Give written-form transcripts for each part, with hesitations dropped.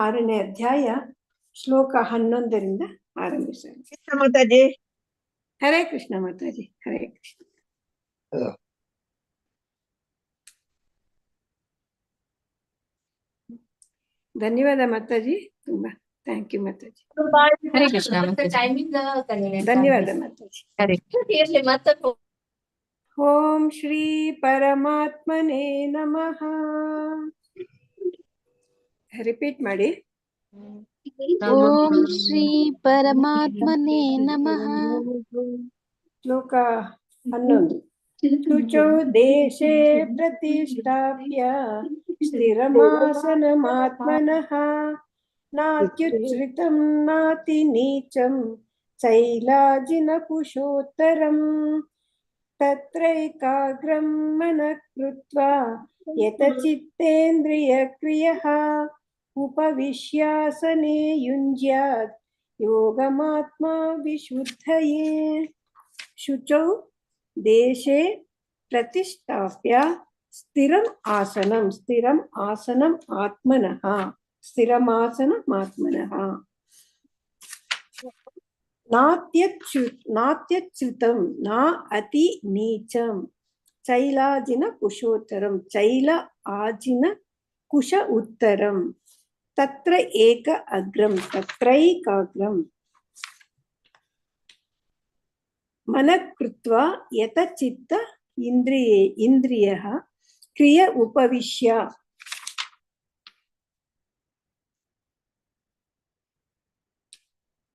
6ನೇ ಅಧ್ಯಾಯ ಶ್ಲೋಕ 11ರಿಂದ ಆರಂಭಿಸೋಣ. ಮಾತಾಜಿ. ಹರೇ ಕೃಷ್ಣ ಮಾತಾಜಿ. ಹರೇ ಕೃಷ್ಣ. ಧನ್ಯವಾದ ಮಾತಾಜಿ, ತುಂಬಾ ಥ್ಯಾಂಕ್ ಯು ಮಾತಾಜಿ. ಹರೇ ಕೃಷ್ಣ. ಧನ್ಯವಾದ ಮಾತಾಜಿ. ಹರೇ ಓಂ ಶ್ರೀ ಪರಮಾತ್ಮನೇ ನಮಃ. ರಿಪೀಟ್ ಮಾಡಿ. ಓಂ ಶ್ರೀ ಪರಮಾತ್ಮನೇ ನಮಃ. ಶ್ಲೋಕ 11. ಶುಚೌ ದೇಶೇ ಪ್ರತಿಷ್ಠಾಪ್ಯ ಸ್ಥಿರಮಾಸನಮಾತ್ಮನಃ ನಾತ್ಯುಚ್ಛ್ರಿತಂ ನಾತಿ ನೀಚಂ ಚೈಲಾಜಿನಕುಶೋತ್ತರಂ ತತ್ರೈಕಾಗ್ರಂ ಮನಃ ಕೃತ್ವಾ ಯತಚಿತ್ತೇಂದ್ರಿಯಕ್ರಿಯಃ ಉಪವಿಶ್ಯಾಸನೆ ಯುಂಜ್ಯಾತ್ ಯೋಗಮಾತ್ಮ ವಿಶುದ್ಧಯೇ. ಶುಚೌ ದೇಶೇ ಪ್ರತಿಷ್ಠಾಪ್ಯ ಸ್ಥಿರಂ ಆಸನಂ. ಸ್ಥಿರಂ ಆಸನಂ ಆತ್ಮನಃ. ಸ್ಥಿರಮಾಸನಮಾತ್ಮನಃ. ನಾತ್ಯಚ್ಯುತಂ ನಾ ಅತಿ ನೀಚಂ ಚೈಲಾಜಿನ ಕುಶೋತ್ತರಂ. ಚೈಲ ಆಜಿನ ಕುಶ ಉತ್ತರಂ. ತತ್ರ ಏಕ ಅಗ್ರಂ. ತತ್ರೈಕಾಗ್ರಂ ಮನಃ ಕೃತ್ವಾ ಯತಚಿತ್ತ ಇಂದ್ರಿಯಃ ಕ್ರಿಯ ಉಪವಿಶ್ಯ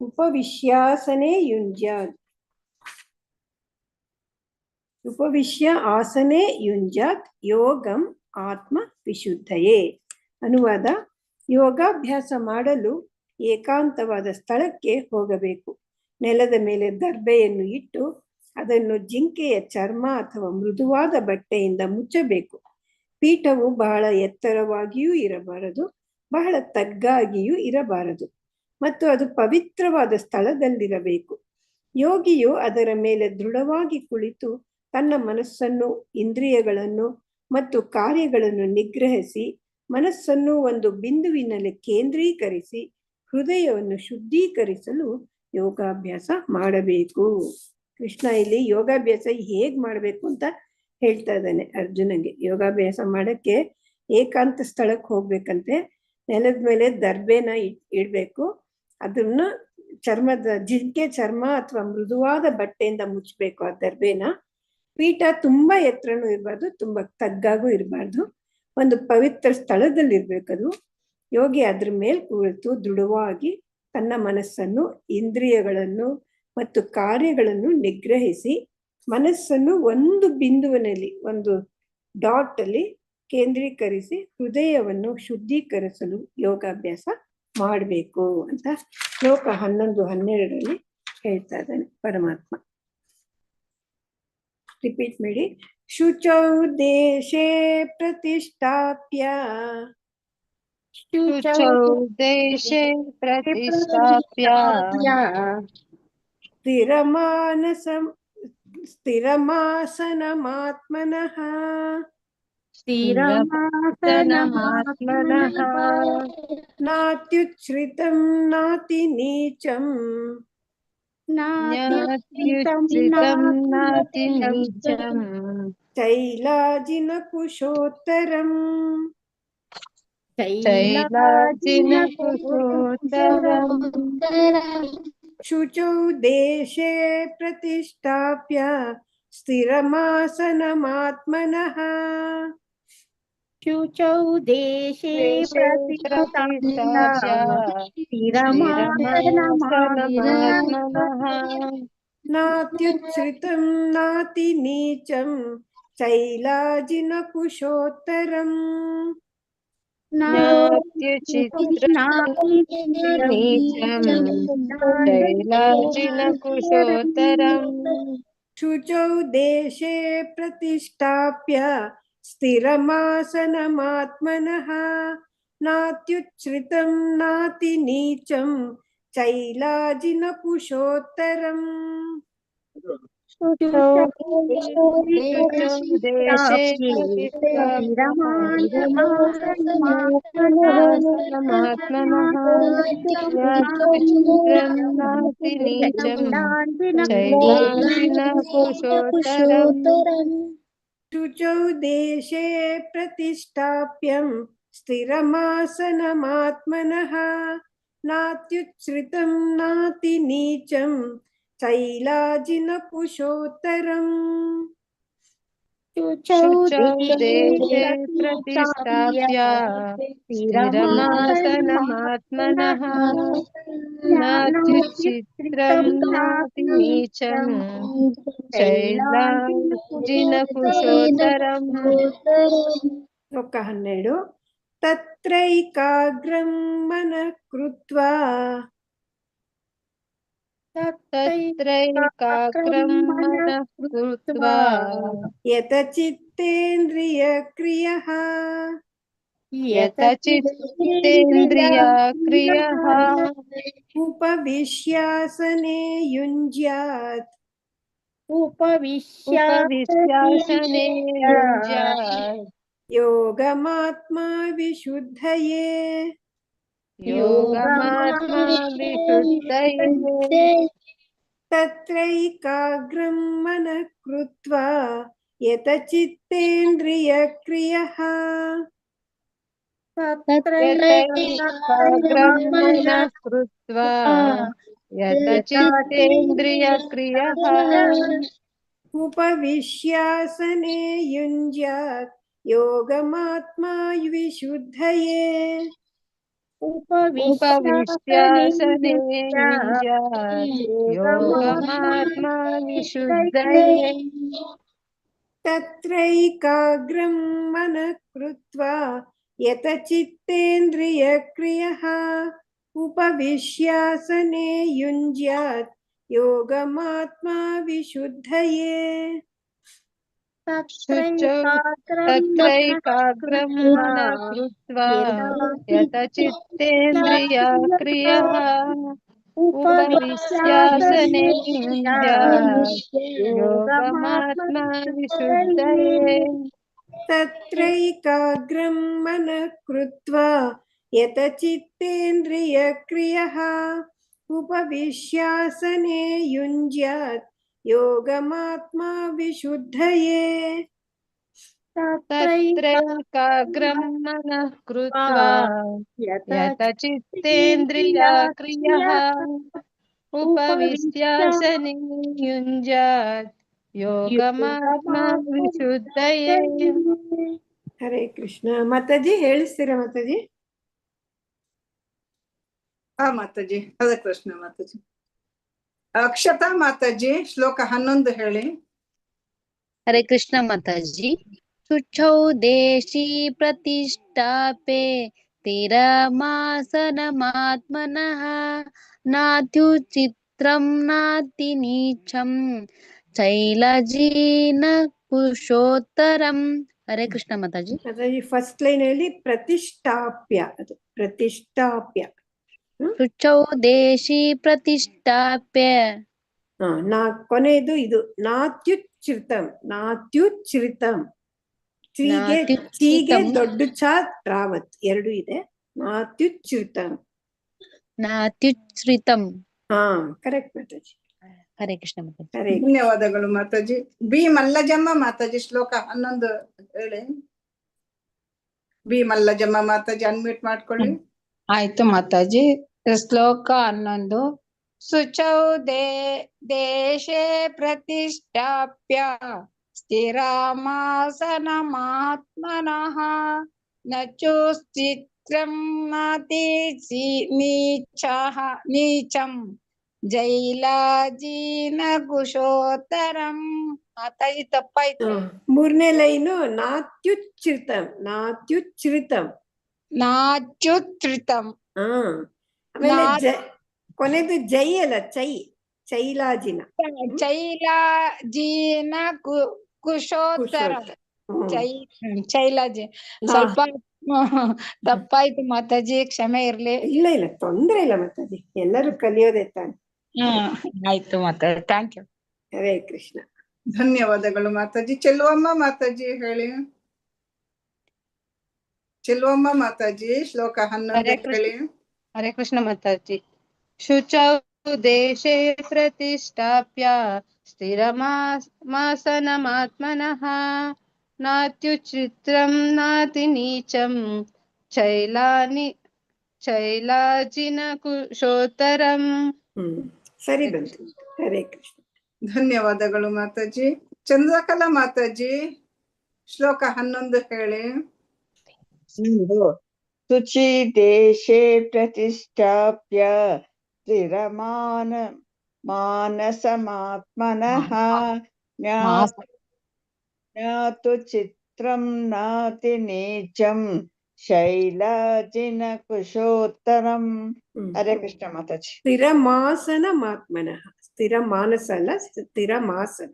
ಉಪವಿಶ್ಯಾಸನೆ ಯುಂಜ್ಯಾತ್. ಉಪವಿಶ್ಯ ಆಸನೆ ಯುಂಜ್ಯಾತ್ ಯೋಗಂ ಆತ್ಮ ವಿಶುದ್ಧಯೇ. ಅನುವಾದ: ಯೋಗಾಭ್ಯಾಸ ಮಾಡಲು ಏಕಾಂತವಾದ ಸ್ಥಳಕ್ಕೆ ಹೋಗಬೇಕು. ನೆಲದ ಮೇಲೆ ದರ್ಬೆಯನ್ನು ಇಟ್ಟು ಅದನ್ನು ಜಿಂಕೆಯ ಚರ್ಮ ಅಥವಾ ಮೃದುವಾದ ಬಟ್ಟೆಯಿಂದ ಮುಚ್ಚಬೇಕು. ಪೀಠವು ಬಹಳ ಎತ್ತರವಾಗಿಯೂ ಇರಬಾರದು, ಬಹಳ ತಗ್ಗಾಗಿಯೂ ಇರಬಾರದು ಮತ್ತು ಅದು ಪವಿತ್ರವಾದ ಸ್ಥಳದಲ್ಲಿರಬೇಕು. ಯೋಗಿಯು ಅದರ ಮೇಲೆ ದೃಢವಾಗಿ ಕುಳಿತು ತನ್ನ ಮನಸ್ಸನ್ನು, ಇಂದ್ರಿಯಗಳನ್ನು ಮತ್ತು ಕಾರ್ಯಗಳನ್ನು ನಿಗ್ರಹಿಸಿ ಮನಸ್ಸನ್ನು ಒಂದು ಬಿಂದುವಿನಲ್ಲಿ ಕೇಂದ್ರೀಕರಿಸಿ ಹೃದಯವನ್ನು ಶುದ್ಧೀಕರಿಸಲು ಯೋಗಾಭ್ಯಾಸ ಮಾಡಬೇಕು. ಕೃಷ್ಣ ಇಲ್ಲಿ ಯೋಗಾಭ್ಯಾಸ ಹೇಗ್ ಮಾಡಬೇಕು ಅಂತ ಹೇಳ್ತಾ ಇದ್ದಾನೆ ಅರ್ಜುನಗೆ. ಯೋಗಾಭ್ಯಾಸ ಮಾಡಕ್ಕೆ ಏಕಾಂತ ಸ್ಥಳಕ್ಕೆ ಹೋಗ್ಬೇಕಂತೆ. ನೆಲದ ಮೇಲೆ ದರ್ಬೆನ ಇಡ್ಬೇಕು. ಅದನ್ನ ಜಿಂಕೆ ಚರ್ಮ ಅಥವಾ ಮೃದುವಾದ ಬಟ್ಟೆಯಿಂದ ಮುಚ್ಚಬೇಕು ಆ ದರ್ಬೆನ. ಪೀಠ ತುಂಬಾ ಎತ್ತರನೂ ಇರಬಾರ್ದು, ತುಂಬಾ ತಗ್ಗಾಗೂ ಇರಬಾರ್ದು. ಒಂದು ಪವಿತ್ರ ಸ್ಥಳದಲ್ಲಿರ್ಬೇಕದು. ಯೋಗಿ ಅದ್ರ ಮೇಲೆ ಕುಳಿತು ದೃಢವಾಗಿ ತನ್ನ ಮನಸ್ಸನ್ನು, ಇಂದ್ರಿಯಗಳನ್ನು ಮತ್ತು ಕಾರ್ಯಗಳನ್ನು ನಿಗ್ರಹಿಸಿ ಮನಸ್ಸನ್ನು ಒಂದು ಬಿಂದುವಿನಲ್ಲಿ, ಒಂದು ಡಾಟ್ ಅಲ್ಲಿ ಕೇಂದ್ರೀಕರಿಸಿ ಹೃದಯವನ್ನು ಶುದ್ಧೀಕರಿಸಲು ಯೋಗಾಭ್ಯಾಸ ಮಾಡಬೇಕು ಅಂತ ಶ್ಲೋಕ 11-12 ಹೇಳ್ತಾ ಇದ್ದಾನೆ ಪರಮಾತ್ಮ. ರಿಪೀಟ್ ಮಾಡಿ. ಶುಚೌ ದೇಶೇ ಪ್ರತಿಷ್ಠಾಪ್ಯ ದೇಶೇ ಪ್ರತಿಷ್ಠಾಪ್ಯ ಸ್ಥಿರಮಾಸನಮಾತ್ಮನಃ ಸ್ಥಿರಮಾಸನಮಾತ್ಮನಃ ನಾತ್ಯುಚ್ಛ್ರಿತಂ ನಾತಿ ನೀಚಂ ನಾತ್ಯುಚ್ಛ್ರಿತಂ ನಾತಿ ನೀಚಂ ಚೈಲಾಜಿನಕುಶೋತ್ತರಂ ಚೈಲಾಜಿನಕುಶೋತ್ತರಂ ಶುಚೌ ದೇಶೇ ಪ್ರತಿಷ್ಠಾಪ್ಯ ಸ್ಥಿರಮಾಸನಮಾತ್ಮನಃ ಶುಚೌ ದೇಶೇ ಪ್ರತಿಷ್ಠಾಪ್ಯ ಸ್ಥಿರಮಾಸನಮಾತ್ಮನಃ ನಾತ್ಯುಚ್ಛ್ರಿತಂ ನಾತಿ ನೀಚಂ ಚೈಲಾಜಿನಕುಶೋತ್ತರಂ ಚೈಲಾಜಿನಕುಶೋತ್ತರಂ ಶುಚೌ ದೇಶೇ ಪ್ರತಿಷ್ಠಾಪ್ಯ ಸ್ಥಿರಮಾಸನಮಾತ್ಮನಃ ನಾತ್ಯುಚ್ಛ್ರಿತಂ ನಾತಿ ನೀಚಂ ಚೈಲಾಜಿನಕುಶೋತ್ತರಂ. शुचौ देशे प्रतिष्ठाप्यमात्मनः नास्तिचित्रं नास्ति नीचं चैलाञ्चि न कुशोत्तरम् शुचौ देशे प्रतिष्ठाप्यं स्थिरमासनमात्मनः नात्युच्छ्रितं नातिनीचं शैलाजिनकुशोत्तरम् शुचौ देशे प्रतिष्ठाप्य स्थिरमासनमात्मनः नात्युच्छित्रं नातिनीचं शैलाजिनकुशोत्तरम् ಶ್ಲೋಕ 12 ತತ್ರೈಕಾಗ್ರಂ ಮನಃ ಕೃತ್ವಾ तत्रैकाग्रं मनः कृत्वा ಯತಚಿತ್ತೇಂದ್ರಿಯಕ್ರಿಯಃ यतचित्तेन्द्रियक्रियः ಉಪವಿಶ್ಯಾಸನೆ ಯುಂಜ್ಯಾತ್ उपविश्यासने युञ्ज्यात् ಯೋಗಮಾತ್ಮಾ ವಿಶುದ್ಧಯೇ योगमात्मा विशुद्धये ತತ್ರೈಕಾಗ್ರಂ ಮನಃ ಕೃತ್ವಾ ಯತಚಿತ್ತೇಂದ್ರಿಯಕ್ರಿಯಃ यतैकाग्रं मनः कृत्वा यतचित्तेन्द्रियक्रियः ಉಪವಿಶ್ಯಾಸನೆ ಯುಂಜ್ಯಾತ್ ಯೋಗಮಾತ್ಮಾ ವಿಶುದ್ಧಯೇ उपविश्यासने युञ्ज्यात् योगमात्मा विशुद्धये ತತ್ರೈಕಾಗ್ರಂ ಮನಃ ಕೃತ್ವಾ ಯತಚಿತ್ತೇಂದ್ರಿಯಕ್ರಿಯಃ ಉಪವಿಶ್ಯಾಸನೆ ಯುಂಜ್ಯಾತ್ ಯೋಗಮಾತ್ಮಾ ವಿಶುದ್ಧಯೇ शुचौ तत्रैकाग्रं मनः कृत्वा यतचित्तेन्द्रियक्रियः उपविश्यासने युञ्ज्यात् योगमात्मा विशुद्धये ತತ್ರೈಕಾಗ್ರಂ ಮನಃ ಕೃತ್ವಾ ಯತಚಿತ್ತೇಂದ್ರಿಯಕ್ರಿಯಃ ಉಪವಿಶ್ಯಾಸನೆ ಯುಂಜ್ಯಾತ್ ಯೋಗಮಾತ್ಮಾ ವಿಶುದ್ಧಯೇ तत्रैकाग्रं मनः कृत्वा यतचित्तेन्द्रियक्रियः उपविश्यासने युञ्ज्यात् योगमात्मा विशुद्धये ಹರೇ ಕೃಷ್ಣ. ಮಾತಾಜಿ ಹೇಳಿಸ್ತೀರಾ ಮಾತಾಜಿ? ಮಾತಾಜಿ ಹರೇ ಕೃಷ್ಣ ಮಾತಾಜಿ. ಅಕ್ಷತಾ ಮಾತಾಜಿ ಶ್ಲೋಕ 11 ಹೇಳಿ. हरे कृष्ण माताजी। शुचौ देशी प्रतिष्ठापे स्थिरमासनमात्मनः नात्युचित्रं नातिनीचं शैलजीन कुशोत्तरम्। हरे कृष्ण माताजी। ಮಾತಾಜಿ ಫಸ್ಟ್ ಲೈನ್ ಹೇಳಿ ಪ್ರತಿಷ್ಠಾಪ್ಯ, ಅದು ಪ್ರತಿಷ್ಠಾಪ್ಯ. शुचौ देशी प्रतिष्ठाप्य ಕೊನೆಯದು ಇದು ನಾತ್ಯುಚ್ಛ್ರಿತಂ. ನಾತ್ಯುಚ್ಛ್ರಿತಂ ಚೀಗೆ ದೊಡ್ಡ ಚಾ ರಾವತ್ ಎರಡು ಇದೆ. ನಾತ್ಯುಚ್ಛ್ರಿತಂ. नात्युच्छ्रितम्। ಹಾ ಕರೆಕ್ಟ್ ಮಾತಾಜಿ. हरे कृष्ण माताजी। ಹರೇ ಧನ್ಯವಾದಗಳು ಮಾತಾಜಿ. ಬಿ ಮಲ್ಲಜಮ್ಮ ಮಾತಾಜಿ ಶ್ಲೋಕ 11 ಹೇಳಿ. ಬಿ ಮಲ್ಲಜಮ್ಮ ಮಾತಾಜಿ ಅನ್ಮ್ಯೂಟ್ ಮಾಡ್ಕೊಳ್ಳಿ. ಆಯ್ತು ಮಾತಾಜಿ. ಶ್ಲೋಕ 11 ಶುಚೌ ದೇಶೇ ಪ್ರತಿಷ್ಠಾಪ್ಯ ಸ್ಥಿರಮಾಸನಮಾತ್ಮನಃ ನಚೋಶ್ಚಿತ್ರಂ ನಾತಿ ನೀಚಂ ಜೈಲಾಜೀನ ಕುಶೋತ್ತರಂ. ಮಾತಾಜಿ ತಪ್ಪಾಯ್ತು. ಮೂರನೇ ಲೈನು ನಾತ್ಯುಚ್ಛ್ರಿತಂ. ನಾತ್ಯುಚ್ಛ್ರಿತಂ ನಾಚ್ಯುತ್ಥಿತಂ. ಆಮೇಲೆ ಕೊನೆದು ಜೈ ಅಲ್ಲ, ಚೈಲಾಜಿನ ಚೈಲಾಜಿನ ಕುಶೋತ್ತರಂ. ಚೈಲಾಜಿ ಸ್ವಲ್ಪ ತಪ್ಪಾಯ್ತು ಮಾತಾಜಿ, ಕ್ಷಮೆ ಇರ್ಲಿ. ಇಲ್ಲ ಇಲ್ಲ ತೊಂದ್ರೆ ಇಲ್ಲ ಮಾತಾಜಿ, ಎಲ್ಲರೂ ಕಲಿಯೋದೇ ತಾನೆ. ಆಯ್ತು ಮಾತಾಜಿ, ಥ್ಯಾಂಕ್ ಯು. ಹರೇ ಕೃಷ್ಣ. ಧನ್ಯವಾದಗಳು ಮಾತಾಜಿ. ಚೆಲುವಮ್ಮ ಮಾತಾಜಿ ಹೇಳಿ. ಚೆಲುವಮ್ಮ ಮಾತಾಜಿ ಶ್ಲೋಕ 11 ಹೇಳಿ. ಹರೇ ಕೃಷ್ಣ ಮಾತಾಜಿ. ಶುಚೌ ದೇಶೇ ಪ್ರತಿಷ್ಠಾಪ್ಯ ಸ್ಥಿರಮಾಸನಮಾತ್ಮನಃ ನಾತ್ಯುಚಿತ್ರಂ ನಾತಿ ನೀಚಂ ಚೈಲಾಜಿನ ಕುಶೋತ್ತರಂ. ಸರಿ ಬಂತು. ಹರೇ ಕೃಷ್ಣ. ಧನ್ಯವಾದಗಳು ಮಾತಾಜಿ. ಚಂದ್ರಕಲಾ ಮಾತಾಜಿ ಶ್ಲೋಕ 11 ಹೇಳಿ. ಶುಚಿ ದೇಶೇ ಪ್ರತಿಷ್ಠಾಪ್ಯ ಮಾನಸಮಾತ್ಮನಃ ಜ್ಞಾತು ಚಿತ್ರಂ ನಾತಿ ನೀಚಂ ಶೈಲಾಜಿನ ಕುಶೋತ್ತರಂ. ಹರೇ ಕೃಷ್ಣ ಮಾತಾಜಿ. ಸ್ಥಿರಮಾಸನಮಾತ್ಮನಃ. ಸ್ಥಿರ ಮಾನಸ ಅಲ್ಲ, ಸ್ಥಿರಮಾಸನ.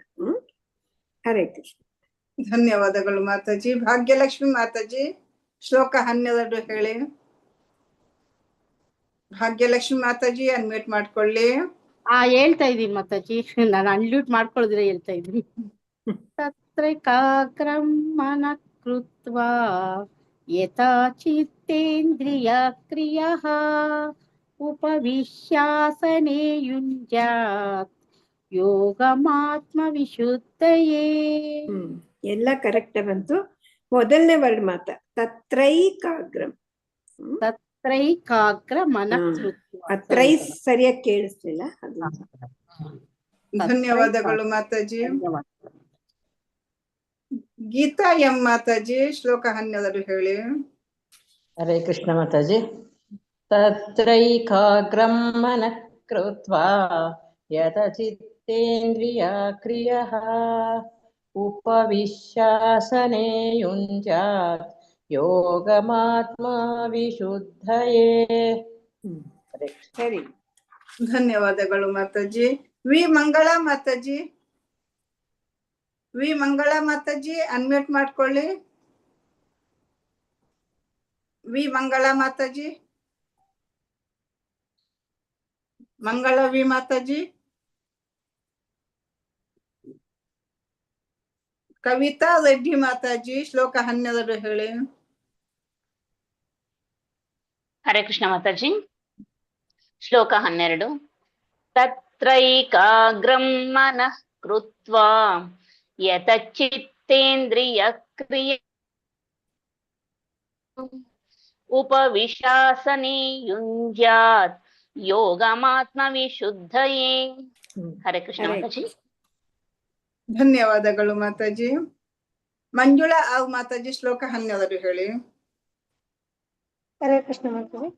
ಹರೇ ಕೃಷ್ಣ. ಧನ್ಯವಾದಗಳು ಮಾತಾಜಿ. ಭಾಗ್ಯಲಕ್ಷ್ಮಿ ಮಾತಾಜಿ ಶ್ಲೋಕ 12 ಹೇಳಿ. ಭಾಗ್ಯಲಕ್ಷ್ಮಿ ಮಾತಾಜಿ ಅನ್ಮ್ಯೂಟ್ ಮಾಡ್ಕೊಳ್ಳಿ. ಹೇಳ್ತಾ ಇದೀನಿ ಮಾತಾಜಿ, ನಾನು ಅನ್ಮ್ಯೂಟ್ ಮಾಡ್ಕೊಳ್ಳೋದ್ರೆ ಹೇಳ್ತಾ ಇದ್ದೀನಿ. ತತ್ರೈಕಾಗ್ರಂ ಮನಃ ಕೃತ್ವಾ ಯಥಾ ಚಿತ್ತೇಂದ್ರಿಯ ಕ್ರಿಯಃ ಉಪವಿಶ್ಯಾಸನೆ ಯುಂಜಾತ್ ಯೋಗಮಾತ್ಮ ವಿಶುದ್ಧಯೇ. ಎಲ್ಲ ಕರೆಕ್ಟ್ ಬಂತು. ಮೊದಲನೇ ವರ್ಡ್ ಮಾತ್ರ ತತ್ರೈಕಾಗ್ರಂ. ತತ್ರೈಕಾಗ್ರ ಮನಃ ಕೃತ್ವಾ. ತ್ರೈ ಸರಿಯಾಗಿ ಕೇಳಿಸ್ಲಿಲ್ಲ. ಧನ್ಯವಾದಗಳು ಮಾತಾಜಿ. ಗೀತಾ ಎಂ ಮಾತಾಜಿ ಶ್ಲೋಕ 12 ಹೇಳಿ. ಹರೇ ಕೃಷ್ಣ ಮಾತಾಜಿ. ತತ್ರೈಕಾಗ್ರಂ ಮನಃ ಕೃತ್ವಾ ಯತ ಚಿತ್ತೇಂದ್ರಿಯ ಕ್ರಿಯಃ ಉಪವಿಶ್ಯಾಸನೆ ಯುಂಜಾತ್ ಯೋಗಮಾತ್ಮ ವಿಶುದ್ಧಯೇ. ಸರಿ. ಧನ್ಯವಾದಗಳು Mataji. V Mangala Mataji. V Mangala Mataji unmute ಮಾಡ್ಕೊಳ್ಳಿ. ವಿ ಮಂಗಳಾ ಮಾತಾಜಿ. ಮಂಗಳ ವಿ ಮಾತಾಜಿ. ಕವಿತಾ ರೆಡ್ಡಿ ಮಾತಾಜಿ ಶ್ಲೋಕ 12 ಹೇಳಿ. ಹರೇ ಕೃಷ್ಣ ಮಾತಾಜಿ. ಶ್ಲೋಕ 12. ತತ್ರೈಕಾಗ್ರಂ ಮನಃ ಕೃತ್ವಾ ಯತಚಿತ್ತೇಂದ್ರಿಯ ಕ್ರಿಯ ಉಪವಿಶಾಸನೆ ಯುಂಜ್ಯಾತ್ ಯೋಗಮಾತ್ಮ ವಿಶುದ್ಧಯೇ. ಹರೇ ಕೃಷ್ಣ ಮಾತಾಜಿ. ಧನ್ಯವಾದಗಳು ಮಾತಾಜಿ. ಮಂಜುಳಾ ಆವ್ ಮಾತಾಜಿ ಶ್ಲೋಕ 12 ಹೇಳಿ. ಹರೇ ಕೃಷ್ಣ ಮಾತಾಜಿ.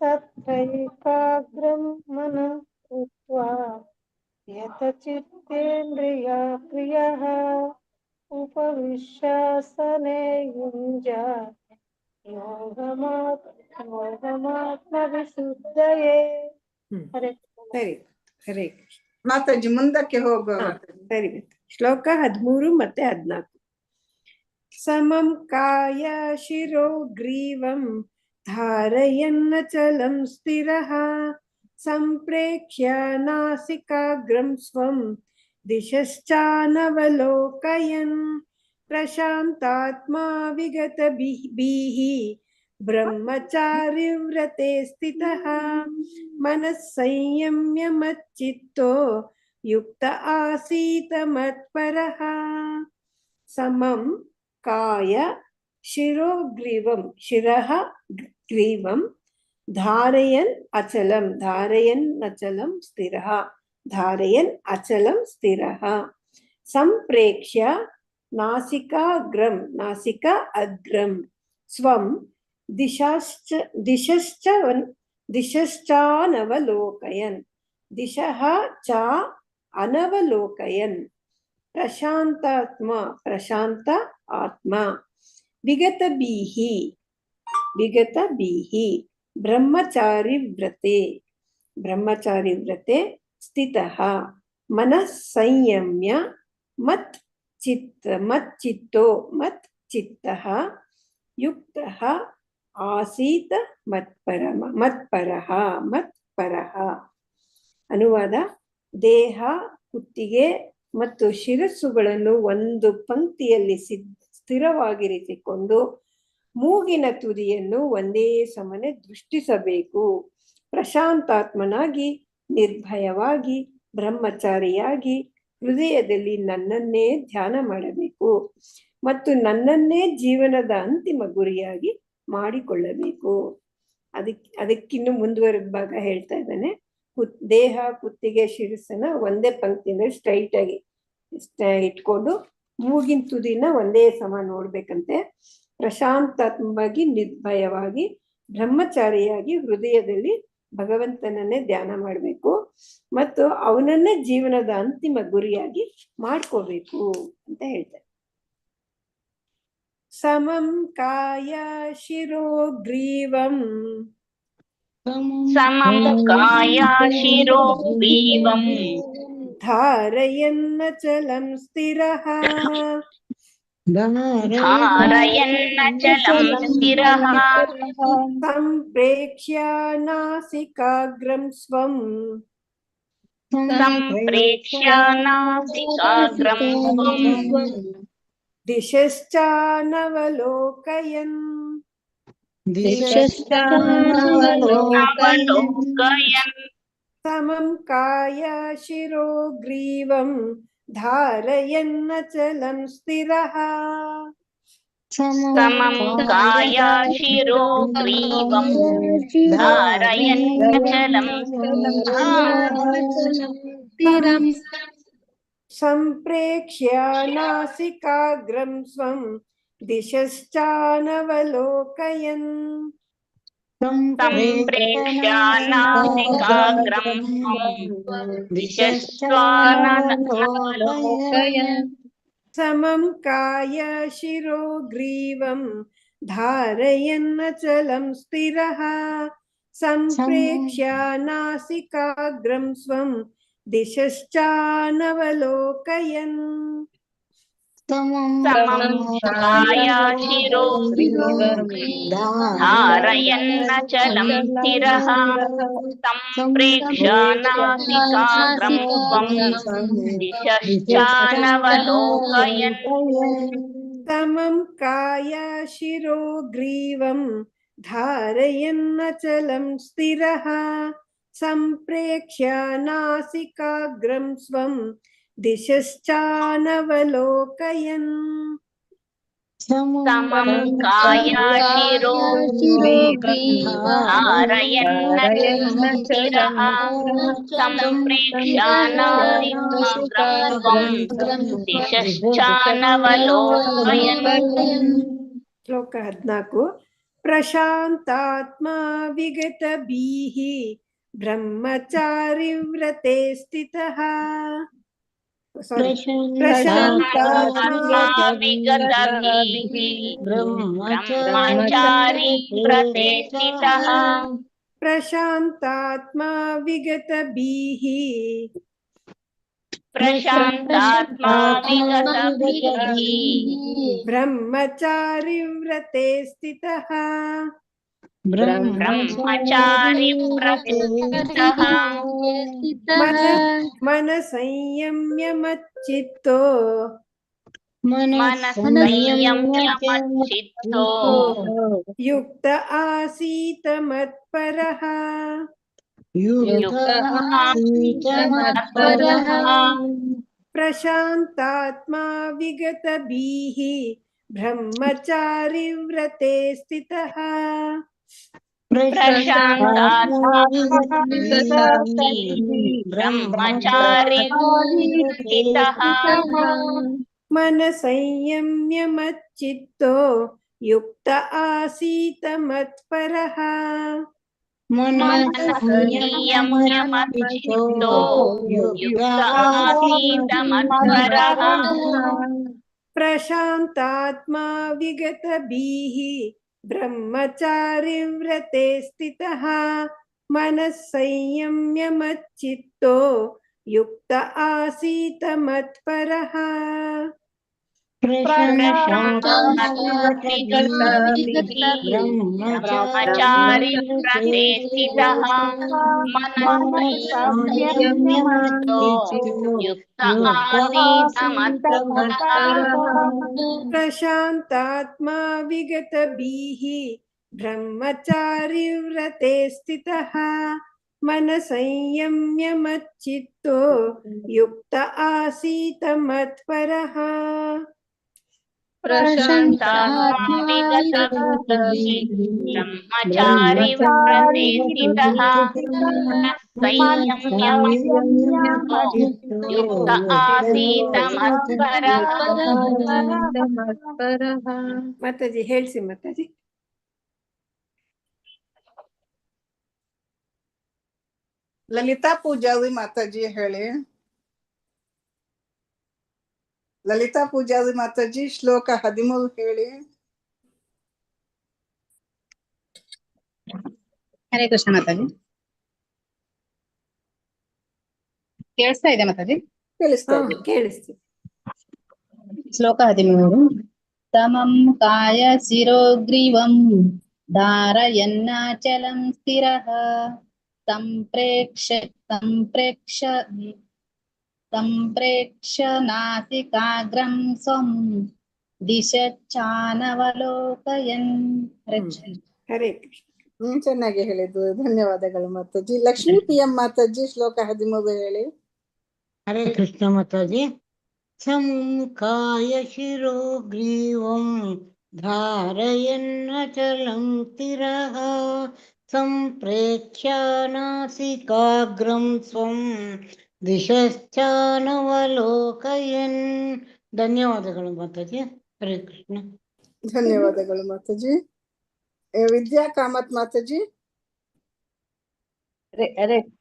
ತತ್ರೈಕಾಗ್ರಂ ಮನಃ ಕೃತ್ವಾ ಯತಚಿತ್ತೇಂದ್ರಿಯ ಕ್ರಿಯಃ ಉಪವಿಶ್ಯಾಸನೆ ಯುಂಜಾತ್ ಯೋಗಮಾತ್ಮ ವಿಶುದ್ಧಯೇ. ಹರೇ ಸರಿ. ಹರೇ ಕೃಷ್ಣ ಮಾತಾಜಿ ಮುಂದಕ್ಕೆ ಹೋಗುವ. ಸರಿ. ಶ್ಲೋಕ 13 ಮತ್ತೆ 14. ಸಮಂ ಕಾಯ ಶಿರೋ ಗ್ರೀವಂ ಧಾರಯನ್ನಚಲಂ ಸ್ಥಿರಃ ಸಂಪ್ರೇಕ್ಷ್ಯ ನಾಸಿಕಾಗ್ರಂ ಸ್ವಂ ದಿಶಶ್ಚಾನವಲೋಕಯನ್ ಪ್ರಶಾಂತಾತ್ಮಾ ವಿಗತಭೀಃ ಬ್ರಹ್ಮಚಾರಿವ್ರತೆ ಸ್ಥಿತಃ ಮನಃ ಸಂಯಮ್ಯ ಮಚ್ಚಿತ್ತೋ ಯುಕ್ತ ಆಸೀತ ಮತ್ಪರಃ. ಸಮಂ ಕಾಯ ಶಿರೋಗ್ರೀವಂ ಶಿರಃ ಗ್ರೀವಂ ಧಾರಯನ್ ಅಚಲಂ ಧಾರಯನ್ ಅಚಲಂ ಸ್ಥಿರಃ ಧಾರಯನ್ ಅಚಲಂ ಸ್ಥಿರಃ ಸಂಪ್ರೇಕ್ಷ್ಯ ನಾಸಿಕಾಗ್ರಂ ನಾಸಿಕಾ ಅಗ್ರಂ ಸ್ವಂ ದಿಶಶ್ಚಾನವಲೋಕಯನ್ ದಿಶಃ ಚ ಅನವಲೋಕಯನ್ ಪ್ರಶಾಂತಾತ್ಮ ಪ್ರಶಾಂತ ಆತ್ಮ ವಿಗತಭೀಃ ಬ್ರಹ್ಮಚಾರಿವ್ರತೆ ಸ್ಥಿತಃ ಮನಃ ಸಂಯಮ್ಯ ಮಚ್ಚಿತ್ತಃ ಯುಕ್ತಃ ಆಸೀತ ಮತ್ಪರಃ. ಅನುವಾದ: ದೇಹ, ಕುತ್ತಿಗೆ, ಮತ್ತು ಶಿರಸ್ಸುಗಳನ್ನು ಒಂದು ಪಂಕ್ತಿಯಲ್ಲಿ ಸ್ಥಿರವಾಗಿರಿಸಿಕೊಂಡು ಮೂಗಿನ ತುದಿಯನ್ನು ಒಂದೇ ಸಮನೆ ದೃಷ್ಟಿಸಬೇಕು. ಪ್ರಶಾಂತಾತ್ಮನಾಗಿ ನಿರ್ಭಯವಾಗಿ ಬ್ರಹ್ಮಚಾರಿಯಾಗಿ ಹೃದಯದಲ್ಲಿ ನನ್ನನ್ನೇ ಧ್ಯಾನ ಮಾಡಬೇಕು ಮತ್ತು ನನ್ನನ್ನೇ ಜೀವನದ ಅಂತಿಮ ಗುರಿಯಾಗಿ ಮಾಡಿಕೊಳ್ಳಬೇಕು. ಅದಕ್ಕಿನ್ನು ಮುಂದುವರೆದ ಭಾಗ ಹೇಳ್ತಾ ಇದ್ದಾನೆ. ದೇಹ ಕುತ್ತಿಗೆ ಶಿರಸ್ಸನ್ನ ಒಂದೇ ಪಂಕ್ತಿಯಿಂದ ಸ್ಟ್ರೈಟ್ ಆಗಿ ಇಟ್ಕೊಂಡು ಮೂಗಿನ ತುದಿನ ಒಂದೇ ಸಮ ನೋಡ್ಬೇಕಂತೆ. ಪ್ರಶಾಂತಾತ್ಮವಾಗಿ ನಿರ್ಭಯವಾಗಿ ಬ್ರಹ್ಮಚಾರಿಯಾಗಿ ಹೃದಯದಲ್ಲಿ ಭಗವಂತನನ್ನೇ ಧ್ಯಾನ ಮಾಡಬೇಕು ಮತ್ತು ಅವನನ್ನೇ ಜೀವನದ ಅಂತಿಮ ಗುರಿಯಾಗಿ ಮಾಡ್ಕೋಬೇಕು ಅಂತ ಹೇಳ್ತಾರೆ. ಸಮಂ ಕಾಯ ಶಿರೋ ಗ್ರೀವಂ ಸಮಂ ಕಾಯ ಶಿರೋ ಗ್ರೀವಂ ಧಾರಯನ್ನಚಲಂ ಸ್ಥಿರಃ ಧಾರಯನ್ನಚಲಂ ಸ್ಥಿರಃ ಸಂಪ್ರೇಕ್ಷ್ಯ ನಾಸಿಕಾಗ್ರಂ ಸ್ವಂ ಸಂಪ್ರೇಕ್ಷ್ಯ ನಾಸಿಕಾಗ್ರಂ ಸ್ವಂ ದಿಶಶ್ಚಾನವಲೋಕಯನ್ ಅವಲೋಕಯನ್ ಸಮಂ ಕಾಯ ಶಿರೋ ಗ್ರೀವಂ ಧಾರಯನ್ನಚಲಂ ಸ್ಥಿರಃ ಸಮಂ ಕಾಯ ಶಿರೋ ಗ್ರೀವಂ ಧಾರಯನ್ನಚಲಂ ಸ್ಥಿರಃ ಸಂಪ್ರೇಕ್ಷ್ಯ ನಾಸಿಕಾಗ್ರಂ ಸ್ವಂ ದಿಶಶ್ಚಾನವಲೋಕಯನ್ ಸಂಪ್ರೇಕ್ಷ್ಯ ನಾಸಿಕಾಗ್ರಂ ಸ್ವಂ ದಿಶಶ್ಚಾನವಲೋಕಯನ್ ಸಮಂ ಕಾಯ ಶಿರೋ ಗ್ರೀವಂ ಧಾರಯನ್ನಚಲಂ ಸ್ಥಿರಃ ಸಂಪ್ರೇಕ್ಷ್ಯ ನಾಸಿಕಾಗ್ರಂ ಸ್ವಂ ದಿಶಶ್ಚಾನವಲೋಕಯನ್ ಸಮಂ ಕಾಯ ಶಿರೋ ಧಾರಯನ್ನಚಲಂ ಸ್ಥಿರಃ ಸಂಪ್ರೇಕ್ಷ್ಯ ನಾಸಿಕಾಗ್ರಂ ಸ್ವಂ ದಿಶಶ್ಚಾನವಲೋಕಯನ್ ಸಮಂ ಕಾಯ ಶಿರೋ ಗ್ರೀವಂ ಧಾರಯನ್ನಚಲಂ ಸ್ಥಿರಃ ಸಂಪ್ರೇಕ್ಷ್ಯ ನಾಸಿಕಾಗ್ರಂ ಸ್ವಂ ದಿಶಶ್ಚಾನವಲೋಕಯನ್ ಸಮಂ ಕಾಯ ಶಿರೋ ಧಾರಯನ್ನಚಲಂ ಸ್ಥಿರಃ ಸಂಪ್ರೇಕ್ಷ್ಯ ನಾಸಿಕಾಗ್ರಂ ಸ್ವಂ ದಿಶಶ್ಚಾನವಲೋಕಯನ್. ಶ್ಲೋಕ 14. ಪ್ರಶಾಂತಾತ್ಮ ವಿಗತ ಭೀಹಿ ಬ್ರಹ್ಮಚಾರಿ ವ್ರತೆ ಸ್ಥಿತಃ. ಪ್ರಶಾಂತಾತ್ಮ ವಿಗತ ಭೀಃ ಬ್ರಹ್ಮಚಾರಿ ವ್ರತೆ ಸ್ಥಿತಃ. ಪ್ರಶಾಂತಾತ್ಮ ವಿಗತ ಭೀಹಿ ಪ್ರಶಾಂತಾತ್ಮ ವಿಗತ ಭೀಃ ಬ್ರಹ್ಮಚಾರಿ ವ್ರತೆ ಸ್ಥಿತಃ. ಬ್ರಹ್ಮಚಾರಿ ವ್ರತೆ ಸ್ಥಿತಃ. ಮನ ಸಂಯಮ್ಯ ಮಚ್ಚಿತ್ತೋ ಮನಸ್ಸಂಯಮ್ಯ ಮಚ್ಚಿತ್ತೋ ಯುಕ್ತ ಆಸೀತ ಮತ್ಪರಃ. ಯುಕ್ತ ಆಸೀತ ಮತ್ಪರಃ. ಪ್ರಶಾಂತಾತ್ಮ ವಿಗತ ಭೀಹಿ ಬ್ರಹ್ಮಚಾರಿ ವ್ರತೆ ಸ್ಥಿತಃ. ಪ್ರಶಾಂತಾತ್ಮ ವಿಗತ ಭೀಃ ಬ್ರಹ್ಮಚಾರಿ ಸ್ಥಿತಃ. ಮನ ಸಂಯಮ್ಯ ಮಚ್ಚಿತ್ತೋ ಯುಕ್ತ ಆಸೀತ ಮತ್ಪರಃ. ಮನಸ್ಸಂಯಮ್ಯ ಮಚ್ಚಿತ್ತೋ ಯುಕ್ತ ಆಸೀತ ಮತ್ಪರಃ. ಪ್ರಶಾಂತಾತ್ಮ ವಿಗತ ಭೀಹಿ ಬ್ರಹ್ಮಚಾರಿ ವ್ರತೆ ಸ್ಥಿತಃ. ಮನಃ ಸಂಯಮ್ಯ ಮಚ್ಚಿತ್ತೋ ಯುಕ್ತ ಆಸೀತ ಮತ್ಪರಃ. ब्रह्मचारी व्रते स्थितः मनसंयम्यमतो युक्त आसीत मत्परः प्रशान्तात्मा विगतभिः ब्रह्मचारी व्रते स्थितः मनसंयम्य मच्चित्तो युक्त आसीत मत्परः प्रशान्तात्मा विगतभिः ब्रह्मचारी व्रते स्थितः संयम्यमतो युक्त आसीत मत्परः ಮಾತಾಜಿ ಹೇಳ್ಸಿ ಮಾತಾಜಿ. ಲಲಿತಾ ಪೂಜಾವಿ ಮಾತಾಜಿ ಹೇಳಿ. ಲಲಿತಾ ಪೂಜಾವಿ ಮಾತಾಜಿ ಶ್ಲೋಕ 13 ಹೇಳಿ. ಹರೇ ಕೃಷ್ಣ ಮಾತಾಜಿ. ಕೇಳಿಸ್ತಾ ಇದೆ ಮಾತಾಜಿ? ಕೇಳಿಸ್ತಾ ಇದೆ. ಕೇಳಿಸ್ತೀವಿ. ಶ್ಲೋಕ 13. ತಮಂ ಕಾಯ ಶಿರೋಗ್ರೀವಂ ಧಾರಯನ್ನಾಚಲಂ ಸ್ಥಿರಃ ಸಂಪ್ರೇಕ್ಷ್ಯ ನಾಸಿಕಾಗ್ರಂ ಸ್ವಂ ದಿಶಚ್ಚಾನವಲೋಕಯನ್. ಹರೇ ಕೃಷ್ಣ. ಚೆನ್ನಾಗಿ ಹೇಳಿದ್ದು, ಧನ್ಯವಾದಗಳು ಮಾತಾಜಿ. ಲಕ್ಷ್ಮೀ PM ಮಾತಾಜಿ ಶ್ಲೋಕ 13 ಹೇಳಿ. ಹರೇ ಕೃಷ್ಣ ಮಾತಾಜಿ. ಸಂಕಾಯ ಶಿರೋಗ್ರೀವಂ ಧಾರಯನ್ನಚಲಂ ಸ್ಥಿರಃ ಸಂಪ್ರೇಕ್ಷ್ಯ ನಾಸಿಕಾಗ್ರಂ ಸ್ವಂ ದಿಶಶ್ಚಾನವಲೋಕಯನ್. ಧನ್ಯವಾದಗಳು ಮಾತಾಜಿ. ಹರೇ ಕೃಷ್ಣ. ಧನ್ಯವಾದಗಳು ಮಾತಾಜಿ. ವಿದ್ಯಾ ಕಾಮತ್ ಮಾತಾಜಿ.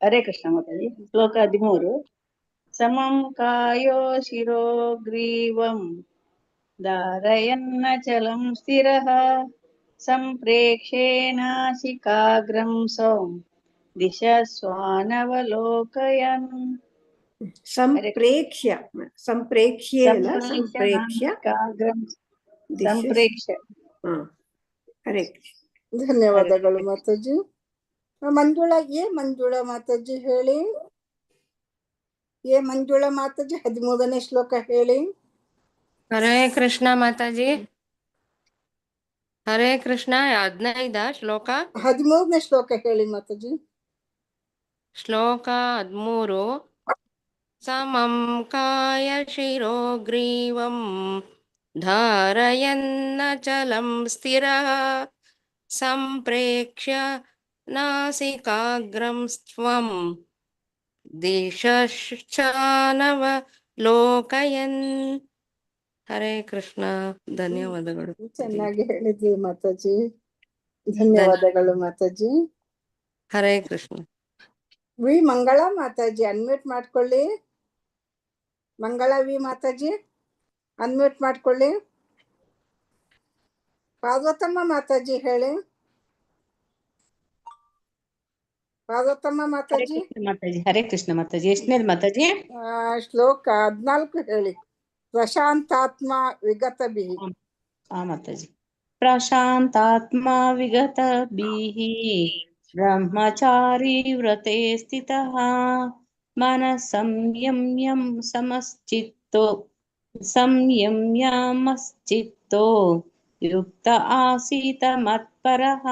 ಹರೇ ಕೃಷ್ಣ ಮಾತಾಜಿ. ಶ್ಲೋಕ 13. ಸಮಂ ಕಾಯೋ ಶಿರೋಗ್ರೀವಂ ಧಾರಯನ್ನಚಲಂ ಸ್ಥಿರಃ ಸಂಪ್ರೇಕ್ಷೇನಾಸಿಕಾಗ್ರಂ ಸ್ವಂ ದಿಶಸ್ವಾನವಲೋಕಯನ್. ಸಂಪ್ರೇಕ್ಷ್ಯ ಹರೇ ಕೃಷ್ಣ. ಧನ್ಯವಾದಗಳು ಮಾತಾಜಿ. ಮಂಜುಳಾ ಮಂಜುಳಾ ಮಾತಾಜಿ ಹೇಳಿ. ಮಂಜುಳಾ ಮಾತಾಜಿ 13ನೇ ಶ್ಲೋಕ ಹೇಳಿ. ಹರೇ ಕೃಷ್ಣ ಮಾತಾಜಿ. ಹರೇ ಕೃಷ್ಣ. 15 ಶ್ಲೋಕ 13ನೇ ಶ್ಲೋಕ ಹೇಳಿ ಮಾತಾಜಿ. ಶ್ಲೋಕ 13. ಸಮಂ ಕಾಯ ಶಿರೋಗ್ರೀವಂ ಧಾರಯನ್ನಚಲಂ ಸ್ಥಿರಃ ಸಂಪ್ರೇಕ್ಷ್ಯ ನಾಸಿಕಾಗ್ರಂ ಸ್ವಂ ದಿಶಶ್ಚಾನವಲೋಕಯನ್. ಹರೇ ಕೃಷ್ಣ. ಧನ್ಯವಾದಗಳು. ಚೆನ್ನಾಗಿ ಹೇಳಿದ್ವಿ ಮಾತಾಜಿ. ಧನ್ಯವಾದಗಳು ಮಾತಾಜಿ. ಹರೇ ಕೃಷ್ಣ. ವಿ ಮಂಗಳಾ ಮಾತಾಜಿ ಅನ್ಮ್ಯೂಟ್ ಮಾಡ್ಕೊಳ್ಳಿ. ಮಂಗಳಾ ವಿ ಮಾತಾಜಿ ಅನ್ಮ್ಯೂಟ್ ಮಾಡ್ಕೊಳ್ಳಿ. ಪಾರ್ವತಮ್ಮ ಮಾತಾಜಿ ಹೇಳಿ. ಪಾರ್ವತಮ್ಮ ಮಾತಾಜಿ. ಹರೇ ಕೃಷ್ಣ ಮಾತಾಜಿ. ಎಷ್ಟನೇದು ಮಾತಾಜಿ? ಶ್ಲೋಕ 14 ಹೇಳಿ. ಪ್ರಶಾಂತಾತ್ಮ ವಿಗತಭಿಃ. ಮಾತಾಜಿ. ಪ್ರಶಾಂತಾತ್ಮ ವಿಗತಭಿಃ ಬ್ರಹ್ಮಚಾರಿ ವ್ರತೆ ಸ್ಥಿತಃ ಮನಸಂಯಮ್ಯಂ ಸಂಯಮ್ಯಮಶ್ಚಿತ್ತೋ ಯುಕ್ತ ಆಸೀತ ಮತ್ಪರಃ.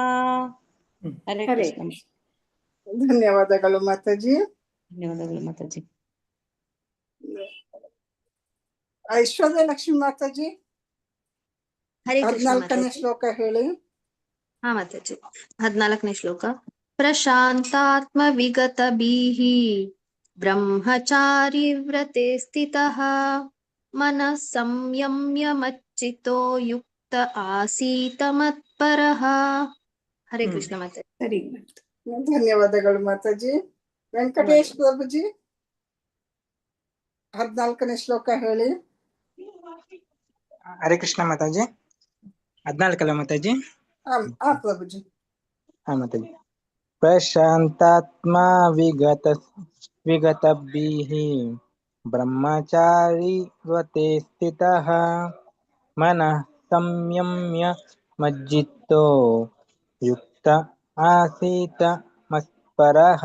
ಹರೇ ಕೃಷ್ಣ. ಧನ್ಯವಾದಗಳು ಮಾತಾಜಿ. ಧನ್ಯವಾದಗಳು ಮಾತಾಜಿ. ಐಶ್ವರ್ಯ ಲಕ್ಷ್ಮಿ ಮಾತಾಜಿ 14ನೇ ಶ್ಲೋಕ ಹೇಳಿ. ಮಾತಾಜಿ. 14ನೇ ಶ್ಲೋಕ. ಪ್ರಶಾಂತಾತ್ಮ ವಿಗತಭಿಃ ಬ್ರಹ್ಮಚಾರಿ ವ್ರತೆ ಸ್ಥಿತಃ ಮನಃ ಸಂಯಮ್ಯ ಮಚ್ಚಿತೋ ಯುಕ್ತ ಆಸೀತ ಮತ್ಪರಃ. ಹರೇ ಕೃಷ್ಣ ಮಾತಾಜಿ. ಧನ್ಯವಾದಗಳು ಮಾತಾಜಿ. ವೆಂಕಟೇಶ್ ಪ್ರಭುಜಿ 14ನೇ ಶ್ಲೋಕ ಹೇಳಿ. ಹರೇ ಕೃಷ್ಣ ಮಾತಾಜಿ. 14 ಮಾತಾಜಿ. ಪ್ರಭುಜಿ. ಮಾತಾಜಿ. ಪ್ರಶಾಂತಾತ್ಮ ವಿಗತಭಿಃ ಬ್ರಹ್ಮಚಾರಿ ವ್ರತೆ ಸ್ಥಿತಃ मनः संयम्य मज्जितो युक्त आसीत मत्परः.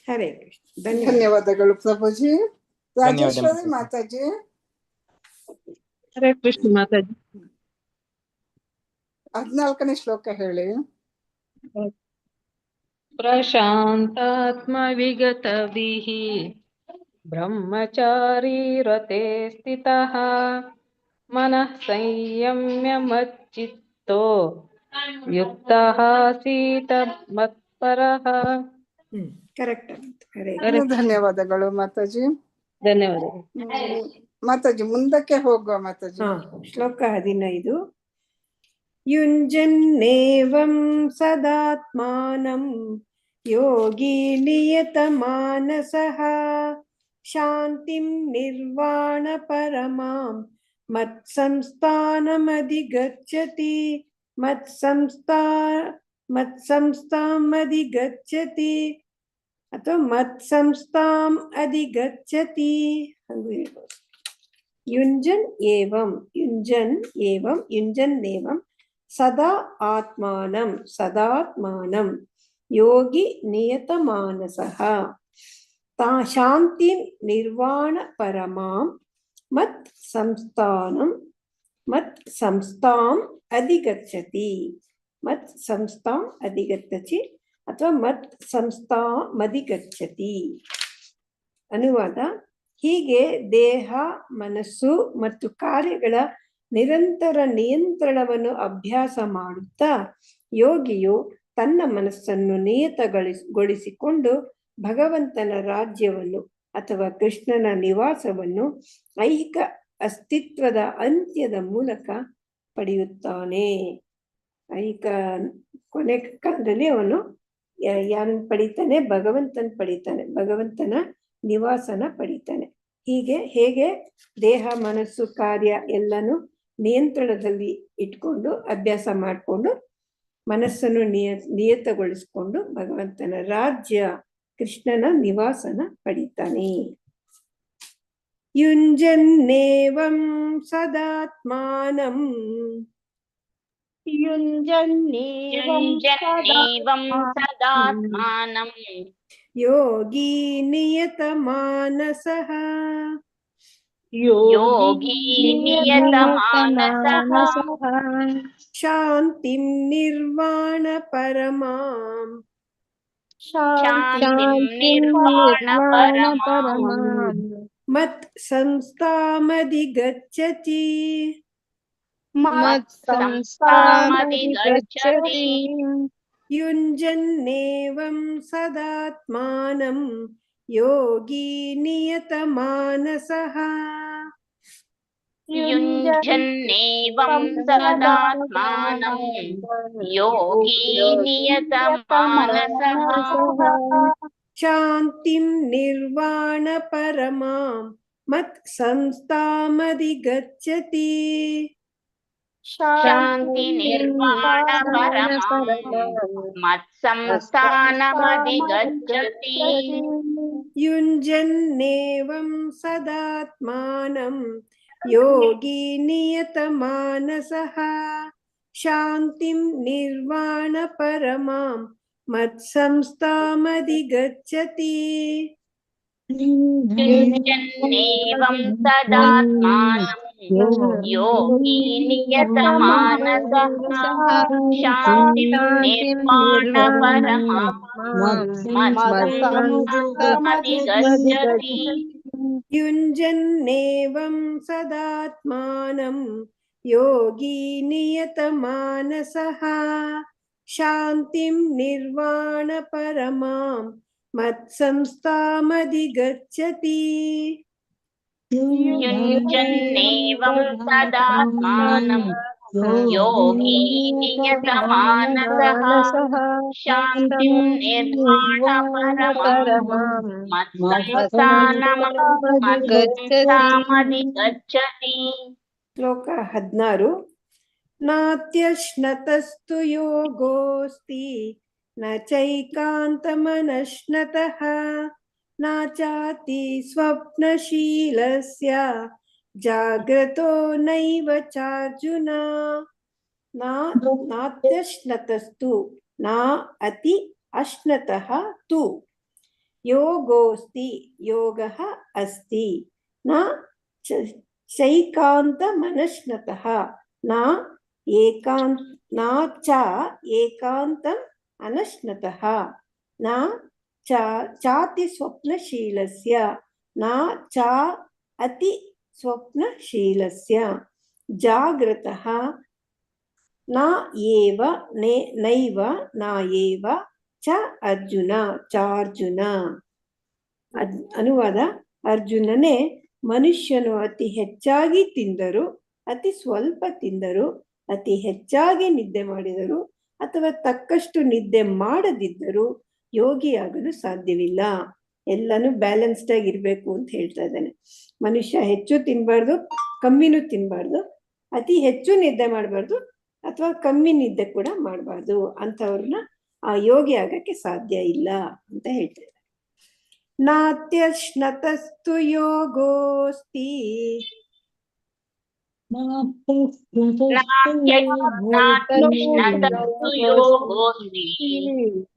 ಹರೇ ಕೃಷ್ಣ. ಧನ್ಯವಾದ. ಧನ್ಯವಾದಗಳು ಪ್ರಭುಜಿ. ರಾಜೇಶ್ವರಿ ಧನ್ಯವಾದ ಮಾತಾಜಿ. ಹರೇ ಕೃಷ್ಣ ಮಾತಾಜಿ. 14ನೇ ಶ್ಲೋಕ ಹೇಳಿ. ಪ್ರಶಾಂತಾತ್ಮ ವಿಗತಭಿಃ ಬ್ರಹ್ಮಚಾರಿ ರತೆ ಸ್ಥಿತಃ ಮನಃ ಸಂಯಮ್ಯ ಮಚ್ಚಿತ್ತೋ ಯುಕ್ತಃ ಆಸೀತ ಮತ್ಪರಃ. ಕರೆಕ್ಟ್. ಧನ್ಯವಾದಗಳು ಮಾತಾಜಿ. ಧನ್ಯವಾದಗಳು ಮಾತಾಜಿ. ಮುಂದಕ್ಕೆ ಹೋಗುವ ಮಾತಾಜಿ. ಶ್ಲೋಕ 15. ಯುಂಜನ್ನೇವಂ ಸದಾತ್ಮಾನಂ ಯೋಗಿ ನಿಯತಮಾನಸಃ ಶಾಂತಿಂ ನಿರ್ವಾಣ ಪರಮಾಂ ಮತ್ಸಂಸ್ಥಾನಮಧಿಗಚ್ಚತಿ ಮತ್ಸಂಸ್ಥಾಮಧಿಗಚ್ಚತಿ ಅಥವಾ ಮತ್ಸಂಸ್ಥಾಂ ಅಧಿಗಚ್ಚತಿ ಹಂಗೂ ಹೇಳ್ಬೋದು. ಯುಂಜನ್ ಏವಂ ಸದಾ ಆತ್ಮಾನಂ ಯೋಗಿ ನಿಯತಮಾನಸಃ ಶಾಂತಿಂ ನಿರ್ವಾಣ ಪರಮಾಂ ಮತ್ಸಂಸ್ಥಾಂ ಅಧಿಗಚ್ಚತಿ ಅಥವಾ ಮತ್ಸಂಸ್ಥಾಮಧಿಗಚ್ಚತಿ. ಅನುವಾದ: ಹೀಗೆ ದೇಹ, ಮನಸ್ಸು ಮತ್ತು ಕಾರ್ಯಗಳ ನಿರಂತರ ನಿಯಂತ್ರಣವನ್ನು ಅಭ್ಯಾಸ ಮಾಡುತ್ತಾ ಯೋಗಿಯು ತನ್ನ ಮನಸ್ಸನ್ನು ನಿಯತಗೊಳಿಸಿಕೊಂಡು ಭಗವಂತನ ರಾಜ್ಯವನ್ನು ಅಥವಾ ಕೃಷ್ಣನ ನಿವಾಸವನ್ನು ಐಹಿಕ ಅಸ್ತಿತ್ವದ ಅಂತ್ಯದ ಮೂಲಕ ಪಡೆಯುತ್ತಾನೆ. ಐಹಿಕ ಕೊನೆ ಕಾಲದಲ್ಲಿ ಅವನು ಯಾರನ್ನು ಪಡಿತಾನೆ? ಭಗವಂತನ ನಿವಾಸನ ಪಡಿತಾನೆ. ಹೇಗೆ ದೇಹ, ಮನಸ್ಸು, ಕಾರ್ಯ ಎಲ್ಲನೂ ನಿಯಂತ್ರಣದಲ್ಲಿ ಇಟ್ಕೊಂಡು ಅಭ್ಯಾಸ ಮಾಡಿಕೊಂಡು ಮನಸ್ಸನ್ನು ನಿಯತಗೊಳಿಸ್ಕೊಂಡು ಭಗವಂತನ ರಾಜ್ಯ, ಕೃಷ್ಣನ ನಿವಾಸನ ಪಡಿತಾನೆ. ಯುಂಜನ್ನೇವಂ ಸದಾತ್ಮಾನಂ ಸದಾತ್ಮಾನಂ ಯೋಗಿ ನಿಯತಮಾನಸಃ ಶಾಂತಿಂ ನಿರ್ವಾಣ ಪರಮಾಂ ಮತ್ ಸಂಸ್ಥಾಮಧಿಗಚ್ಚತಿ ಯುಂಜನ್ನೇವಂ ಸದಾತ್ಮಾನಂ ಯೋಗಿ ನಿಯತಮಾನಸಃ ಶಾಂತಿಂ ನಿರ್ವಾಣ ಪರಮಾಂ ಮತ್ ಸಂಸ್ಥಾಮಧಿಗಚ್ಚತಿ ಯುಂಜನ್ನೇವಂ ಸದಾತ್ಮಾನಂ ಯೋಗಿ ನಿಯತಮಾನಸಃ ಶಾಂತಿಂ ನಿರ್ವಾಣ ಪರಮಾಂ ಮತ್ಸಂಸ್ಥಾಮಧಿಗಚ್ಚತಿ ಯುಂಜನ್ನೇವಂ ಸದಾತ್ಮಾನಂ ಯೋಗಿ ನಿಯತಮಾನಸಃ ಶಾಂತಿಂ ನಿರ್ವಾಣ ಪರಮಾಂ ಮತ್ಸಂಸ್ಥಾಮಧಿಗಚ್ಚತಿ ಯುಂಜನ್ನೇವಂ ಸದಾತ್ಮಾನಂ ಯೋಗಿ ನಿಯತಮಾನಸಃ ಶಾಂತಿಂ ನಿರ್ವಾಣ ಪರಮಾಂ ಮತ್ಸಂಸ್ಥಾಮಧಿಗಚ್ಚತಿ ಯುಂಜನ್ನೇವಂ ಸದಾತ್ಮಾನಂ ಯೋಗಿ ನಿಯತಮಾನಸಃ ಶಾಂತಿಂ ನಿರ್ವಾಣ ಪರಮಾಂ ಮತ್ಸಂಸ್ಥಾಮಧಿಗಚ್ಚತಿ. ಶ್ಲೋಕ 16. ನಾತ್ಯಶ್ನತಸ್ತು ಯೋಗೋಸ್ತಿ ನ ಚೈಕಾಂತಮನಶ್ನತಃ ನ ಚಾತಿ ಸ್ವಪ್ನಶೀಲಸ್ಯ ಜಾಗ್ರತೋ ನೈವ ಚಾರ್ಜುನ. ನಾತ್ಯಶ್ನತಸ್ತು ನ ಅತಿ ಅಶ್ನತಃ ತು. ಯೋಗೋಸ್ತಿ ಯೋಗಃ ಅಸ್ತಿ ನ ಚೈಕಾಂತ ಮನಶ್ನತಃ ನ ಚ ಏಕಾಂತಂ ಅನಶ್ನತಃ ನ ಚಾತಿ ಸ್ವಪ್ನಶೀಲಸ್ಯ ನ ಚ ಅತಿ ಸ್ವಪ್ನಶೀಲಸ್ಯ. ಜಾಗೃತಃ ನ ಏವ ನೈವ ನ ಏವ ಚ ಅರ್ಜುನ ಚಾರ್ಜುನ. ಅನುವಾದ: ಅರ್ಜುನನೇ, ಮನುಷ್ಯನು ಅತಿ ಹೆಚ್ಚಾಗಿ ತಿಂದರು, ಅತಿ ಸ್ವಲ್ಪ ತಿಂದರು, ಅತಿ ಹೆಚ್ಚಾಗಿ ನಿದ್ದೆ ಮಾಡಿದರು ಅಥವಾ ತಕ್ಕಷ್ಟು ನಿದ್ದೆ ಮಾಡದಿದ್ದರೂ ಯೋಗಿಯಾಗಲು ಸಾಧ್ಯವಿಲ್ಲ. ಎಲ್ಲನೂ ಬ್ಯಾಲೆನ್ಸ್ಡ್ ಆಗಿರ್ಬೇಕು ಅಂತ ಹೇಳ್ತಾ ಇದ್ದಾನೆ. ಮನುಷ್ಯ ಹೆಚ್ಚು ತಿನ್ಬಾರ್ದು, ಕಮ್ಮಿನೂ ತಿನ್ಬಾರ್ದು, ಅತಿ ಹೆಚ್ಚು ನಿದ್ದೆ ಮಾಡಬಾರ್ದು ಅಥವಾ ಕಮ್ಮಿ ನಿದ್ದೆ ಕೂಡ ಮಾಡಬಾರ್ದು. ಅಂಥವ್ರನ್ನ ಆ ಯೋಗಿ ಆಗಕ್ಕೆ ಸಾಧ್ಯ ಇಲ್ಲ ಅಂತ ಹೇಳ್ತಾ ಇದ್ದಾರೆ. ನಾತ್ಯಶ್ನತಸ್ತು ಯೋಗೋಸ್ತಿ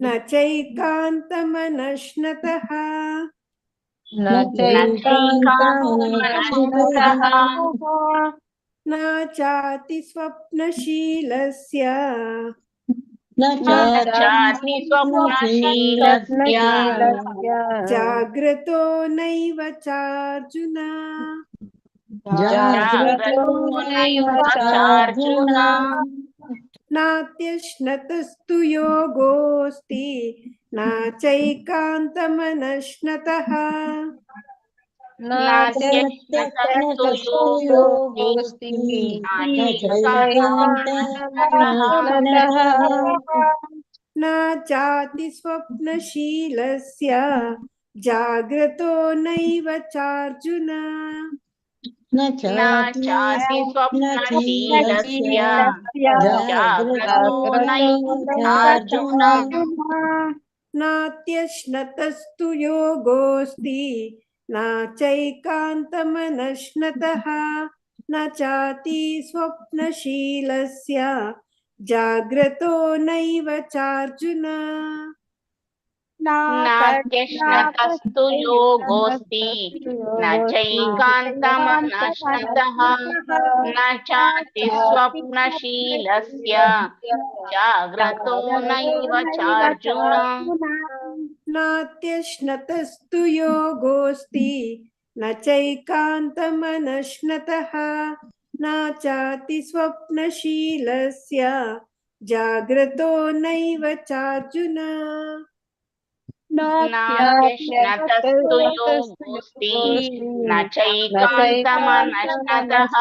ನ ಚೈಕಾಂತಮನಶ್ನತಃ ನ ಚಾತಿ ಸ್ವಪ್ನಶೀಲಸ್ಯ ಜಾಗ್ರತೋ ನೈವ ಚಾರ್ಜುನ. ನಾತ್ಯಶ್ನತಸ್ತು ಯೋಗೋಸ್ತಿ ನ ಚೈಕಾಂತಮನಶ್ನತಃ ನ ಚಾತಿ ಸ್ವಪ್ನಶೀಲಸ್ಯ ಜಾಗ್ರತೋ ನೈವ ಚಾರ್ಜುನ. ನಾತ್ಯಶ್ನತಸ್ತು ಯೋಗೋಸ್ತಿ ನ ಚೈಕಾಂತಮನಶ್ನತಃ ನ ಚಾತಿ ಸ್ವಪ್ನಶೀಲಸ್ಯ ಜಾಗ್ರತೋ ನೈವ ಚಾರ್ಜುನ. ನಾತ್ಯಶ್ನತಸ್ತು ಯೋಗೋಸ್ತಿ ನ ಚೈಕಾಂತಮನಶ್ನತಃ ನ ಚಾತಿ ಸ್ವಪ್ನಶೀಲಸ್ಯ ಜಾಗ್ರತೋ ನೈವ ಚಾರ್ಜುನ. ನಾತ್ಯಶ್ನತಸ್ತು ಯೋಗೋಸ್ತಿ ನ ಚೈಕಾಂತಮನಶ್ನತಃ ನ ಚಾತಿ ಸ್ವಪ್ನಶೀಲಸ್ಯ ಜಾಗ್ರತೋ ನೈವ ಚಾರ್ಜುನ. ನಾತ್ಯಶ್ನತಸ್ತು ಯೋಗೋಸ್ತಿ ನ ಚೈಕಾಂತಮನಶ್ನತಃ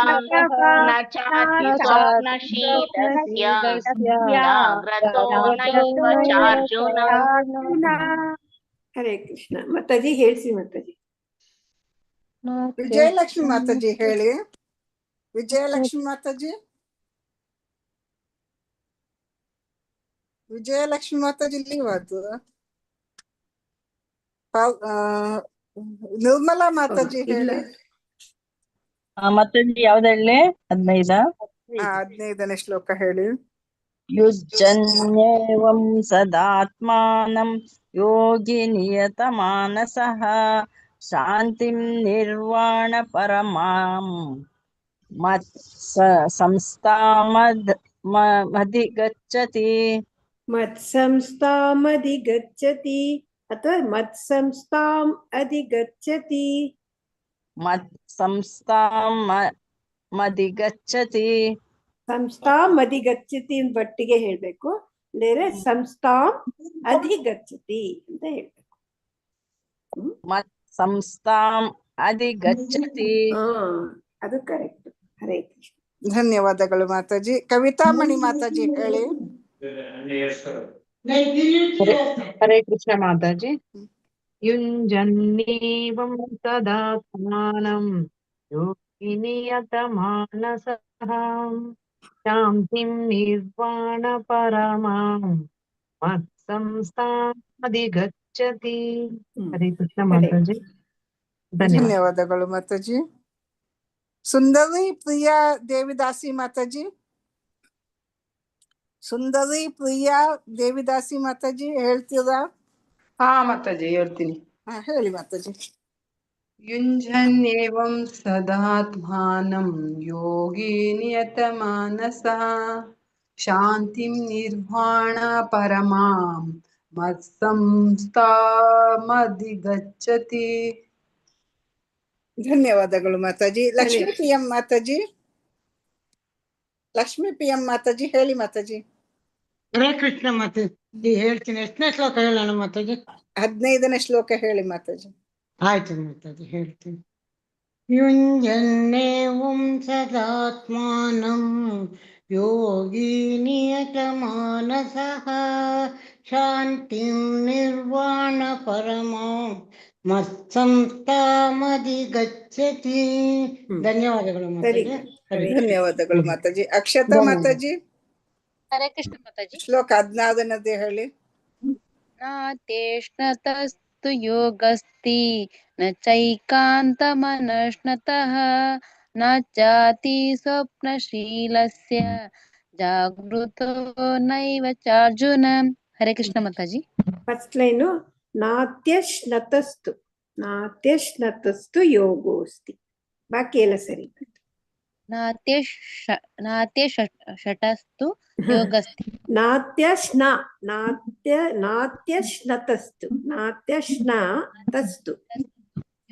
ನ ಚಾತಿ ಸ್ವಪ್ನಶೀಲಸ್ಯ ಜಾಗ್ರತೋ ನೈವ ಚಾರ್ಜುನ. ಹರೇ ಕೃಷ್ಣ. ಮಾತಾಜಿ ಹೇಳ್ಸಿ. ಮಾತಾಜಿ ವಿಜಯಲಕ್ಷ್ಮಿ ಮಾತಾಜಿ ಹೇಳಿ. ವಿಜಯಲಕ್ಷ್ಮಿ ಮಾತಾಜಿ, ವಿಜಯಲಕ್ಷ್ಮಿ ಮಾತಾಜಿ ಲೀವ್ ಆಯ್ತು. ನಿರ್ಮಲಾ ಮಾತಾಜಿ ಹೇಳಿ. ಮಾತಾಜಿ ಯಾವ್ದು ಹೇಳಿ? 15ನೇ ಶ್ಲೋಕ ಹೇಳಿ. ಯುಜ್ಜನ್ಯೇವಂ ಸದಾತ್ಮಾನಂ ಯೋಗಿ ನಿಯತ ಮಾನಸಃ ಶಾಂತಿಂ ನಿರ್ವಾಣ ಪರಮಾಂ ಮತ್ ಸಂಸ್ಥಾಮಧಿಗಚ್ಚತಿ. ಮತ್ಸಂಸ್ಥಾಮಧಿಗಚ್ಚತಿ ಅಥವಾ ಮತ್ಸಂಸ್ಥಾಂ ಅಧಿಗಚ್ಚತಿ. ಮತ್ಸಂಸ್ಥಾಮಧಿಗಚ್ಚತಿ. ಸಂಸ್ಥಾಂ ಅಧಿಗಚ್ಚತಿ ಒಟ್ಟಿಗೆ ಹೇಳ್ಬೇಕು, ಬೇರೆ ಸಂಸ್ಥಾಂ ಅಧಿಗಚ್ಚತಿ ಅಂತ ಹೇಳ್ಬೇಕು. ಸಂಸ್ಥಾಂ ಅಧಿಗಚ್ಚತಿ. ಅದು ಕರೆಕ್ಟ್. ಹರೇ ಕೃಷ್ಣ. ಧನ್ಯವಾದಗಳು ಮಾತಾಜಿ. ಕವಿತಾಮಣಿ ಮಾತಾಜಿ ಹೇಳಿ. ಹರೇ ಕೃಷ್ಣ ಮಾತಾಜಿ. ಯುಂಜನ್ನೇವಂ ಸದಾತ್ಮಾನಂ ಯೋಗಿ ನಿಯತ ಮಾನಸಃ ಶಾಂತಿಂ ನಿರ್ವಾಣ ಪರಮಾಂ ಮತ್ಸಂಸ್ಥಾಮಧಿಗಚ್ಚತಿ. ಹರೇ ಕೃಷ್ಣ ಮಾತಾಜಿ. ಧನ್ಯವಾದಗಳು ಮಾತಾಜಿ. ಸುಂದರಿ ಪ್ರಿಯಾ ದೇವಿದಾಸಿ ಮಾತಾಜಿ, ಸುಂದರಿ ಪ್ರಿಯಾ ದೇವಿದಾಸಿ ಮಾತಾಜಿ ಹೇಳ್ತೀರಾ? ಹಾ ಮಾತಾಜಿ ಹೇಳ್ತೀನಿ. ಹೇಳಿ ಮಾತಾಜಿ. ಯುಂಜನ್ಯೇವಂ ಸದಾತ್ಮಾನಂ ಯೋಗಿ ನಿಯತಮಾನಸಃ ಶಾಂತಿಂ ನಿರ್ವಾಣ ಪರಮಾಂ ಮತ್ಸಂಸ್ಥಾಮಧಿಗಚ್ಚತಿ. ಧನ್ಯವಾದಗಳು Mataji. Lakshmi P M Mataji, Lakshmi P M Mataji ಹೇಳಿ ಮಾತಾಜಿ. ಹರೇ ಕೃಷ್ಣ ಮಾತಾಜಿ ಹೇಳ್ತೀನಿ. ಎಷ್ಟನೇ ಶ್ಲೋಕ ಹೇಳೋಣ ಮಾತಾಜಿ? 15ನೇ ಶ್ಲೋಕ ಹೇಳಿ ಮಾತಾಜಿ. ಆಯ್ತು ಮಾತಾಜಿ ಹೇಳ್ತೀನಿ. ಯುಂಜನ್ನೇವಂ ಸದಾತ್ಮಾನಂ ಯೋಗಿ ನಿಯತಮಾನಸಃ ಶಾಂತಿಂ ನಿರ್ವಾಣ ಪರಮಾಂ ಮತ್ಸಂಸ್ಥಾಮಧಿಗಚ್ಚತಿ. ಧನ್ಯವಾದಗಳು ಮಾತಾಜಿ. ಧನ್ಯವಾದಗಳು ಮಾತಾಜಿ. ಅಕ್ಷತಾ ಮಾತಾಜಿ, ಹರೇ ಕೃಷ್ಣ ಮಾತಾಜಿ. ಶ್ಲೋಕ 16ನೇ ಹೇಳಿ. ನಾತ್ಯಶ್ನತಸ್ತು ಯೋಗಸ್ತಿ ನ ಚೈಕಾಂತಮನಶ್ನತಃ ನ ಚಾತಿ ಸ್ವಪ್ನಶೀಲಸ್ಯ ಜಾಗೃತೋ ನೈವ ಚಾರ್ಜುನ. ಹರೇ ಕೃಷ್ಣ ಮಾತಾಜಿ. ಫಸ್ಟ್ ಲೈನು ನಾತ್ಯಶ್ನತಸ್ತು, ನಾತ್ಯಶ್ನತಸ್ತು ಯೋಗೋಸ್ತಿ. ಬಾಕಿ ಎಲ್ಲ ಸರಿ. ನಾತ್ಯಶತಸ್ತು ಯೋಗಸ್ತಿ. ನಾತ್ಯಶ್ನತಸ್ತು, ನಾತ್ಯಶ್ನತಸ್ತು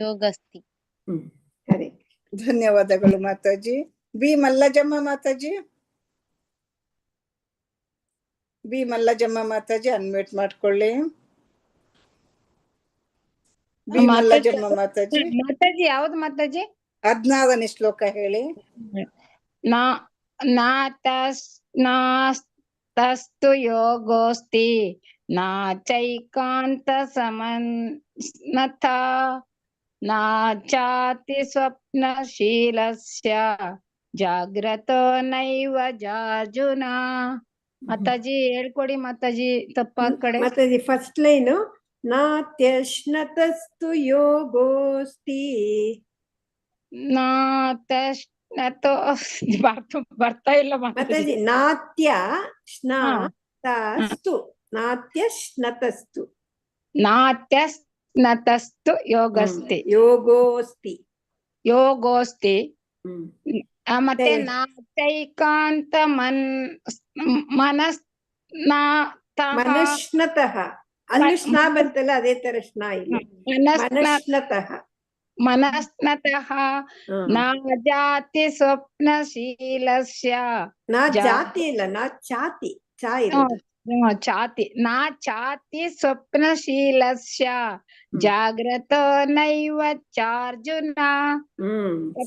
ಯೋಗಸ್ತಿ. ಸರಿ. ಧನ್ಯವಾದಗಳು ಮಾತಾಜಿ. ಬಿ ಮಲ್ಲಜಮ್ಮ ಮಾತಾಜಿ, ಬಿ ಮಲ್ಲಜಮ್ಮ ಮಾತಾಜಿ ಅನ್ಮ್ಯೂಟ್ ಮಾಡ್ಕೊಳ್ಳಿ. ಬಿ ಮಲ್ಲಜಮ್ಮ ಮಾತಾಜಿ. ಮಾತಾಜಿ ಯಾವ್ದು ಮಾತಾಜಿ? 16ನೇ ಶ್ಲೋಕ ಹೇಳಿ. ನಾಸ್ತಸ್ತು ಯೋಗೋಸ್ತಿ ನಾ ಚೈಕಾಂತ ಸಮನ್ನಥ ನಾ ಚಾತಿ ಸ್ವಪ್ನಶೀಲಸ್ಯ ಜಾಗ್ರತೋ ನೈವ ಜಾರ್ಜುನ. ಮಾತಾಜಿ ಹೇಳ್ಕೊಡಿ ಮಾತಾಜಿ, ತಪ್ಪಾದ ಕಡೆ. ಮಾತಾಜಿ ಫಸ್ಟ್ ಲೈನು ನಾತ್ಯಶ್ನತಸ್ತು ಯೋಗೋಸ್ತಿ. ಬರ್ತಾ ಇಲ್ಲ ಮಾತಾಜಿ. ನಾತ್ಯ ಸ್ನತಸ್ತು, ನಾತ್ಯಶ್ನತಸ್ತು, ನಾತ್ಯಸ್ನತಸ್ತು ಯೋಗಸ್ತಿ, ಯೋಗೋಸ್ತಿ, ಯೋಗೋಸ್ತಿ. ಮತ್ತೆ ನಾಚೈಕಾಂತ ಮನಶ್ನತಃ. ಅಲ್ಲಿ ಸ್ನಾ ಬಂತಲ್ಲ, ಅದೇ ತರ ಸ್ನಾ ಇಲ್ಲಿ. ಮನಶ್ನತಃ, ಮನಸ್ನತಃ ನಾ ಜಾತಿ ಸ್ವಪ್ನಶೀಲಸ್ಯ. ನಾ ಜಾತಿ ಇಲ್ಲ, ನಾ ಚಾತಿ, ಚಾ ಇರೋದು. ಚಾತಿ. ನಾ ಚಾತಿ ಸ್ವಪ್ನಶೀಲಸ್ಯ ಜಾಗ್ರತೋ ನೈವ ಚಾರ್ಜುನ.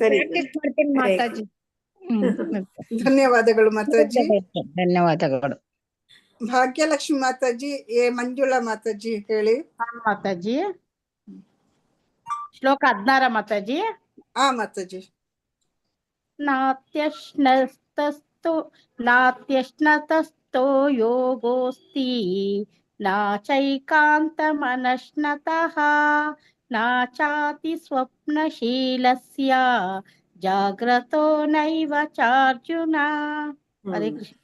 ಪ್ರಾಕ್ಟೀಸ್ ಮಾಡ್ತೀನಿ ಮಾತಾಜಿ. ಧನ್ಯವಾದಗಳು ಮಾತಾಜಿ. ಧನ್ಯವಾದಗಳು. ಭಾಗ್ಯಲಕ್ಷ್ಮಿ ಮಾತಾಜಿ, ಎ ಮಂಜುಳಾ ಮಾತಾಜಿ ಹೇಳಿ. ಮಾತಾಜಿ ಶ್ಲೋಕ 16 ಮಾತಾಜಿ. ಮಾತಾಜಿ. ನಾತ್ಯಶ್ನತಸ್ಥೋ ಯೋಗೋಸ್ತಿ ನಾ ಚೈಕಾಂತಮನಶ್ನತಃ ನಾ ಚಾತಿ ಸ್ವಪ್ನಶೀಲಸ್ಯ ಜಾಗ್ರತೋ ನೈವ ಚಾರ್ಜುನ. ಹರೇ ಕೃಷ್ಣ.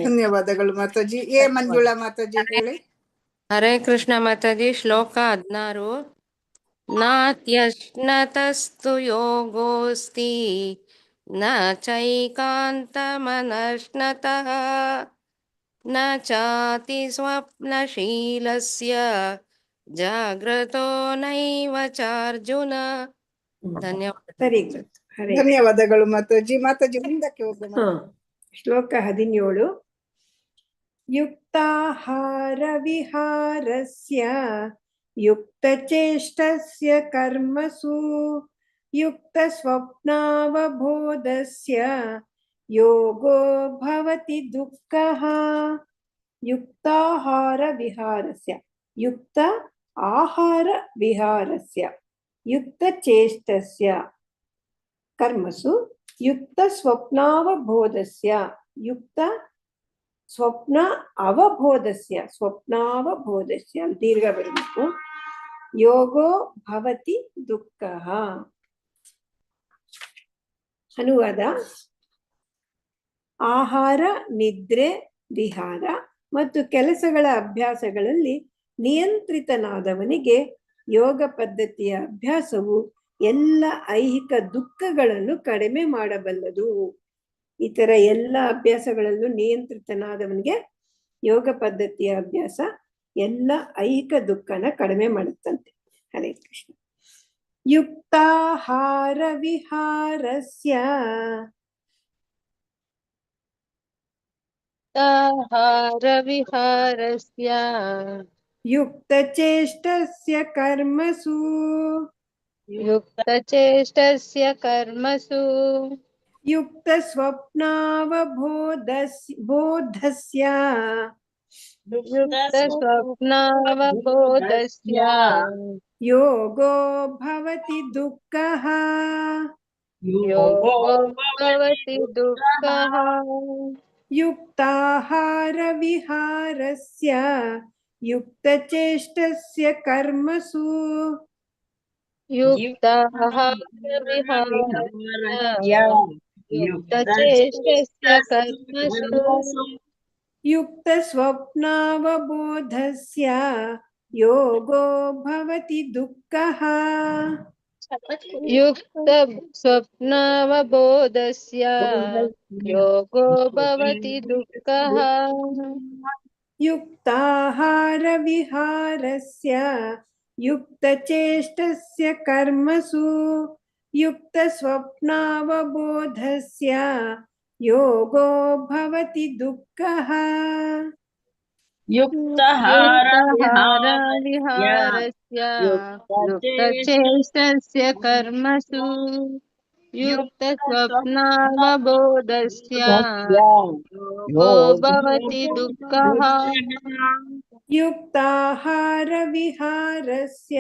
ಧನ್ಯವಾದಗಳು ಮಾತಾಜಿ. ಎ ಮಂಜುಳಾ ಮಾತಾಜಿ ಹೇಳಿ. ಹರೇ ಕೃಷ್ಣ ಮಾತಾಜಿ. ಶ್ಲೋಕ 16. ನಾತ್ಯಶ್ನತಸ್ತು ಯೋಗೋಸ್ತಿ ನ ಚೈಕಾಂತಮನಶ್ನತಃ ನ ಚಾತಿ ಸ್ವಪ್ನಶೀಲಸ್ಯ ಜಾಗ್ರತೋ ನೈವ ಚಾರ್ಜುನ. ಧನ್ಯವಾದ. ಧನ್ಯವಾದಗಳು ಮಾತಾಜಿ. ಮಾತಾಜಿ ಮುಂದಕ್ಕೆ ಹೋಗೋಣ. ಶ್ಲೋಕ 17. ಯುಕ್ತಾಹಾರ ವಿಹಾರಸ್ಯ ಯುಕ್ತಚೇಷ್ಟಸ್ಯ ಕರ್ಮಸು ಯುಕ್ತ ಸ್ವಪ್ನಾವಬೋಧಸ್ಯ ಯೋಗೋ ಭವತಿ ದುಃಖಃ. ಯುಕ್ತಾಹಾರ ವಿಹಾರಸ್ಯ, ಯುಕ್ತ ಆಹಾರ ವಿಹಾರಸ್ಯ ಯುಕ್ತಚೇಷ್ಟಸ್ಯ ಕರ್ಮಸು ಯುಕ್ತ ಸ್ವಪ್ನಾವಬೋಧಸ್ಯ, ಯುಕ್ತ ಸ್ವಪ್ನ ಅವಬೋಧಸ್ಯ, ಸ್ವಪ್ನಾವಬೋಧಸ್ಯ ದೀರ್ಘ ಬರಬೇಕು. ಯೋಗೋ ಭವತಿ ದುಃಖಃ. ಅನುವಾದ: ಆಹಾರ, ನಿದ್ರೆ, ವಿಹಾರ ಮತ್ತು ಕೆಲಸಗಳ ಅಭ್ಯಾಸಗಳಲ್ಲಿ ನಿಯಂತ್ರಿತನಾದವನಿಗೆ ಯೋಗ ಪದ್ಧತಿಯ ಅಭ್ಯಾಸವು ಎಲ್ಲ ಐಹಿಕ ದುಃಖಗಳನ್ನು ಕಡಿಮೆ ಮಾಡಬಲ್ಲದು. ಇತರ ಎಲ್ಲ ಅಭ್ಯಾಸಗಳಲ್ಲೂ ನಿಯಂತ್ರಿತನಾದವನಿಗೆ ಯೋಗ ಪದ್ಧತಿಯ ಅಭ್ಯಾಸ ಎಲ್ಲ ಐಹಿಕ ದುಃಖನ ಕಡಿಮೆ ಮಾಡುತ್ತಂತೆ. ಹರೇ ಕೃಷ್ಣ. ಯುಕ್ತಾಹಾರ ವಿಹಾರಸ್ಯ ಯುಕ್ತಚೇಷ್ಟಸ್ಯ ಕರ್ಮಸು ಯುಕ್ತ ಸ್ವಪ್ನಾವಬೋಧಸ್ಯ ಯೋಗೋ ಭವತಿ ದುಃಖಃ. ಯುಕ್ತಾಹಾರ ವಿಹಾರಸ್ಯ ಯುಕ್ತಚೇಷ್ಟಸ್ಯ ಕರ್ಮಸು ಯುಕ್ತ ಸ್ವಪ್ನಾವಬೋಧಸ್ಯ ಯೋಗೋ ಭವತಿ ದುಃಖಃ. ಯುಕ್ತ ಸ್ವಪ್ನಾವಬೋಧಸ್ಯ ಯೋಗೋ ಭವತಿ ದುಃಖಃ. ಯುಕ್ತಾಹಾರ ವಿಹಾರಸ್ಯ ಯುಕ್ತಚೇಷ್ಟಸ್ಯ ಕರ್ಮಸು ಯುಕ್ತ ಸ್ವಪ್ನಾವಬೋಧಸ್ಯ ಯೋಗೋ ಭವತಿ ದುಃಖಃ. ಯುಕ್ತಾಹಾರ ವಿಹಾರಸ್ಯ ಯುಕ್ತಚೇಷ್ಟಸ್ಯ ಕರ್ಮಸು ಯುಕ್ತ ಸ್ವಪ್ನಾವಬೋಧಸ್ಯ ಯೋಗೋ ಭವತಿ ದುಃಖಃ. ಯುಕ್ತಾಹಾರ ವಿಹಾರಸ್ಯ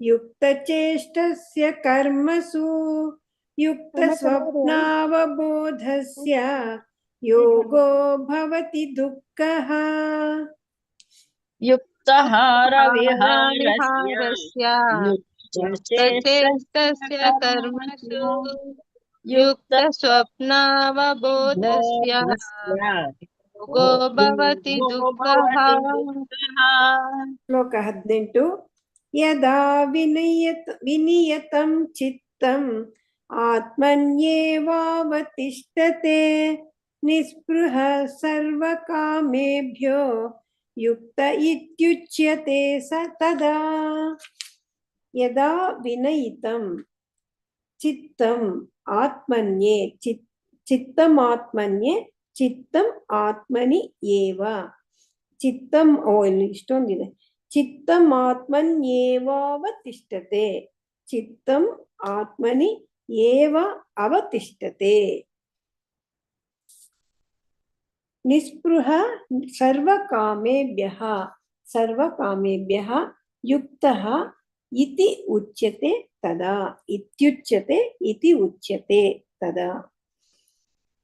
ಯುಕ್ತಚೇಷ್ಟಸ್ಯ ಕರ್ಮಸು ಯುಕ್ತ ಸ್ವಪ್ನಾವಬೋಧಸ್ಯ ಯೋಗೋ ಭವತಿ ದುಃಖಃ. ಯುಕ್ತಾಹಾರ ವಿಹಾರಸ್ಯ ಯುಕ್ತಚೇಷ್ಟಸ್ಯ ಕರ್ಮಸು ಯುಕ್ತ ಸ್ವಪ್ನಾವಬೋಧಸ್ಯ ಯೋಗೋ ಭವತಿ ದುಃಖಃ. ಶ್ಲೋಕ 18. ಯದಾ ವಿನಿಯತಂ ಚಿತ್ತಂ ಆತ್ಮನ್ಯೇವಾವತಿಷ್ಠತೆ ನಿಸ್ಪೃಹ ಸರ್ವಕಾಮೇಭ್ಯೋ ಯುಕ್ತ ಇತ್ಯುಚ್ಯತೆ ಸ ತದಾ. ಯದಾ ವಿನಯಿತಂ ಚಿತ್ತಂ ಆತ್ಮನ್ಯೇ ಚಿತ್ತಮಾತ್ಮನ್ಯೇ ಚಿತ್ತಂ ಆತ್ಮನಿ ಏವ. ಚಿತ್ತಂ ಇಲ್ಲಿ ಇಷ್ಟೊಂದಿದೆ. ಚಿತ್ತಂ ಆತ್ಮನ್ಯೇವಾವತಿಷ್ಠತೆ ಚಿತ್ತಂ ಆತ್ಮನಿ ಏವ ಅವತಿಷ್ಠತೆ. ನಿಸ್ಪೃಹ ಸರ್ವಕಾಮೇಭ್ಯಃ ಯುಕ್ತಃ ಇತಿ ಉಚ್ಯತೆ ತದಾ. ಇತ್ಯುಚ್ಯತೆ ಇತಿ ಉಚ್ಯತೆ ತದಾ.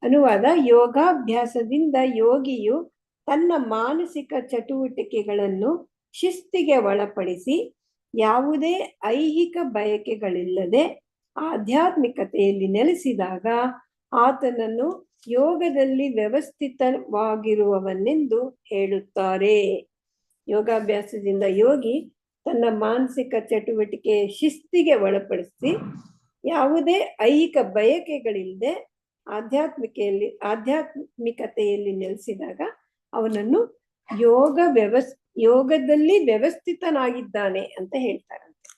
ಅನುವಾದ: ಯೋಗಾಭ್ಯಾಸದಿಂದ ಯೋಗಿಯು ತನ್ನ ಮಾನಸಿಕ ಚಟುವಟಿಕೆಗಳನ್ನು ಶಿಸ್ತಿಗೆ ಒಳಪಡಿಸಿ ಯಾವುದೇ ಐಹಿಕ ಬಯಕೆಗಳಿಲ್ಲದೆ ಆಧ್ಯಾತ್ಮಿಕತೆಯಲ್ಲಿ ನೆಲೆಸಿದಾಗ ಆತನನ್ನು ಯೋಗದಲ್ಲಿ ವ್ಯವಸ್ಥಿತವಾಗಿರುವವನೆಂದು ಹೇಳುತ್ತಾರೆ. ಯೋಗಾಭ್ಯಾಸದಿಂದ ಯೋಗಿ ತನ್ನ ಮಾನಸಿಕ ಚಟುವಟಿಕೆ ಶಿಸ್ತಿಗೆ ಒಳಪಡಿಸಿ ಯಾವುದೇ ಐಹಿಕ ಬಯಕೆಗಳಿಲ್ಲದೆ ಆಧ್ಯಾತ್ಮಿಕತೆಯಲ್ಲಿ ನೆಲೆಸಿದಾಗ ಅವನನ್ನು ಯೋಗದಲ್ಲಿ ವ್ಯವಸ್ಥಿತನಾಗಿದ್ದಾನೆ ಅಂತ ಹೇಳ್ತಾರಂತೆ.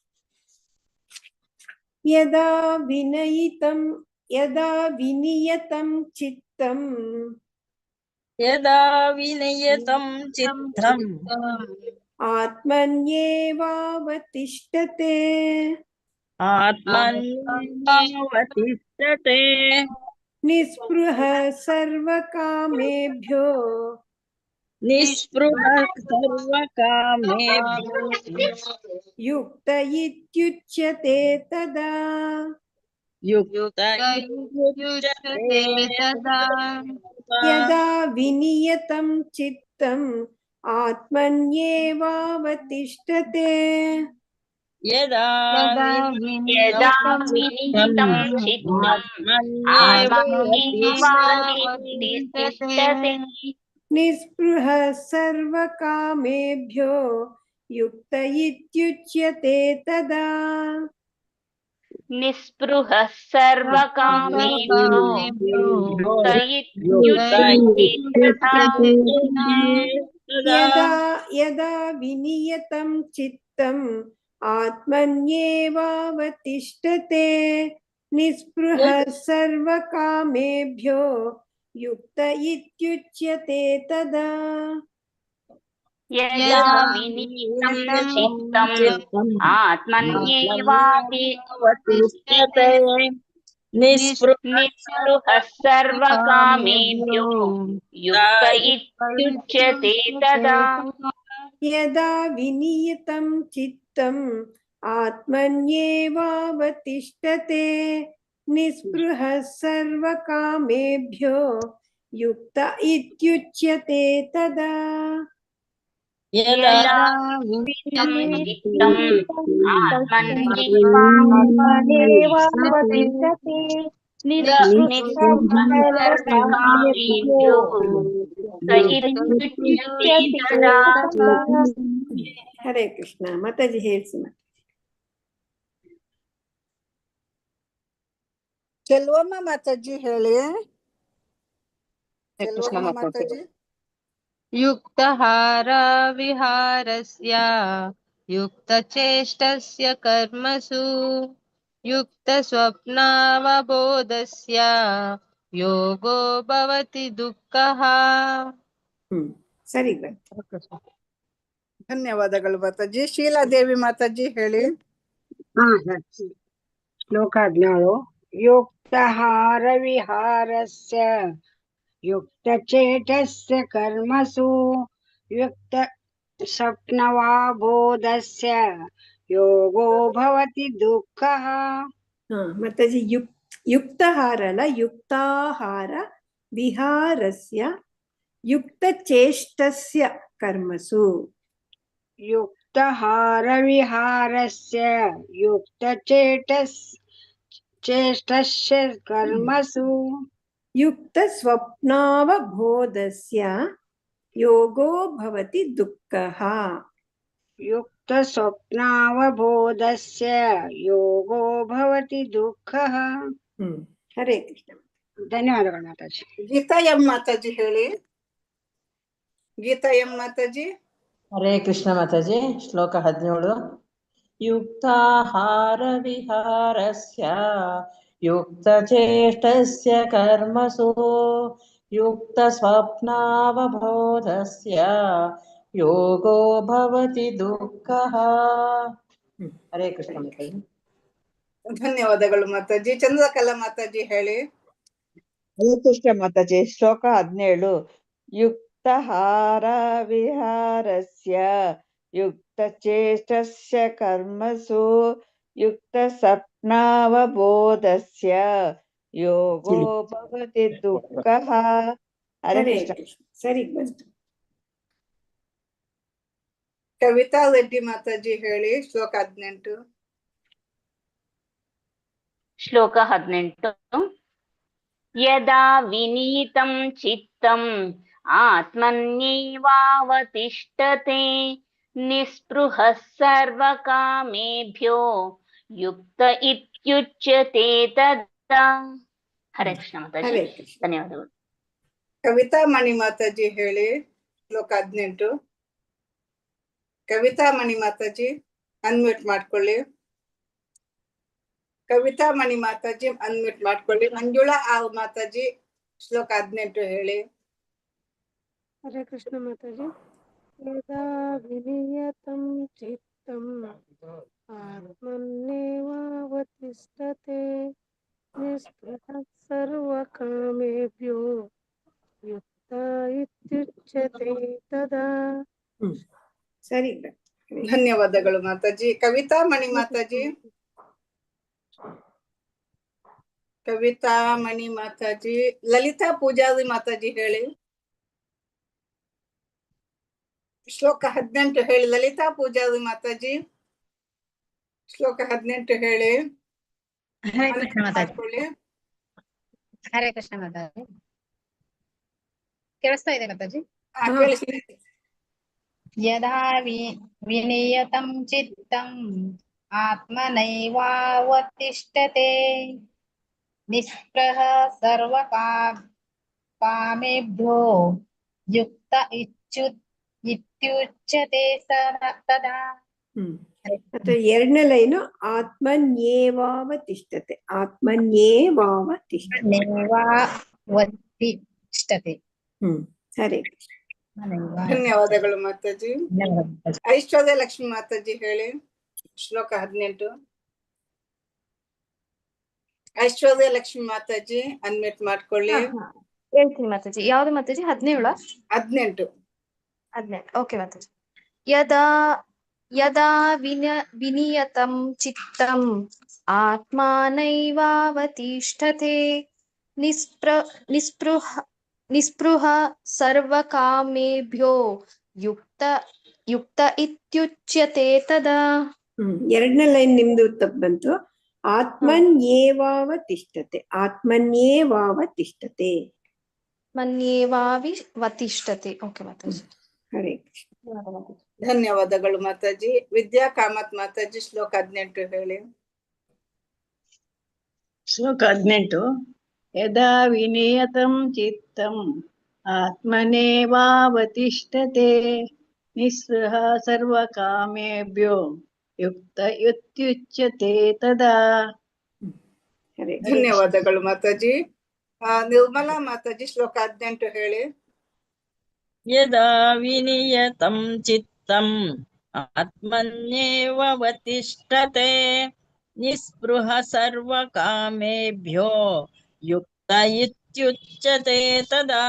ಯದಾ ವಿನಿಯತಂ ಚಿತ್ತಂ ಆತ್ಮನ್ಯೇವಾವತಿಷ್ಠತೆ ನಿಸ್ಪೃಹ ಸರ್ವಕಾಮೇಭ್ಯೋ ಯುಕ್ತ ಇತ್ಯುಚ್ಯತೆ ತದಾ. ಯದಾ ವಿನಿಯತಂ ಚಿತ್ತಂ ಆತ್ಮನ್ಯೇವಾವತಿಷ್ಠತೆ यदा यदा विनितं विनितं चित्तम् आत्मन्येवावतिष्ठते निःस्पृहः सर्वकामेभ्यो युक्त इत्युच्यते तदा निःस्पृहः सर्वकामेभ्यो युक्त इत्युच्यते तदा यदा यदा विनियतं चित्तम् आत्मन्येवावतिष्ठते निःस्पृहः सर्वकामेभ्यो युक्त इत्युच्यते तदा यदा विनितं चित्तम् आत्मन्येवावतिष्ठते निःस्पृहः सर्वकामेभ्यो युक्त इत्युच्यते तदा यदा विनियतं चित्तम् आत्मन्येवावतिष्ठते निःस्पृहः सर्वकामेभ्यो युक्त इत्युच्यते तदा यदा विनितं चित्तम् आत्मन्येवावतिष्ठते निःस्पृहः सर्वकामेभ्यो इत्युच्यते तदा ಹರೇ ಕೃಷ್ಣ. ಮಾತಾಜಿ ಹೇಳ್ಸಿ. ಚೆಲುವಮ್ಮ ಮಾತಾಜಿ ಹೇಳಿ. ಚೆಲುವಮ್ಮ ಮಾತಾಜಿ. युक्तहार विहारस्य युक्तचेष्टस्य कर्मसु युक्तस्वप्नावबोधस्य योगो भवति दुःखः. ಸರಿ. ಧನ್ಯವಾದಗಳು ಮಾತಾಜಿ. ಶೀಲಾದೇವಿ ಮಾತಾಜಿ ಹೇಳಿ. ಶ್ಲೋಕ 17. ಯುಕ್ತಹಾರ ವಿಹಾರಸ್ಯ ಯುಕ್ತಚೇತಸ್ಯ ಕರ್ಮಸು ಯುಕ್ತ ಸ್ವಪ್ನವಾಬೋಧಸ್ಯ ಯೋಗೋ ಭವತಿ ದುಃಖಃ. ಮಾತಾಜಿ ಯುಕ್ತಹಾರ ಅಲ್ಲ, ಯುಕ್ತಾಹಾರ ವಿಹಾರಸ್ಯ ಯುಕ್ತಚೇಷ್ಟಸ್ಯ ಕರ್ಮಸು. ಯುಕ್ತಹಾರ ವಿಹಾರಸ್ಯ ಯುಕ್ತಚೇಷ್ಟಸ್ಯ ಕರ್ಮಸು ಯುಕ್ತ ಸ್ವಪ್ನಾವಬೋಧಸ್ಯ ಯೋಗೋ ಭವತಿ ದುಃಖಃ. ಯುಕ್ತ ಸ್ವಪ್ನಾವಬೋಧಸ್ಯ ಯೋಗೋ ಭವತಿ ದುಃಖಃ. ಹರೇ ಕೃಷ್ಣ. ಧನ್ಯವಾದಗಳು ಮಾತಾಜಿ. ಗೀತಾ ಎಂ ಮಾತಾಜಿ ಹೇಳಿ. ಗೀತಾ ಎಂ ಮಾತಾಜಿ. ಹರೇ ಕೃಷ್ಣ ಮಾತಾಜಿ. ಶ್ಲೋಕ 17. ಯುಕ್ತಾಹಾರ ವಿಹಾರಸ್ಯ ಯುಕ್ತಚೇಷ್ಟಸ್ಯ ಕರ್ಮಸು ಯುಕ್ತ ಸ್ವಪ್ನಾವಬೋಧಸ್ಯ ಯೋಗೋ ಭವತಿ ದುಃಖಃ. ಹರೇ ಕೃಷ್ಣ ಮಾತಾಜಿ. ಧನ್ಯವಾದಗಳು ಮಾತಾಜಿ. ಚಂದ್ರಕಲಾ ಮಾತಾಜಿ ಹೇಳಿ. ಹರೇ ಕೃಷ್ಣ ಮಾತಾಜಿ. ಶ್ಲೋಕ 17. ಯುಕ್ತಹಾರ ವಿಹಾರಸ್ಯ ಯುಕ್ತಚೇಷ್ಟಸ್ಯ ಕರ್ಮಸು ಯುಕ್ತ ಸ್ವಪ್ನಾವಬೋಧಸ್ಯ ಯೋಗೋ ಭವತಿ ದುಃಖಃ. ಹರೇ ಕೃಷ್ಣ. ಸರಿ ಬಂತು. ಕವಿತಾ ರೆಡ್ಡಿ ಮಾತಾಜಿ ಹೇಳಿ. ಶ್ಲೋಕ 18. ಶ್ಲೋಕ 18. ಯದಾ ವಿನೀತಂ ಚಿತ್ತಂ ಆತ್ಮನ್ಯೇವಾವತಿಷ್ಠತೆ ನಿಸ್ಪೃಹಃ ಸರ್ವಕಾಮೇಭ್ಯೋ ಯುಕ್ತ ಇತ್ಯುಚ್ಯತೆ ತದಾ. ಹರೇ ಕೃಷ್ಣ ಮಾತಾಜಿ. ಧನ್ಯವಾದಗಳು. ಕವಿತಾ ಮಣಿ ಮಾತಾಜಿ ಹೇಳಿ. ಶ್ಲೋಕ 18. ಕವಿತಾ ಮಣಿ ಮಾತಾಜಿ ಅನ್ಮ್ಯೂಟ್ ಮಾಡ್ಕೊಳ್ಳಿ. ಕವಿತಾ ಮಣಿ ಮಾತಾಜಿ ಅನ್ಮ್ಯೂಟ್ ಮಾಡ್ಕೊಳ್ಳಿ. ಮಂಜುಳಾ ಆವ್ ಮಾತಾಜಿ ಶ್ಲೋಕ 18 ಹೇಳಿ. ಹರೇ ಕೃಷ್ಣ ಮಾತಾಜಿ. ಯದಾ ವಿನಿಯತಂ ಚಿತ್ತಂ ಆತ್ಮನ್ಯೇವಾವತಿಷ್ಠತೆ ನಿಸ್ಪೃಹಃ ಸರ್ವಕಾಮೇಭ್ಯೋ ಯುಕ್ತ ಇತ್ಯುಚ್ಯತೆ ತದಾ. ಸರಿ. ಧನ್ಯವಾದಗಳು ಮಾತಾಜಿ. ಕವಿತಾ ಮಣಿ ಮಾತಾಜಿ. ಕವಿತಾ ಮಣಿ ಮಾತಾಜಿ. ಲಲಿತಾ ಪೂಜಾರಿ ಮಾತಾಜಿ ಹೇಳಿ. ಶ್ಲೋಕ 18 ಹೇಳಿ. ಲಲಿತಾ ಪೂಜಾರಿ ಮಾತಾಜಿ. ಶ್ಲೋಕ 18 ಹೇಳಿ. ಹರೇ ಕೃಷ್ಣ ಮಾತಾಜಿ. ಮಾಡ್ಕೊಳ್ಳಿ. ಹರೇ ಕೃಷ್ಣ ಮಾತಾಜಿ. ಕೇಳಿಸ್ತಾ ಇದೆ ಮಾತಾಜಿ? ಕೇಳಿಸ್ತಾ ಇದೆ. ಯದಾ ವಿನಿಯತಂ ಚಿತ್ತಂ ಆತ್ಮನೈವಾವತಿಷ್ಠತೆ ನಿಸ್ಪೃಹ ಸರ್ವಕಾಮೇಭ್ಯೋ ಯುಕ್ತ ಇತ್ಯುಚ್ಯತೆ ತದಾ. ಮತ್ತೆ ಎರಡನೇ ಲೈನು ಆತ್ಮನ್ಯೇವಾವತಿಷ್ಠತೆ. ಆತ್ಮನ್ಯೇವಾವತಿಷ್ಠತೆ. ನೇವಾವತಿಷ್ಠತೆ. ಸರಿ. ಧನ್ಯವಾದಗಳು ಮಾತಾಜಿ. ಐಶ್ವರ್ಯ ಲಕ್ಷ್ಮಿ ಮಾತಾಜಿ ಹೇಳಿ ಶ್ಲೋಕ 18. ಐಶ್ವರ್ಯ ಲಕ್ಷ್ಮಿ ಮಾತಾಜಿ ಅನ್ಮ್ಯೂಟ್ ಮಾಡ್ಕೊಳ್ಳಿ. ಹೇಳ್ತೀನಿ ಮಾತಾಜಿ. ಯಾವ್ದು ಮಾತಾಜಿ? 17? 18. ಓಕೆ ಮಾತಾಜಿ. ಯದಾ ವಿನಿಯತಂ ಚಿತ್ತಂ ಆತ್ಮಾನೈವಾವತಿಷ್ಠತೆ ನಿಸ್ಪೃಹ ಸರ್ವಕಾಮೇಭ್ಯೋ ಯುಕ್ತ ಇತ್ಯುಚ್ಯತೆ ತದಾ. ಎರಡನೇ ಲೈನ್ ನಿಮ್ದು ತಪ್ಪು ಬಂತು. ಆತ್ಮನ್ಯೇವಾವತಿಷ್ಠತೆ. ಆತ್ಮನ್ಯೇವಾವತಿಷ್ಠತೆ. ಮನ್ಯೇವಾವತಿಷ್ಠತೆ. ಓಕೆ ಮಾತಾಜಿ. ಹರೇ ಧನ್ಯವಾದಗಳು ಮಾತಾಜಿ. ವಿದ್ಯಾ ಕಾಮತ್ ಮಾತಾಜಿ ಶ್ಲೋಕ 18 ಹೇಳಿ. ಶ್ಲೋಕ 18. ಯದಾ ವಿನಿಯತಂ ಚಿತ್ತಂ ಆತ್ಮನೇವಾವತಿಷ್ಠತೆ ನಿಸ್ಪೃಹ ಸರ್ವಕಾಮೇಭ್ಯೋ ಯುಕ್ತ ಇತ್ಯುಚ್ಯತೆ ತದಾ. ಧನ್ಯವಾದಗಳು ಮಾತಾಜಿ. ನಿರ್ಮಲಾ ಮಾತಾಜಿ ಶ್ಲೋಕ 18 ಹೇಳಿ. ಯದಾ ವಿನಿಯತಂ ಚಿತ್ತಂ ಆತ್ಮನ್ಯೇವಾವತಿಷ್ಠತೆ ನಿಸ್ಪೃಹ ಸರ್ವಕಾಮೇಭ್ಯೋ ಯುಕ್ತ ಇತ್ಯುಚ್ಯತೆ ತದಾ.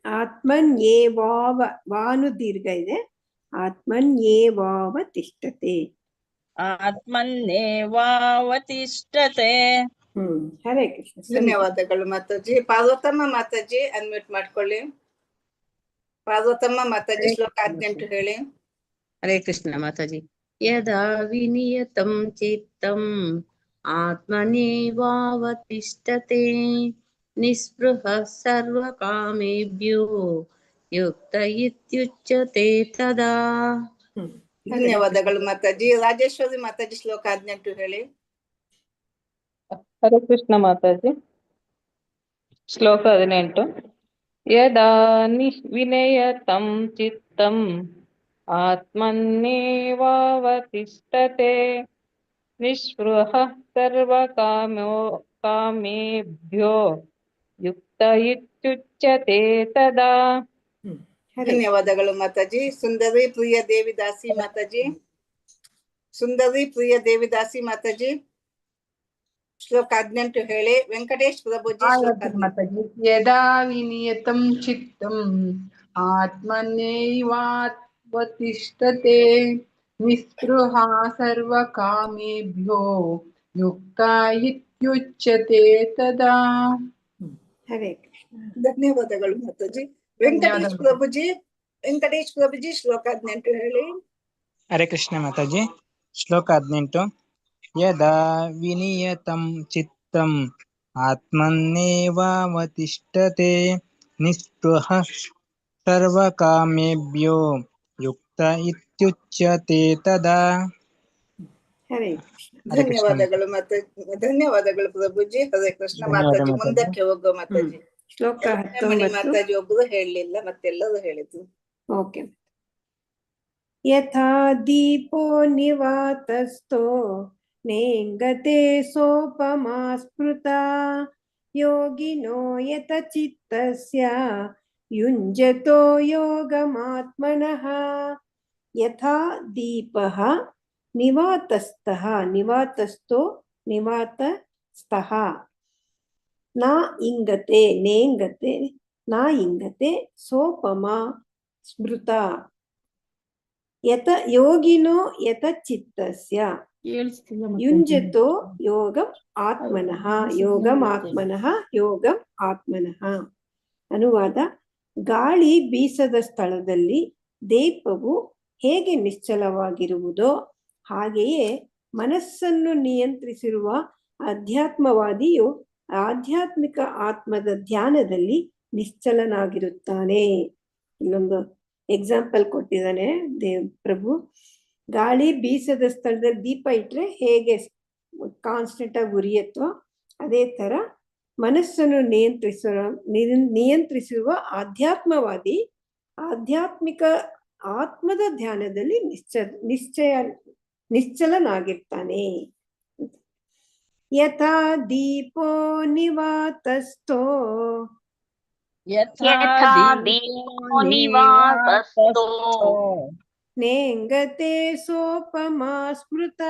ಆತ್ಮನ್ಯೇವಾವ. ವಾನು ದೀರ್ಘ ಇದೆ. ಆತ್ಮನ್ಯೇವಾವತಿಷ್ಠತೆ. ಆತ್ಮನ್ಯೇವಾವತಿಷ್ಠತೆ. ಹರೇ ಕೃಷ್ಣ. ಧನ್ಯವಾದಗಳು ಮಾತಾಜಿ. ಪಾರ್ವತಮ್ಮ ಮಾತಾಜಿ ಅನ್ಮ್ಯೂಟ್ ಮಾಡ್ಕೊಳ್ಳಿ. ಪಾರ್ವತಮ್ಮ ಮಾತಾಜಿ ಶ್ಲೋಕ 18 ಹೇಳಿ. ಹರೇ ಕೃಷ್ಣ ಮಾತಾಜಿ. ಯದಾ ವಿನಿಯತಂ ಚಿತ್ತಂ ಆತ್ಮನೇವಾವತಿಷ್ಠತೆ ನಿಸ್ಪೃಹ ಸರ್ವಕಾಮೇಭ್ಯೋ ಯುಕ್ತ ಇತ್ಯುಚ್ಯತೆ ತದಾ. ಧನ್ಯವಾದಗಳು ಮಾತಾಜಿ. ರಾಜೇಶ್ವರಿ ಮಾತಾಜಿ ಶ್ಲೋಕ 18 ಹೇಳಿ. ಹರೇ ಕೃಷ್ಣ ಮಾತಾಜಿ. ಶ್ಲೋಕ 18. ಯದಾ ವಿನಯತಂ ಚಿತ್ತಂ ಆತ್ಮನ್ಯೇವಾವತಿಷ್ಠತೆ ನಿಸ್ಪೃಹ ಸರ್ವಕಾಮೇಭ್ಯೋ ಯುಕ್ತ ಇತ್ಯುಚ್ಯತೆ ತದಾ. ಧನ್ಯವಾದಗಳು ಮಾತಾಜಿ. ಸುಂದರಿ ಪ್ರಿಯ ದೇವಿದಾಸಿ ಮಾತಾಜಿ. ಸುಂದರಿ ಪ್ರಿಯ ದೇವಿದಾಸಿ ಮಾತಾಜಿ ಶ್ಲೋಕ 18 ಹೇಳಿ. ವೆಂಕಟೇಶ್ ಪ್ರಭುಜಿ ಶ್ಲೋಕ 18. ಯದಾ ವಿನಿಯತಂ ಚಿತ್ತಂ ಆತ್ಮನೇವಾವತಿಷ್ಠತೆ ನಿಸ್ಪೃಹ ಸರ್ವಕಾಮೇಭ್ಯೋ ಯುಕ್ತ ಇತ್ಯುಚ್ಯತೆ ತದಾ. ಹರೇ ಕೃಷ್ಣ. ಧನ್ಯವಾದಗಳು ಮಾತಾಜಿ. ವೆಂಕಟೇಶ್ ಪ್ರಭುಜಿ ಶ್ಲೋಕ 18 ಹೇಳಿ. ಹರೇ ಕೃಷ್ಣ ಮಾತಾಜಿ. ಶ್ಲೋಕ 18. ಯದಾ ವಿನಿಯತಂ ಚಿತ್ತಂ ಆತ್ಮನ್ನೇವಾವತಿಷ್ಠತೆ ನಿಸ್ಪೃಹ ಸರ್ವಕಾಮೇಭ್ಯೋ ಯುಕ್ತ ಇತ್ಯುಚ್ಯತೆ ತದಾ. ಹರೇ ಕೃಷ್ಣ. ಧನ್ಯವಾದಗಳು ಮಾತಾಜಿ. ಧನ್ಯವಾದಗಳು ಪ್ರಭುಜಿ. ಹರೇ ಕೃಷ್ಣ ಮಾತಾಜಿ. ಮುಂದಕ್ಕೆ ಹೋಗೋ ಮಾತಾಜಿ. ಶ್ಲೋಕ 19 19. ಮಾತಾಜಿ ಒಬ್ಬರು ಹೇಳಲಿಲ್ಲ, ಮತ್ತೆಲ್ಲರೂ ಹೇಳಿದ್ರು. ಓಕೆ. ಯಥಾ ದೀಪೋ ನಿವಾತಸ್ಥೋ ನೇಂಗತೆ ಸೋಪಮಾ ಸ್ಮೃತಾ ಯೋಗಿನೋ ಯತ ಚಿತ್ತಸ್ಯ ಯುಂಜತೋ ಯೋಗಮಾತ್ಮನಃ. ಯಥಾ ದೀಪಃ ನಿವಾತಸ್ಥಃ. ನಿವಾತಸ್ಥೋ ನಿವಾತಸ್ಥಃ. ನ ಇಂಗತೆ ನೇಂಗತೆ ನ ಇಂಗತೆ ಸೋಪಮಾ ಸ್ಮೃತ ಯತ ಯೋಗಿನೋ ಯತ ಚಿತ್ತಸ್ಯ ಯುಂಜತೋ ಯೋಗಂ ಆತ್ಮನಃ. ಯೋಗಂ ಆತ್ಮನಃ. ಯೋಗಂ ಆತ್ಮನಃ. ಅನುವಾದ: ಗಾಳಿ ಬೀಸದ ಸ್ಥಳದಲ್ಲಿ ದೀಪವು ಹೇಗೆ ನಿಶ್ಚಲವಾಗಿರುವುದೋ ಹಾಗೆಯೇ ಮನಸ್ಸನ್ನು ನಿಯಂತ್ರಿಸಿರುವ ಅಧ್ಯಾತ್ಮವಾದಿಯು ಆಧ್ಯಾತ್ಮಿಕ ಆತ್ಮದ ಧ್ಯಾನದಲ್ಲಿ ನಿಶ್ಚಲನಾಗಿರುತ್ತಾನೆ. ಇಲ್ಲೊಂದು ಎಕ್ಸಾಂಪಲ್ ಕೊಟ್ಟಿದ್ದಾನೆ ಪ್ರಭು. ಗಾಳಿ ಬೀಸದ ಸ್ಥಳದಲ್ಲಿ ದೀಪ ಇಟ್ರೆ ಹೇಗೆ ಕಾನ್ಸ್ಟೆಂಟ್ ಆಗಿ ಉರಿಯತ್ತೋ ಅದೇ ತರ ಮನಸ್ಸನ್ನು ನಿಯಂತ್ರಿಸಿರುವ ಆಧ್ಯಾತ್ಮವಾದಿ ಆಧ್ಯಾತ್ಮಿಕ ಆತ್ಮದ ಧ್ಯಾನದಲ್ಲಿ ನಿಶ್ಚಲನಾಗಿರ್ತಾನೆ. ಯಥಾ ದೀಪೋ ನಿವಾತಸ್ಥೋ ನೇಂಗತೆ ಸೋಪಮಾ ಸ್ಮೃತ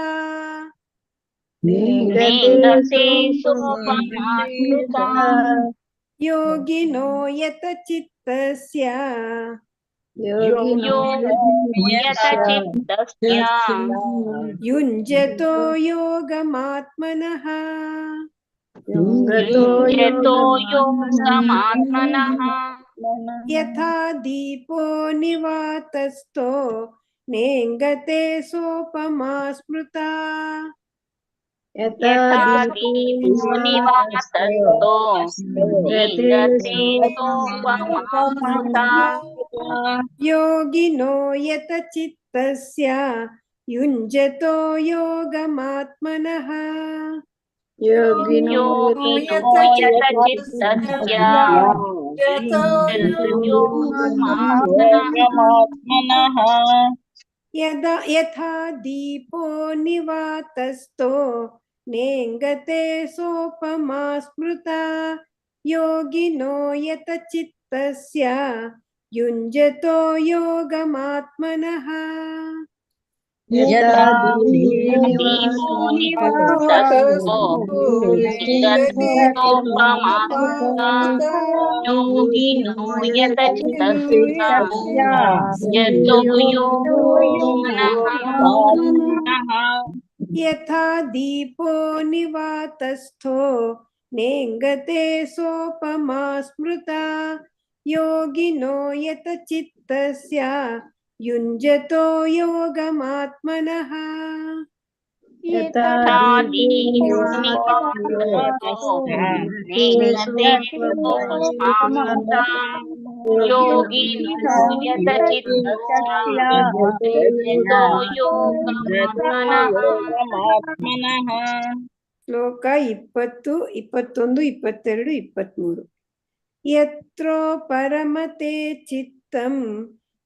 ಯೋಗಿನೋ ಯತ ಚಿತ್ತಸ್ಯ ಯುಂಜತೋ ಯೋಗಮಾತ್ಮನಃ ಯಥಾ ದೀಪೋ ನಿವಾತಸ್ಥೋ ನೇಂಗತೆ ಸೋಪಮಾ ಸ್ಮೃತ ಯೋಗಿನೋ ಯತ ಚಿತ್ತಸ್ಯ ಯುಂಜತೋ ಯೋಗಮಾತ್ಮನಃ ಯಥಾ ದೀಪೋ ನಿವಾತಸ್ಥೋ ನೇಂಗತೆ ಸೋಪಮಾ ಸ್ಮೃತ ಯೋಗಿನೋ ಯತ ಚಿತ್ತಸ್ಯ ಯುಂಜತೋ ಯೋಗಮಾತ್ಮನಃ ಯಥಾ ದೀಪೋ ನಿವಾತಸ್ಥೋ ನೇಂಗತೆ ಸೋಪಮಾ ಸ್ಮೃತ ಯೋಗಿನೋ ಯತ ಚಿತ್ತಸ್ಯ ಯುಂಜತೋ ಯೋಗಮಾತ್ಮನಃ ಶ್ಲೋಕ 20, 21, 22, 23. ಯತ್ರೋ ಪರಮತೆ ಚಿತ್ತಂ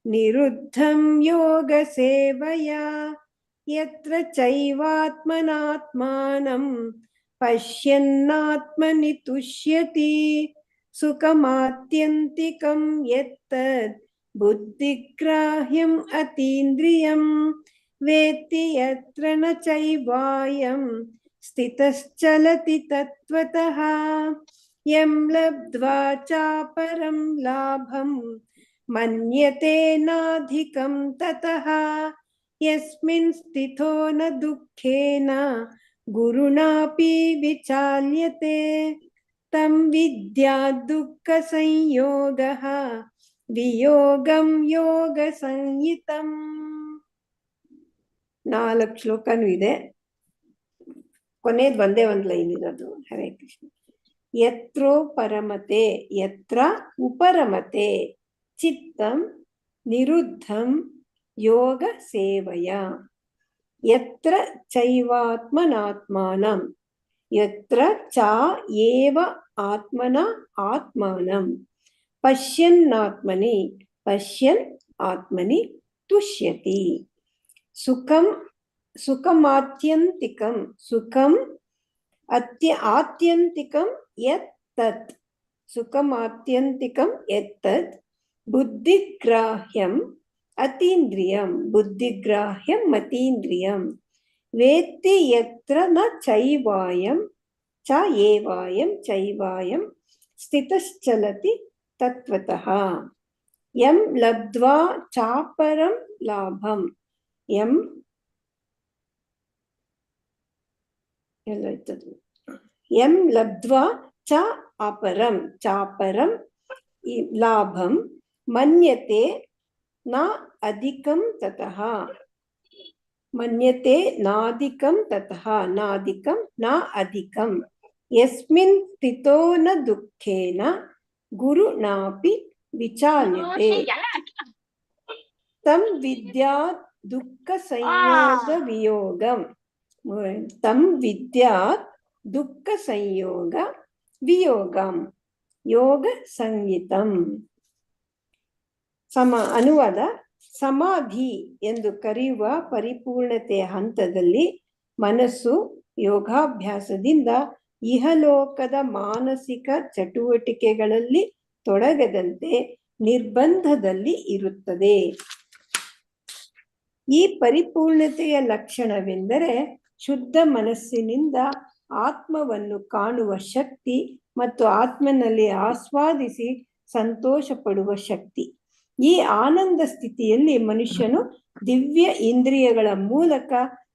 ನಿರುದ್ಧಂ ಯೋಗ ಸೇವಯಾ ಯತ್ರ ಚೈವಾತ್ಮನಾತ್ಮಾನಂ ಪಶ್ಯನ್ನಾತ್ಮನಿ ತುಷ್ಯತಿ ಸುಖಮಾತ್ಯಂತಿಕಂ ಯತ್ತದ್ ಬುದ್ಧಿಗ್ರಾಹ್ಯಂ ಅತೀಂದ್ರಿಯಂ ವೇತ್ತಿ ಯತ್ರ ನ ಚೈವಾಯಂ ಸ್ಥಿತಶ್ಚಲತಿ ತತ್ವತಃ ಯಂ ಲಬ್ಧ್ವಾ ಚಾಪರಂ ಲಾಭಂ ಮನ್ಯತೆ ನಾಧಿಕಂ ತತಃ ಯಸ್ಮಿನ್ ಸ್ಥಿತೋ ನ ದುಃಖೇನ ಗುರುಣಾಪಿ ವಿಚಾಲ್ಯತೆ ತಂ ವಿದ್ಯಾ ದುಃಖ ಸಂಯೋಗಃ ವಿಯೋಗಂ ಯೋಗ ಸಂಹಿತಂ. 4 ಶ್ಲೋಕನೂ ಇದೆ, ಕೊನೆಯದು ಒಂದೇ ಒಂದು ಲೈನ್ ಇರೋದು. ಹರೇ ಕೃಷ್ಣ. ಯತ್ರೋ ಪರಮತೆ ಯತ್ರ ಉಪರಮತೆ ಚಿತ್ತಂ ನಿರುದ್ಧಂ ಯೋಗ ಸೇವಯ ಯತ್ರ ಚೈವಾತ್ಮನಾತ್ಮಾನಂ ಯತ್ರ ಚ ಏವ ಆತ್ಮನ ಆತ್ಮಾನಂ ಪಶ್ಯನ್ ಆತ್ಮನಿ ತುಷ್ಯತಿ ಸುಖಮಾತ್ಯಂತಿಕಂ ಸುಖಂ ಆತ್ಯಂತಿಕಂ ಯತ್ ತತ್ ಸುಖಮಾತ್ಯಂತಿಕಂ ಯತ್ ತತ್ ಬುದ್ಧಿಗ್ರಾಹ್ಯಂ ಅತೀಂದ್ರಿಯಂ ಬುದ್ಧಿಗ್ರಾಹ್ಯಂ ಅತೀಂದ್ರಿಯಂ ವೇತ್ತಿ ಯತ್ರ ನ ಚೈವಾಯಂ ಚ ಏವಾಯಂ ಚೈವಾಯಂ ಸ್ಥಿತಶ್ಚಲತಿ ತತ್ವತಃ ಯಂ ಲಬ್ಧ್ವಾ ಚಾಪರಂ ಲಾಭಂ ಯಂ ಯಂ ಲಬ್ಧ್ವಾ ಚ ಅಪರಂ ಚಾಪರಂ ಲಾಭಂ ಮನ್ಯತೆ ನ ಅಧಿಕಂ ತತಃ ಮನ್ಯತೆ ನಾಧಿಕಂ ತತಃ ನಾಧಿಕಂ ನ ಅಧಿಕಂ ಯಸ್ಮಿನ್ ಸ್ಥಿತೋ ನ ದುಃಖೇನ ಗುರುಣಾಪಿ ವಿಚಾಲ್ಯತೆ ತಂ ವಿದ್ಯಾತ್ ದುಃಖ ಸಂಯೋಗ ವಿಯೋಗಂ ತಂ ವಿದ್ಯಾತ್ ದುಃಖ ಸಂಯೋಗ ವಿಯೋಗಂ ಯೋಗ ಸಂಹಿತಂ. ಅನುವಾದ: ಸಮಾಧಿ ಎಂದು ಕರೆಯುವ ಪರಿಪೂರ್ಣತೆಯ ಹಂತದಲ್ಲಿ ಮನಸ್ಸು ಯೋಗಾಭ್ಯಾಸದಿಂದ ಇಹಲೋಕದ ಮಾನಸಿಕ ಚಟುವಟಿಕೆಗಳಲ್ಲಿ ತೊಡಗದಂತೆ ನಿರ್ಬಂಧದಲ್ಲಿ ಇರುತ್ತದೆ. ಈ ಪರಿಪೂರ್ಣತೆಯ ಲಕ್ಷಣವೆಂದರೆ ಶುದ್ಧ ಮನಸ್ಸಿನಿಂದ ಆತ್ಮವನ್ನು ಕಾಣುವ ಶಕ್ತಿ ಮತ್ತು ಆತ್ಮನಲ್ಲಿ ಆಸ್ವಾದಿಸಿ ಸಂತೋಷ ಪಡುವ ಶಕ್ತಿ. ಈ ಆನಂದ ಸ್ಥಿತಿಯಲ್ಲಿ ಮನುಷ್ಯನು ದಿವ್ಯ ಇಂದ್ರಿಯಗಳ ಮೂಲಕ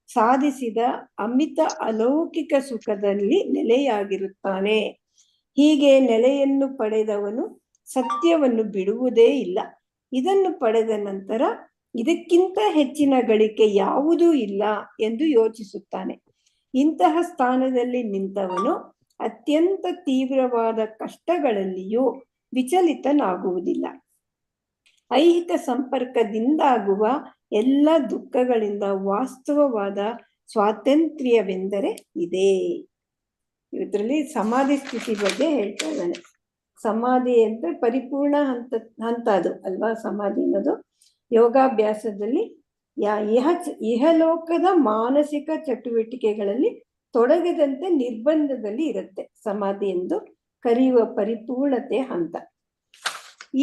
ಸಾಧಿಸಿದ ಅಮಿತ ಅಲೌಕಿಕ ಸುಖದಲ್ಲಿ ನೆಲೆಯಾಗಿರುತ್ತಾನೆ. ಹೀಗೆ ನೆಲೆಯನ್ನು ಪಡೆದವನು ಸತ್ಯವನ್ನು ಬಿಡುವುದೇ ಇಲ್ಲ. ಇದನ್ನು ಪಡೆದ ನಂತರ ಇದಕ್ಕಿಂತ ಹೆಚ್ಚಿನ ಗಳಿಕೆ ಯಾವುದೂ ಇಲ್ಲ ಎಂದು ಯೋಚಿಸುತ್ತಾನೆ. ಇಂತಹ ಸ್ಥಾನದಲ್ಲಿ ನಿಂತವನು ಅತ್ಯಂತ ತೀವ್ರವಾದ ಕಷ್ಟಗಳಲ್ಲಿಯೂ ವಿಚಲಿತನಾಗುವುದಿಲ್ಲ. ಐಹಿಕ ಸಂಪರ್ಕದಿಂದಾಗುವ ಎಲ್ಲ ದುಃಖಗಳಿಂದ ವಾಸ್ತವವಾದ ಸ್ವಾತಂತ್ರ್ಯವೆಂದರೆ ಇದೆ. ಇದರಲ್ಲಿ ಸಮಾಧಿ ಸ್ಥಿತಿ ಬಗ್ಗೆ ಹೇಳ್ತಾ ಇದ್ದಾನೆ. ಸಮಾಧಿ ಅಂದ್ರೆ ಪರಿಪೂರ್ಣ ಹಂತ ಅದು ಅಲ್ವಾ. ಸಮಾಧಿ ಅನ್ನೋದು ಯೋಗಾಭ್ಯಾಸದಲ್ಲಿ ಇಹಲೋಕದ ಮಾನಸಿಕ ಚಟುವಟಿಕೆಗಳಲ್ಲಿ ತೊಡಗದಂತೆ ನಿರ್ಬಂಧದಲ್ಲಿ ಇರುತ್ತೆ. ಸಮಾಧಿ ಎಂದು ಕರೆಯುವ ಪರಿಪೂರ್ಣತೆ ಹಂತ.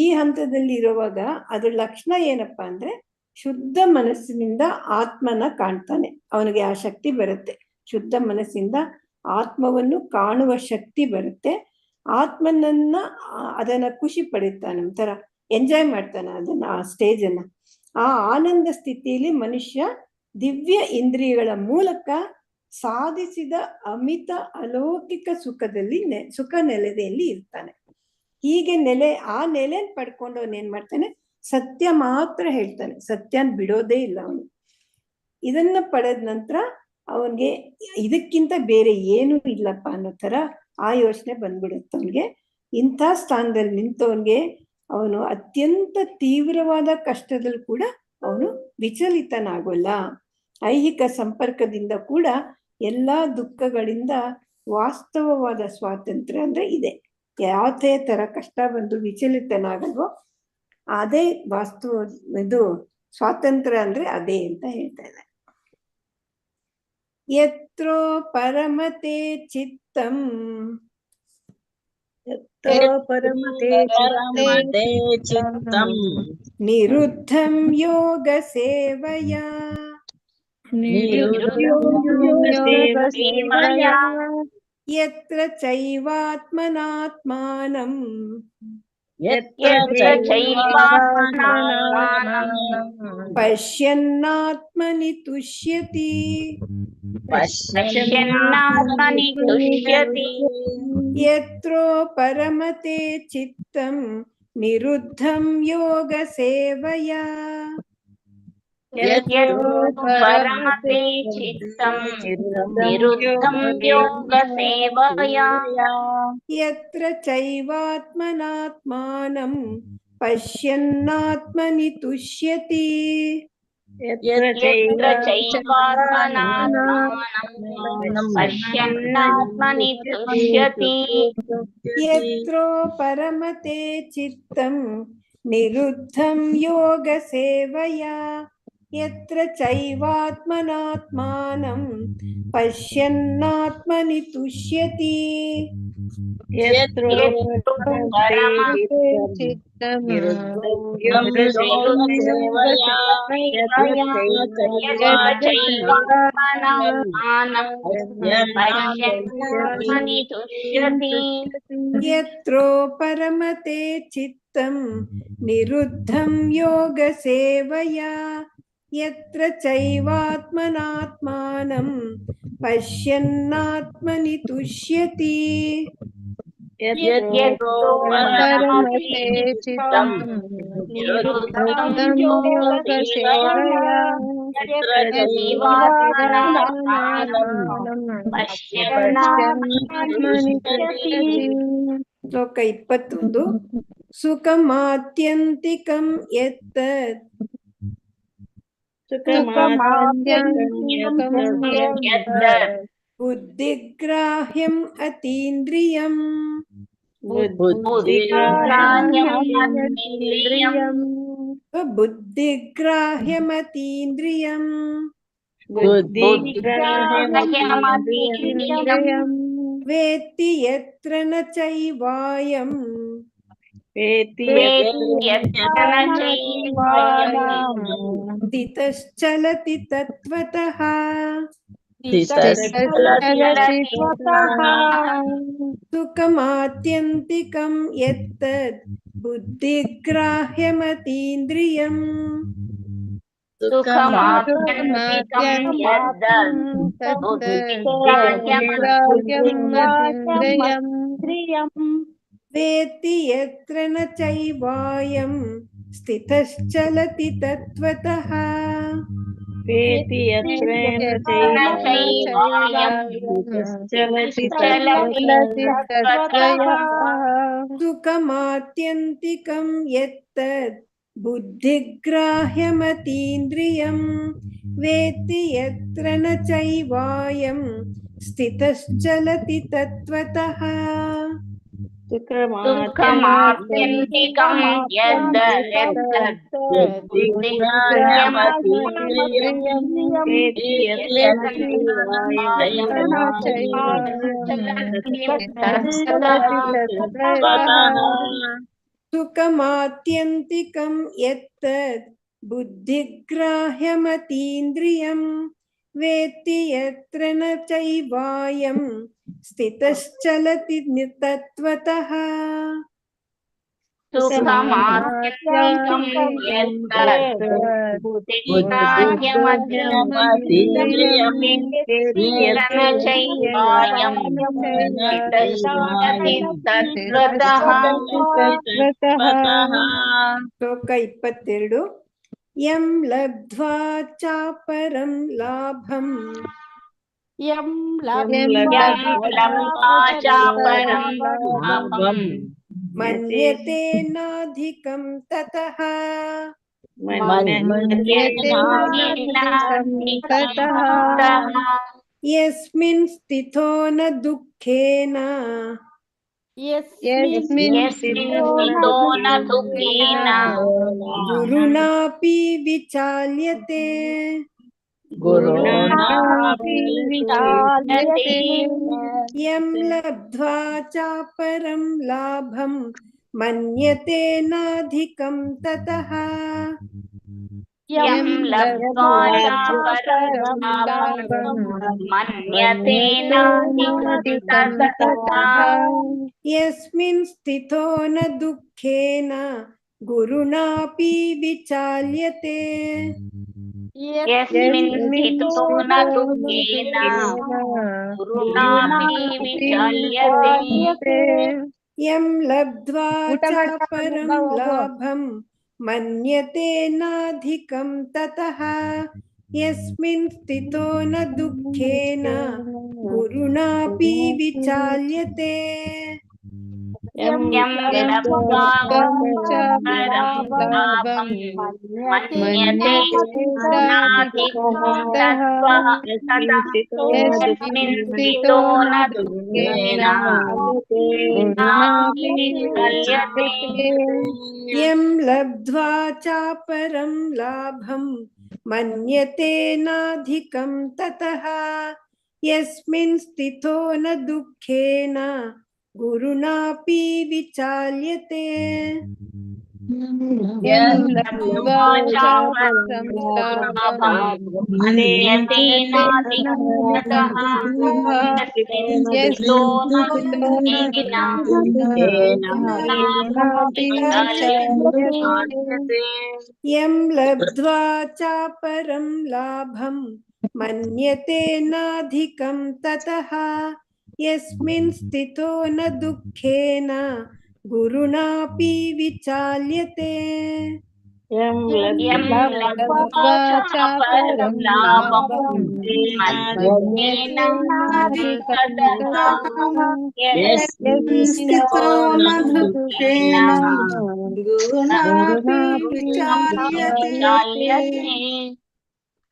ಈ ಹಂತದಲ್ಲಿ ಇರುವಾಗ ಅದ್ರ ಲಕ್ಷಣ ಏನಪ್ಪಾ ಅಂದ್ರೆ ಶುದ್ಧ ಮನಸ್ಸಿನಿಂದ ಆತ್ಮನ ಕಾಣ್ತಾನೆ. ಅವನಿಗೆ ಆ ಶಕ್ತಿ ಬರುತ್ತೆ. ಶುದ್ಧ ಮನಸ್ಸಿಂದ ಆತ್ಮವನ್ನು ಕಾಣುವ ಶಕ್ತಿ ಬರುತ್ತೆ. ಆತ್ಮನನ್ನ ಅದನ್ನ ಖುಷಿ ಪಡಿತಾನೆ, ಒಂಥರ ಎಂಜಾಯ್ ಮಾಡ್ತಾನೆ ಅದನ್ನ, ಆ ಸ್ಟೇಜ್ ಅನ್ನ. ಆ ಆನಂದ ಸ್ಥಿತಿಯಲ್ಲಿ ಮನುಷ್ಯ ದಿವ್ಯ ಇಂದ್ರಿಯಗಳ ಮೂಲಕ ಸಾಧಿಸಿದ ಅಮಿತ ಅಲೌಕಿಕ ಸುಖದಲ್ಲಿ ಸುಖ ನೆಲೆಯಲ್ಲಿ ಇರ್ತಾನೆ. ಹೀಗೆ ಆ ನೆಲೆನ್ ಪಡ್ಕೊಂಡು ಅವನ್ ಏನ್ ಮಾಡ್ತಾನೆ, ಸತ್ಯ ಮಾತ್ರ ಹೇಳ್ತಾನೆ. ಸತ್ಯನ್ ಬಿಡೋದೇ ಇಲ್ಲ ಅವನು. ಇದನ್ನ ಪಡೆದ ನಂತರ ಅವನ್ಗೆ ಇದಕ್ಕಿಂತ ಬೇರೆ ಏನೂ ಇಲ್ಲಪ್ಪ ಅನ್ನೋ ತರ ಆ ಯೋಚನೆ ಬಂದ್ಬಿಡುತ್ತೆ ಅವನ್ಗೆ. ಇಂಥ ಸ್ಥಾನದಲ್ಲಿ ನಿಂತವನ್ಗೆ ಅವನು ಅತ್ಯಂತ ತೀವ್ರವಾದ ಕಷ್ಟದಲ್ಲಿ ಕೂಡ ಅವನು ವಿಚಲಿತನಾಗೋಲ್ಲ. ಐಹಿಕ ಸಂಪರ್ಕದಿಂದ ಕೂಡ ಎಲ್ಲಾ ದುಃಖಗಳಿಂದ ವಾಸ್ತವವಾದ ಸ್ವಾತಂತ್ರ್ಯ ಅಂದ್ರೆ ಇದೆ. ಯಾವುದೇ ತರ ಕಷ್ಟ ಬಂದು ವಿಚಲಿತನಾಗಲ್ವೋ ಅದೇ ಇದು ಸ್ವಾತಂತ್ರ್ಯ ಅಂದ್ರೆ ಅದೇ ಅಂತ ಹೇಳ್ತಾ ಇದ್ದಾರೆ. ಯತ್ರೋ ಪರಮತೆ ಚಿತ್ತಂ ಪರಮತೆ ಚಿತ್ತಂ ನಿರುದ್ಧಂ ಯೋಗ ಸೇವಯ ಯತ್ರ ಚೈವಾತ್ಮನಾತ್ಮಾನಂ ಪಶ್ಯನ್ನಾತ್ಮನಿ ತುಷ್ಯತಿ ಯತ್ರೋ ಪರಮತೆ ಚಿತ್ತಂ ನಿರುದ್ಧಂ ಯೋಗ ಸೇವಯ ಪರಮತೆ ಚಿತ್ತಂ ನಿರುದ್ಧಂ ಯೋಗ ಸೇವಯಾ ಯತ್ರ ಚೈವಾತ್ಮನಾತ್ಮಾನಂ ಪಶ್ಯನ್ನಾತ್ಮನಿ ತುಷ್ಯತಿ ಯತ್ರ ಚೈವಾತ್ಮನಾತ್ಮಾನಂ ಪಶ್ಯನ್ನಾತ್ಮನಿ ತುಷ್ಯತಿ ಯತ್ರೋ ಪರಮತೆ ಚಿತ್ತಂ ನಿರುದ್ಧಂ ಯೋಗ ಸೇವಯಾ ಯತ್ರ ಚೈವಾತ್ಮನಾತ್ಮಾನಂ ಪಶ್ಯನ್ನಾತ್ಮನಿ ತುಷ್ಯತಿ ಯತ್ರೋ ಪರಮತೆ ಚಿತ್ತಂ ನಿರುದ್ಧಂ ಯೋಗ ಸೇವಯಾ ಯತ್ರ ಚೈವಾತ್ಮನಾತ್ಮಾನಂ ಪಶ್ಯನ್ನಾತ್ಮನಿ ತುಷ್ಯತಿ ಪಶ್ಯನ್ನಾತ್ಮನಿ ತುಷ್ಯತಿ. ಶ್ಲೋಕ 21. ಸುಖಮಾತ್ಯಂತಿಕಂ ಯತ್ತದ್ ಬುದ್ಧಿಗ್ರಾಹ್ಯಂ ಅತೀಂದ್ರಿಯಂ ಬುದ್ಧಿಗ್ರಾಹ್ಯಮತೀಂದ್ರಿಯಂ ವೇತ್ತಿ ಯತ್ರ ನ ಚೈವಾಯಂ ಸ್ಥಿತಶ್ಚಲತಿ ತತ್ವತಃ ಸುಖಮಾತ್ಯಂತಿಕಂ ಯತ್ತದ್ ಬುದ್ಧಿಗ್ರಾಹ್ಯಮತೀಂದ್ರಿಯಂ ವೇತ್ತಿ ಯತ್ರ ನ ಚೈವಾಯಂ ಸ್ಥಿತಶ್ಚಲತಿ ತತ್ವತಃ ಸುಖಮಾತ್ಯಂತಿಕಂ ಯತ್ತದ್ ಬುದ್ಧಿಗ್ರಾಹ್ಯಮತೀಂದ್ರಿಯಂ ವೇತ್ತಿ ಯತ್ರ ನ ಚೈವಾಯಂ ಸ್ಥಿತಶ್ಚಲತಿ ತತ್ವತಃ ಸುಖಮಾತ್ಯಂತಿಕಂ ಸುಖಮಾತ್ಯಂತಿಕಂ ಯತ್ತದ್ ಬುದ್ಧಿಗ್ರಾಹ್ಯಮತೀಂದ್ರಿಯಂ ವೇತ್ತಿ ಯತ್ರ ನ ಚೈವಾಯಂ ಸ್ಥಿತಶ್ಚಲತಿ ತತ್ವತಃ ಶ್ಲೋಕ 22. ಯಂ ಲಬ್ಧ್ವಾ ಚಾಪರಂ ಲಾಭಂ ಮನ್ಯತೆ ನಾಧಿಕಂ ತತಃ ಯಸ್ಮಿನ್ ಸ್ಥಿತೋ ನ ದುಃಖೇನ ಗುರುಣಾಪಿ ವಿಚಾಲ್ಯತೆ ಯಂ ಲಬ್ಧ್ವಾ ಚಾಪರಂ ಲಾಭಂ ಮನ್ಯತೆ ನಾಧಿಕಂ ತತಃ ಯಸ್ಮಿನ್ ಸ್ಥಿತೋ ನ ದುಃಖೇನ ಗುರುಣಾಪಿ ವಿಚಾಲ್ಯತೆ ಯಂ ಲಬ್ಧ್ವಾ ಚಾಪರಂ ಲಾಭಂ ಮನ್ಯತೆ ನಾಧಿಕಂ ತತಃ ಯಸ್ಮಿನ್ ಸ್ಥಿತೋ ನ ದುಃಖೇನ ಗುರುಣಾಪಿ ವಿಚಾಲ್ಯತೆ ಯಂ ಲಬ್ಧ್ವಾ ಚಾಪರಂ ಲಾಭಂ ಮನ್ಯತೆ ನಾಧಿಕಂ ತತಃ ಯಸ್ಮಿನ್ ಸ್ಥಿತೋ ನ ದುಃಖೇನ ಗುರುಣಾಪಿ ವಿಚಾಲ್ಯತೆ ಯಂ ಲಬ್ಧ್ವಾ ಚಾಪರಂ ಲಾಭಂ ಮನ್ಯತೆ ನಾಧಿಕಂ ತತಃ ಯಸ್ಮಿನ್ ಸ್ಥಿತೋ ನ ದುಃಖೇನ ಗುರುಣಾಪಿ ವಿಚಾಲ್ಯತೆ यं यं लब्ध्वा लब्ध्वा परं लाभं मन्येन नास्ति ततः यस्मिंस्थितो न दुःखेन गुणापि विचार्यते.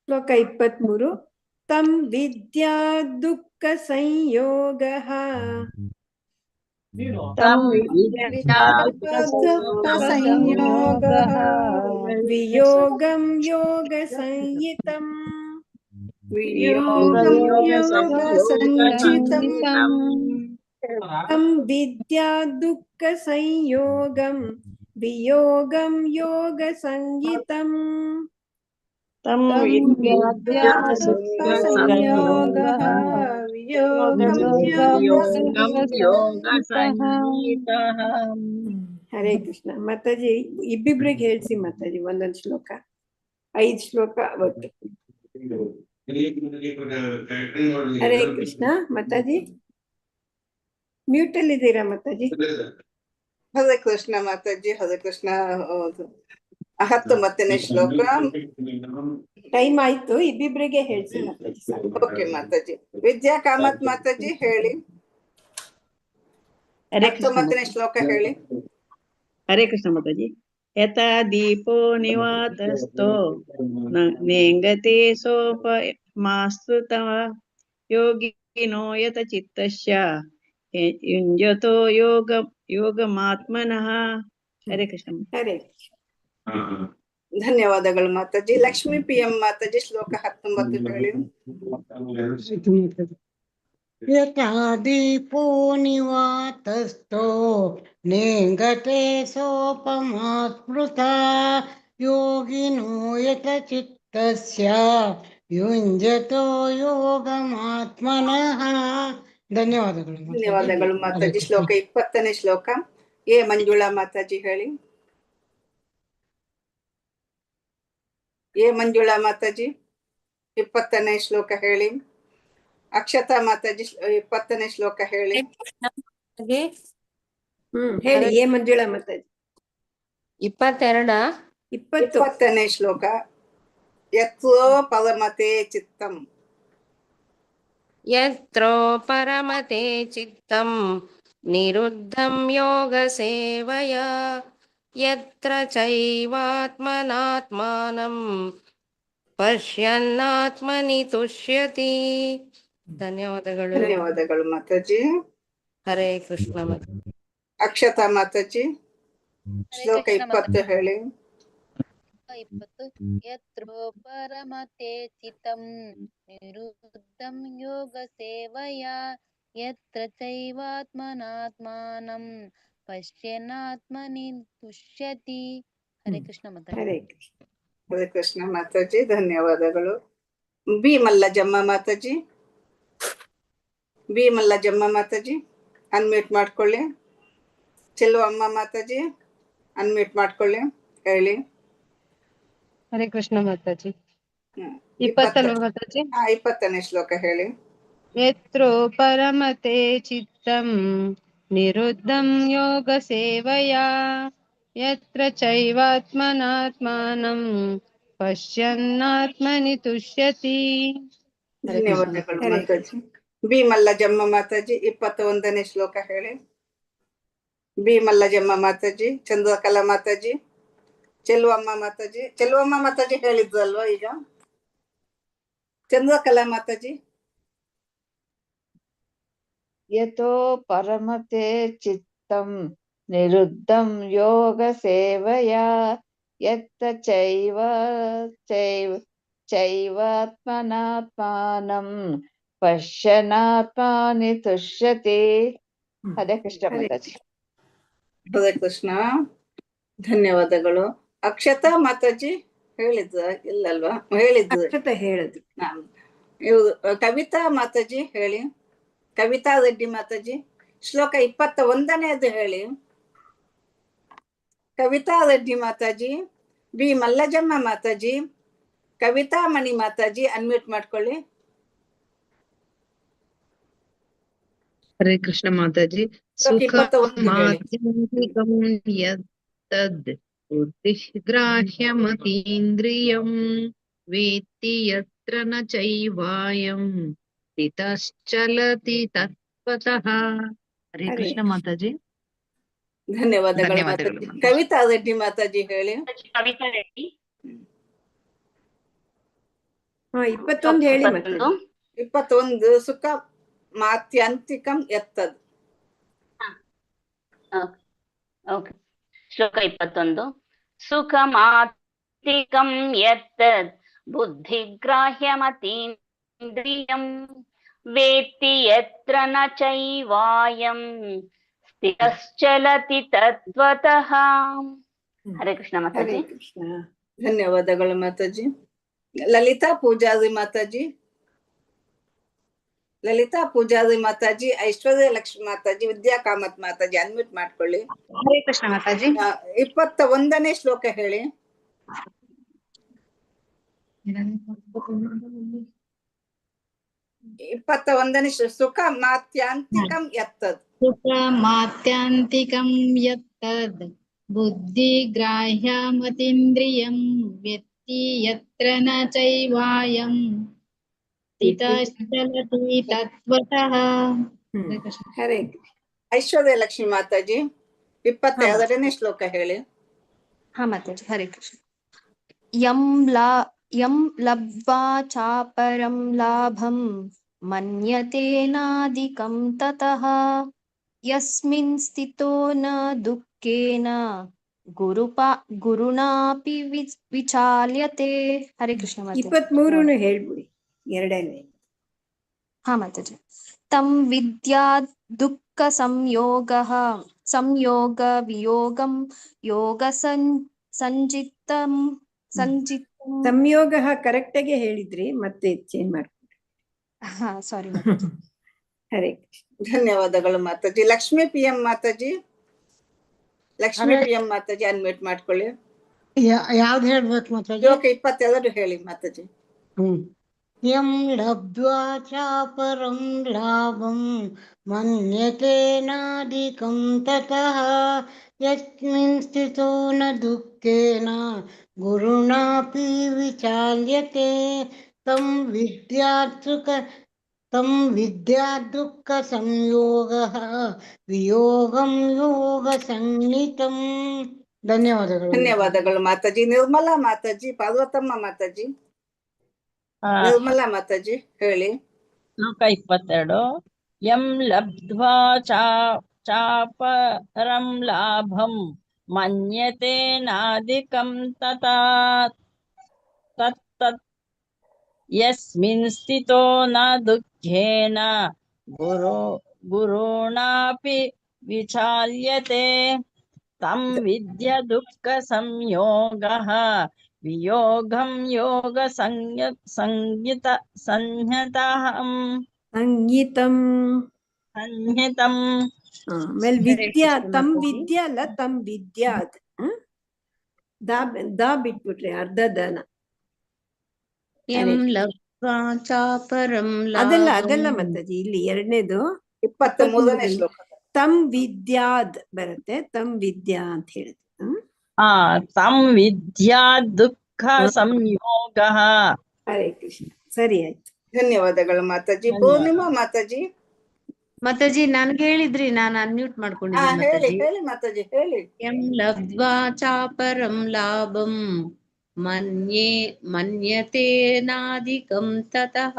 ಶ್ಲೋಕ 23 ತಂ ವಿದ್ಯಾ ದುಃಖ ಸಂಯೋಗಃ तं ಸಂಯೋಗಃ ವಿಯೋಗಂ ಯೋಗ ಸಂಹಿತಂ ವಿಯೋಗಂ ಯೋಗ ಸಂಚಿತಂ. ತಂ ವಿದ್ಯಾ ದುಃಖ ಸಂಯೋಗಂ ವಿಯೋಗಂ ಯೋಗ ಸಂಹಿತಂ तं विद्या ಸಂಯೋಗಃ ವಿಯೋಗಂ ಯೋಗ ಹರೇ ಕೃಷ್ಣ. ಮಾತಾಜಿ ಇಬ್ಬಿಬ್ರಿಗೆ ಹೇಳ್ಸಿ ಮಾತಾಜಿ ಒಂದೊಂದು ಶ್ಲೋಕ, 5 ಶ್ಲೋಕ ಅವತ್ತು. ಹರೇ ಕೃಷ್ಣ. ಮಾತಾಜಿ ಮ್ಯೂಟ್ ಅಲ್ಲಿ ಇದ್ದೀರಾ ಮಾತಾಜಿ? ಹರೇ ಕೃಷ್ಣ ಮಾತಾಜಿ. ಹರೇ ಕೃಷ್ಣ. 19ನೇ ಶ್ಲೋಕ. ಟೈಮ್ ಆಯ್ತು, ಇಬ್ಬಿಬ್ರಿಗೆ ಹೇಳ್ಸಿ ಮಾತಾಜಿ. ಓಕೆ ಮಾತಾಜಿ. ವಿದ್ಯಾ ಕಾಮತ್ ಮಾತಾಜಿ ಹೇಳಿ. 19ನೇ ಶ್ಲೋಕ ಹೇಳಿ. हरे कृष्ण माताजी. यथा दीपो निवातस्थो नेङ्गते सोपमास्तुतः योगिनो यत चित्तस्य युञ्जतो योगमात्मनः. हरे कृष्ण. ಹರೇ ಧನ್ಯವಾದಗಳು ಮಾತಾಜಿ. ಲಕ್ಷ್ಮೀ PM ಮಾತಾಜಿ ಶ್ಲೋಕ 19 ಹೇಳಿ. ಯಥಾ ದೀಪೋ ನಿವಾತಸ್ಥೋ ನೇಂಗತೆ ಸೋಪಮಾ ಸ್ಮೃತಾ ಯೋಗಿನೋ ಯತ ಚಿತ್ತಸ್ಯ ಯುಂಜತೋ ಯೋಗಮಾತ್ಮನಃ. ಧನ್ಯವಾದಗಳು. ಧನ್ಯವಾದಗಳು ಮಾತಾಜಿ. ಶ್ಲೋಕ 20ನೇ ಶ್ಲೋಕ. ಎ ಮಂಜುಳಾ ಮಾತಾಜಿ ಹೇಳಿ. ಎ ಮಂಜುಳಾ ಮಾತಾಜಿ 20ನೇ ಶ್ಲೋಕ ಹೇಳಿ. ಅಕ್ಷತಾ ಮಾತಾಜಿ 20ನೇ ಶ್ಲೋಕ ಹೇಳಿ. ಹೇಳಿ ಎ ಮಂಜುಳಾ ಮಾತಾಜಿ. 20ನೇ ಶ್ಲೋಕ. ಯತ್ರೋ ಪರಮತೆ ಚಿತ್ತಂ. ಯತ್ರೋ ಪರಮತೆ ಚಿತ್ತಂ ನಿರುದ್ಧಂ ಯೋಗ ಸೇವಯಾ ಯತ್ರ ಚೈವಾತ್ಮನಾತ್ಮಾನಂ ಪಶ್ಯನ್ನಾತ್ಮನಿ ತುಷ್ಯತಿ. ಧನ್ಯವಾದಗಳು. ಧನ್ಯವಾದಗಳು ಮಾತಾಜಿ. ಹರೇ ಕೃಷ್ಣ. ಅಕ್ಷತಾ ಮಾತಾಜಿ ಶ್ಲೋಕ 20 ಹೇಳಿ. 20 ಯತ್ರೋ ಪರಮತೆ ಚಿತ್ತಂ ನಿರುದ್ಧಂ ಯೋಗ ಸೇವಯಾ ಯತ್ರ ಚೈವಾತ್ಮನಾತ್ಮಾನಂ ಪಶ್ಯನ್ನಾತ್ಮನಿ ತುಷ್ಯತಿ. ಹರೇ ಕೃಷ್ಣ ಮಾತಾಜಿ. ಹರೇ ಕೃಷ್ಣ. ಹರೇ ಕೃಷ್ಣ ಮಾತಾಜಿ. ಧನ್ಯವಾದಗಳು. ಬಿ ಮಲ್ಲಜಮ್ಮ ಮಾತಾಜಿ. ಬಿ ಮಲ್ಲಜಮ್ಮ ಮಾತಾಜಿ ಅನ್ಮ್ಯೂಟ್ ಮಾಡ್ಕೊಳ್ಳಿ. ಚೆಲುವಮ್ಮ ಮಾತಾಜಿ ಅನ್ಮ್ಯೂಟ್ ಮಾಡ್ಕೊಳ್ಳಿ, ಹೇಳಿ. ಹರೇ ಕೃಷ್ಣ ಮಾತಾಜಿ. 20 ಮಾತಾಜಿ. 20ನೇ ಶ್ಲೋಕ ಹೇಳಿ. ಯತ್ರೋ ಪರಮತೆ ಚಿತ್ತಂ ನಿರುದ್ಧಂ ಯೋಗ ಸೇವಯಾ ಯತ್ರ ಚೈವಾತ್ಮನಾತ್ಮಾನಂ ಪಶ್ಯನ್ನಾತ್ಮನಿ ತುಷ್ಯತಿ. ಧನ್ಯವಾದಗಳು ಮಾತಾಜಿ. ಬಿ ಮಲ್ಲಜಮ್ಮ ಮಾತಾಜಿ 21ನೇ ಶ್ಲೋಕ ಹೇಳಿ. ಬಿ ಮಲ್ಲಜಮ್ಮ ಮಾತಾಜಿ. ಚಂದ್ರಕಲಾ ಮಾತಾಜಿ. ಚೆಲುವಮ್ಮ ಮಾತಾಜಿ. ಚೆಲುವಮ್ಮ ಮಾತಾಜಿ ಹೇಳಿದ್ರಲ್ವಾ ಈಗ? ಚಂದ್ರಕಲಾ ಮಾತಾಜಿ. ಯತೋ ಪರಮತೆ ಚಿತ್ತಂ ನಿರುದ್ಧಂ ಯೋಗ ಸೇವಯಾ ಯತ್ತ ಚೈವಾತ್ಮನಾತ್ಮಾನಂ ಪಶ್ಯನ್ನಾತ್ಮನಿ ತುಷ್ಯತಿ. ಹರೇ ಕೃಷ್ಣ ಮಾತಾಜಿ. ಹರೇ ಕೃಷ್ಣ. ಧನ್ಯವಾದಗಳು. ಅಕ್ಷತಾ ಮಾತಾಜಿ ಹೇಳಿದ್ರ? ಇಲ್ಲಲ್ವಾ? ಹೇಳಿದ್ರು. ಹೇಳಿದ್ರು. ಇವ್ರು ಕವಿತಾ ಮಾತಾಜಿ ಹೇಳಿ. ಕವಿತಾ ರೆಡ್ಡಿ ಮಾತಾಜಿ ಶ್ಲೋಕ 21ನೇದು ಹೇಳಿ. ಕವಿತಾ ರೆಡ್ಡಿ ಮಾತಾಜಿ. ಬಿ ಮಲ್ಲಜಮ್ಮ ಮಾತಾಜಿ. ಕವಿತಾ ಮಣಿ ಮಾತಾಜಿ ಅನ್ಮ್ಯೂಟ್ ಮಾಡ್ಕೊಳ್ಳಿ. ಹರೇ ಕೃಷ್ಣ ಮಾತಾಜಿ. ಸುಖಮಾತ್ಯಂತಿಕಂ ಯತ್ತದ್ बुद्धिग्राह्यमतीन्द्रियम् वेत्ति यत्र न चैवायं स्थितश्चलति तत्त्वतः हरे ಹರೇ ಕೃಷ್ಣ ಮಾತಾಜಿ ಧನ್ಯವಾದಗಳು ಧನ್ಯವಾದಗಳು ಮಾತಾಜಿ. ಮಾತಾಜಿ. ಕವಿತಾ ರೆಡ್ಡಿ ಮಾತಾಜಿ ಹೇಳಿ. ಕವಿತಾ ರೆಡ್ಡಿ 21 ಹೇಳಿ ಮತ್ತೆ. 21 ಸುಖ ಮಾತ್ಯಂತಿಕಂ ಎತ್ತದ್. ಓಕೆ. ಶ್ಲೋಕ 21 ಸುಖಮಾತ್ಮಿಕಂ ಯತ್ತದ್ ಬುದ್ಧಿಗ್ರಾಹ್ಯಮತೀಂದ್ರಿಯಂ ವೇತ್ತಿ ಯತ್ರ ನ ಚೈವಾಯಂ ಸ್ಥಿತಶ್ಚಲತಿ ತತ್ವತಃ. ಹರೇ ಕೃಷ್ಣ ಹರೇ ಮಾತಾಜಿ. ಕೃಷ್ಣ. ಧನ್ಯವಾದಗಳು ಮಾತಾಜಿ. ಲಲಿತಾ ಪೂಜಾರಿ ಮಾತಾಜಿ, ಲಲಿತಾ ಪೂಜಾರಿ ಮಾತಾಜಿ, ಐಶ್ವರ್ಯ ಲಕ್ಷ್ಮಿ ಮಾತಾಜಿ, ವಿದ್ಯಾ ಕಾಮತ್ ಮಾತಾಜಿ ಅನ್ಮ್ಯೂಟ್ ಮಾಡ್ಕೊಳ್ಳಿ. ಹರೇ ಕೃಷ್ಣ ಮಾತಾಜಿ. 21ನೇ ಶ್ಲೋಕ ಹೇಳಿ. 21ನೇ ಸುಖ ಮಾತ್ಯಾಂತಿಕಂ ಯತ್ತದ್. ಸುಖ ಮಾತ್ಯಾಂತಿಕಂ ಯತ್ತದ್ ಬುದ್ಧಿಗ್ರಾಹ್ಯಮತೀಂದ್ರಿಯಂ ವ್ಯತ್ತಿ ಯತ್ರ ನ ಚೈವಾಯಂ ಸ್ಥಿತಶ್ಚಲತಿ ತತ್ವತಃ. ಹರೇ ಐಶ್ವರ್ಯ ಲಕ್ಷ್ಮಿ ಮಾತಾಜಿ 22ನೇ ಶ್ಲೋಕ ಹೇಳಿ. ಹಾ ಮಾತಾಜಿ. ಹರೇ ಕೃಷ್ಣ. ಯಂ ಲಬ್ಧ್ವಾ ಚಾಪರಂ ಲಾಭಂ ಮನ್ಯತೇನಾಧಿಕಂ ತತಃ ಯಸ್ಮಿನ್ ಸ್ಥಿತೋ ನ ದುಃಖೇನ ಗುರುಣಾಪಿ ವಿಚಾಲ್ಯತೆ. ಹರೇ ಕೃಷ್ಣ ಮಾತಾಜಿ. 23 ಹೇಳ್ಬಿಡಿ, ಎರಡನೇ. ಹಾ ಮಾತಾಜಿ. ತಂ ವಿದ್ಯಾ ದುಃಖ ಸಂಯೋಗ ವಿಯೋಗಂ ಯೋಗ ಸಂಜಿತಂ. ಸಂಯೋಗ ಕರೆಕ್ಟ್ ಆಗಿ ಹೇಳಿದ್ರಿ, ಮತ್ತೆ ಚೇಂಜ್ ಮಾಡ್ಕೊಂಡ್ರಿ. ಹಾ ಸಾರಿ ಮಾತಾಜಿ. ಹರೇ ಕೃಷ್ಣ. ಧನ್ಯವಾದಗಳು Mataji. Lakshmi PM Mataji, Lakshmi PM Mataji unmute ಮಾಡ್ಕೊಳ್ಳಿ. ಯಾವ್ದು ಹೇಳ್ಬೇಕು ಮಾತಾಜಿ? ಶ್ಲೋಕ 22 ಹೇಳಿ ಮಾತಾಜಿ. ಯಂ ಲಬ್ಧ್ವಾ ಚಾಪರಂ ಲಾಭಂ ಮನ್ಯತೇನಾಧಿಕಂ ತತಃ ಯಸ್ಮಿನ್ ಸ್ಥಿತೋ ನ ದುಃಖೇನ ಗುರುಣಾಪಿ ವಿಚಾಲ್ಯತೆ ತಂ ವಿದ್ಯಾ ದುಃಖ ಸಂಯೋಗಃ ವಿಯೋಗಂ ಯೋಗ ಸಂಹಿತಂ. ಧನ್ಯವಾದಗಳು. ಧನ್ಯವಾದಗಳು ಮಾತಾಜಿ. ನಿರ್ಮಲಾ ಮಾತಾಜಿ, ಪಾರ್ವತಮ್ಮ ಮಾತಾಜಿ, ನಿರ್ಮಲಾ ಮಾತಾಜಿ ಹೇಳಿ. ಶ್ಲೋಕ 22 ಯಂ ಲಬ್ಧ್ವಾ ಚಾಪರಂ ಲಾಭಂ ಮನ್ಯತೇನಾಧಿಕಂ ತತ್ ಯಸ್ಮಿನ್ ಸ್ಥಿತೋ ನ ದುಃಖೇನ ಗುರುಣಾಪಿ ವಿಚಾಲ್ಯತೆ ತಂ ವಿದ್ಯ ದುಃಖ ಸಂಯೋಗಃ ವಿಯೋಗಂ ಯೋಗ ಸಂಹಿತಂ. ಆಮೇಲೆ ವಿದ್ಯಾ, ತಂ ವಿದ್ಯಾ ಅಲ್ಲ, ತಂ ವಿದ್ಯಾದ್. ದಾ ಬಿಟ್ಬಿಟ್ರಿ, ಅರ್ಧ ದನ. ಯಂ ಲಬ್ಧ್ವಾ ಚಾಪರಂ ಅದಲ್ಲ ಲಾಭಂ. ಅದಲ್ಲ ಮಾತಾಜಿ, ಇಲ್ಲಿ ಎರಡನೇದು 23ನೇ ಶ್ಲೋಕ. ತಂ ವಿದ್ಯಾದ್ ಬರುತ್ತೆ, ತಂ ವಿದ್ಯಾ ಅಂತ ಹೇಳಿದ್ರು. ತಂ ವಿದ್ಯಾ ದುಃಖ ಸಂಯೋಗಃ. ಹರೇ ಕೃಷ್ಣ. ಸರಿ ಆಯ್ತು. ಧನ್ಯವಾದಗಳು ಮಾತಾಜಿ. ಪೂರ್ಣಿಮಾ ಮಾತಾಜಿ. ಮಾತಾಜಿ ನನ್ಗೆ ಹೇಳಿದ್ರಿ, ನಾನು ಅನ್ಮ್ಯೂಟ್ ಮಾಡ್ಕೊಂಡಿದ್ದೀನಿ ಹೇಳಿ ಮಾತಾಜಿ. ಹೇಳಿ ಮಾತಾಜಿ ಹೇಳಿ. ಯಂ ಲಬ್ಧ್ವಾ ಚಾಪರಂ ಲಾಭಂ ಮನ್ಯತೇನಾಧಿಕಂ ತತಃ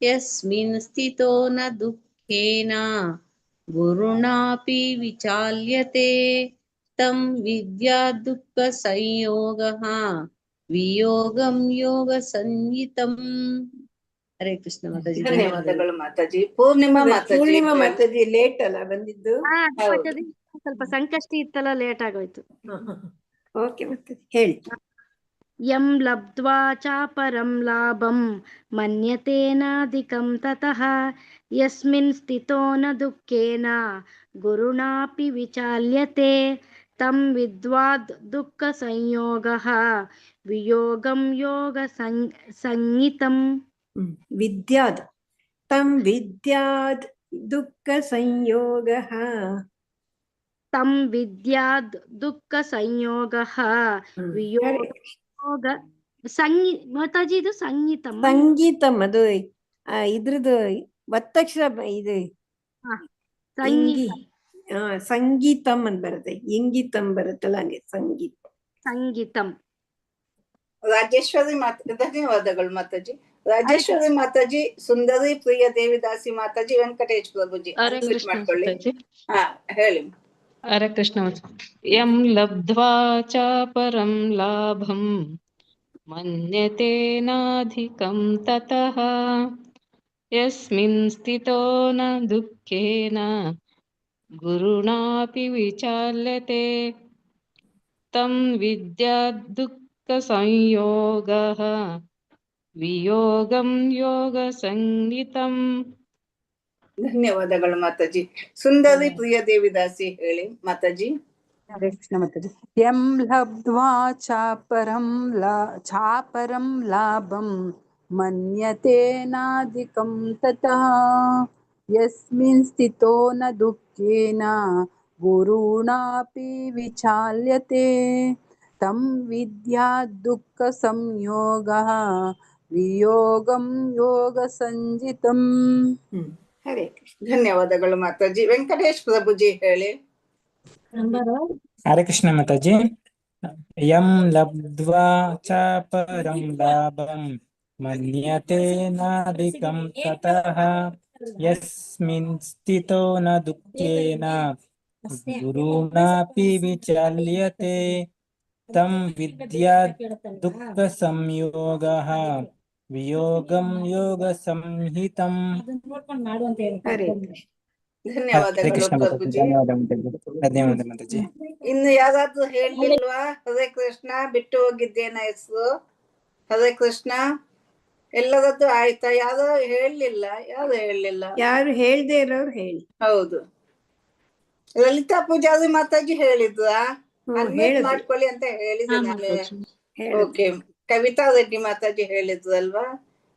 ಯಸ್ಮಿನ್ ಸ್ಥಿತೋ ನ ದುಃಖೇನ ಗುರುಣಾಪಿ ವಿಚಾಲ್ಯತೆ ತಂ ವಿದ್ಯಾ ದುಃಖ ಸಂಯೋಗಃ ವಿಯೋಗಂ ಯೋಗ ಸಂಹಿತಂ. ಹರೇ ಕೃಷ್ಣ ಮಾತಾಜಿ. ಧನ್ಯವಾದಗಳು ಮಾತಾಜಿ. ಪೂರ್ಣಿಮಾ ಮಾತಾಜಿ. ಪೂರ್ಣಿಮಾ ಮಾತಾಜಿ ಲೇಟ್ ಅಲ್ಲ ಬಂದಿದ್ದು? ಮಾತಾಜಿ ಸ್ವಲ್ಪ ಸಂಕಷ್ಟಿ ಇತ್ತಲ್ಲ, ಲೇಟ್ ಆಗೋಯ್ತು. ಓಕೆ ಮಾತಾಜಿ ಹೇಳಿ. ಯಂ ಲಬ್ಧ್ವಾ ಚಾಪರಂ ಲಾಭಂ ಮನ್ಯತೇನಾಧಿಕಂ ತತಃ ಯಸ್ಮಿನ್ ಸ್ಥಿತೋ ನ ದುಃಖೇನ ಗುರುಣಾಪಿ ವಿಚಾಲ್ಯತೆ ತಂ ವಿದ್ವಾ ದುಃಖ ಸಂಯೋಗಃ ವಿಯೋಗಂ ಯೋಗ ಸಂಹಿತಂ. ವಿದ್ಯಾದ್, ತಂ ವಿದ್ಯಾದ್ ದುಃಖ ಸಂಯೋಗಃ. ತಂ ವಿದ್ಯಾದ್ ದುಃಖ ಸಂಯೋಗಃ ವಿಯೋಗ ಮಾತಾಜಿ ಇದು ಸಂಗೀತಮ್ಮ ಸಂಗೀತಂ ಅದು ಇದ್ರದ್ದು ಒತ್ತಕ್ಷರ ಇದು ಇಂಗಿ ಸಂಗೀತಂ ಅಂತ ಬರುತ್ತೆ, ಇಂಗಿತಂ ಬರುತ್ತಲ್ಲ ಹಂಗೆ ಸಂಗೀತ. ಸಂಗೀತಂ. ರಾಜೇಶ್ವರಿ ಧನ್ಯವಾದಗಳು ಮಾತಾಜಿ. ರಾಜೇಶ್ವರಿ ಮಾತಾಜಿ, ಸುಂದರಿ ಪ್ರಿಯ ದೇವಿದಾಸಿ ಮಾತಾಜಿ, ವೆಂಕಟೇಶ್ ಪ್ರಭುಜಿ ಮಾಡ್ಕೊಳ್ಳಿ. ಹಾ ಹೇಳಿ. ಹರೇ ಕೃಷ್ಣ. ಯಂ ಲಬ್ಧ್ವಾ ಚ ಪರಂ ಲಾಭಂ ಮನ್ಯತೆ ನಾಧಿಕಂ ತತಃ ಯಸ್ಮಿನ್ ಸ್ಥಿತೋ ನ ದುಃಖೇನ ಗುರುಣಾಪಿ ವಿಚಾಲ್ಯತೆ ತಂ ವಿದ್ಯಾತ್ ದುಃಖ ಸಂಯೋಗಃ ವಿಯೋಗಂ ಯೋಗ ಸಂಗೀತಂ. ಧನ್ಯವಾದಗಳು ಮಾತಾಜಿ. ಸುಂದರಿ ಪ್ರಿಯ ದೇವಿದಾಸಿ ಹೇಳಿ ಮಾತಾಜಿ. ಹರೇ ಕೃಷ್ಣ ಮಾತಾಜಿ. ಯಂ ಲಬ್ಧ್ವಾ ಚಾಪರಂ ಲಾಭಂ ಮನ್ಯತೆ ನಾಧಿಕಂ ತತಃ ಯಸ್ಮಿನ್ ಸ್ಥಿತೋ ನ ದುಃಖೇನ ಗುರುಣಾಪಿ ವಿಚಾಲ್ಯತೆ ತಂ ವಿದ್ಯಾತ್ ದುಃಖ ಸಂಯೋಗಃ ವಿಯೋಗಂ ಯೋಗ ಸಂಜಿತಂ. ಹರೇ ಕೃಷ್ಣ. ಧನ್ಯವಾದಗಳು ಮಾತಾಜಿ. ವೆಂಕಟೇಶ್ ಪ್ರಭುಜಿ ಹೇಳಿ. ಹರೇ ಕೃಷ್ಣ ಮಾತಾಜಿ. ಯಂ ಲಬ್ಧ್ವಾ ಚ ಪರಂ ಲಾಭಂ ಮನ್ಯತೆ ನಾಧಿಕಂ ತತಃ ಯಸ್ಮಿನ್ ಸ್ಥಿತೋ ನ ದುಃಖೇನ ಗುರುಣಾಪಿ ವಿಚಾಲ್ಯತೆ ತಂ ವಿದ್ಯಾತ್ ದುಃಖ ಸಂಯೋಗಃ ವಿಯೋಗಂ ಯೋಗ ಸಂಹಿತಂ. ಹರೇ ಕೃಷ್ಣ. ಧನ್ಯವಾದಗಳು ಪ್ರಭುಜಿ. ಧನ್ಯವಾದ ಮಾತಾಜಿ. ಇನ್ನು ಯಾವ್ದಾದ್ರು ಹೇಳಿಲ್ವಾ? ಹರೇ ಕೃಷ್ಣ. ಬಿಟ್ಟು ಹೋಗಿದ್ದೇನ ಹೆಸರು? ಹರೇ ಕೃಷ್ಣ. ಎಲ್ಲರದ್ದು ಆಯ್ತಾ? ಯಾರು ಹೇಳಲಿಲ್ಲ? ಯಾರು ಹೇಳ್ದೆ ಇರೋರು ಹೇಳಿ. ಹೌದು, ಲಲಿತಾ ಪೂಜಾರಿ ಮಾತಾಜಿ ಹೇಳಿದ್ರಾ? ಅನ್ಮ್ಯೂಟ್ ಮಾಡ್ಕೊಳ್ಳಿ ಅಂತ ಹೇಳಿದ್ರು ನಾನು. ಓಕೆ, ಕವಿತಾ ರೆಡ್ಡಿ ಮಾತಾಜಿ ಹೇಳಿದ್ರಲ್ವಾ?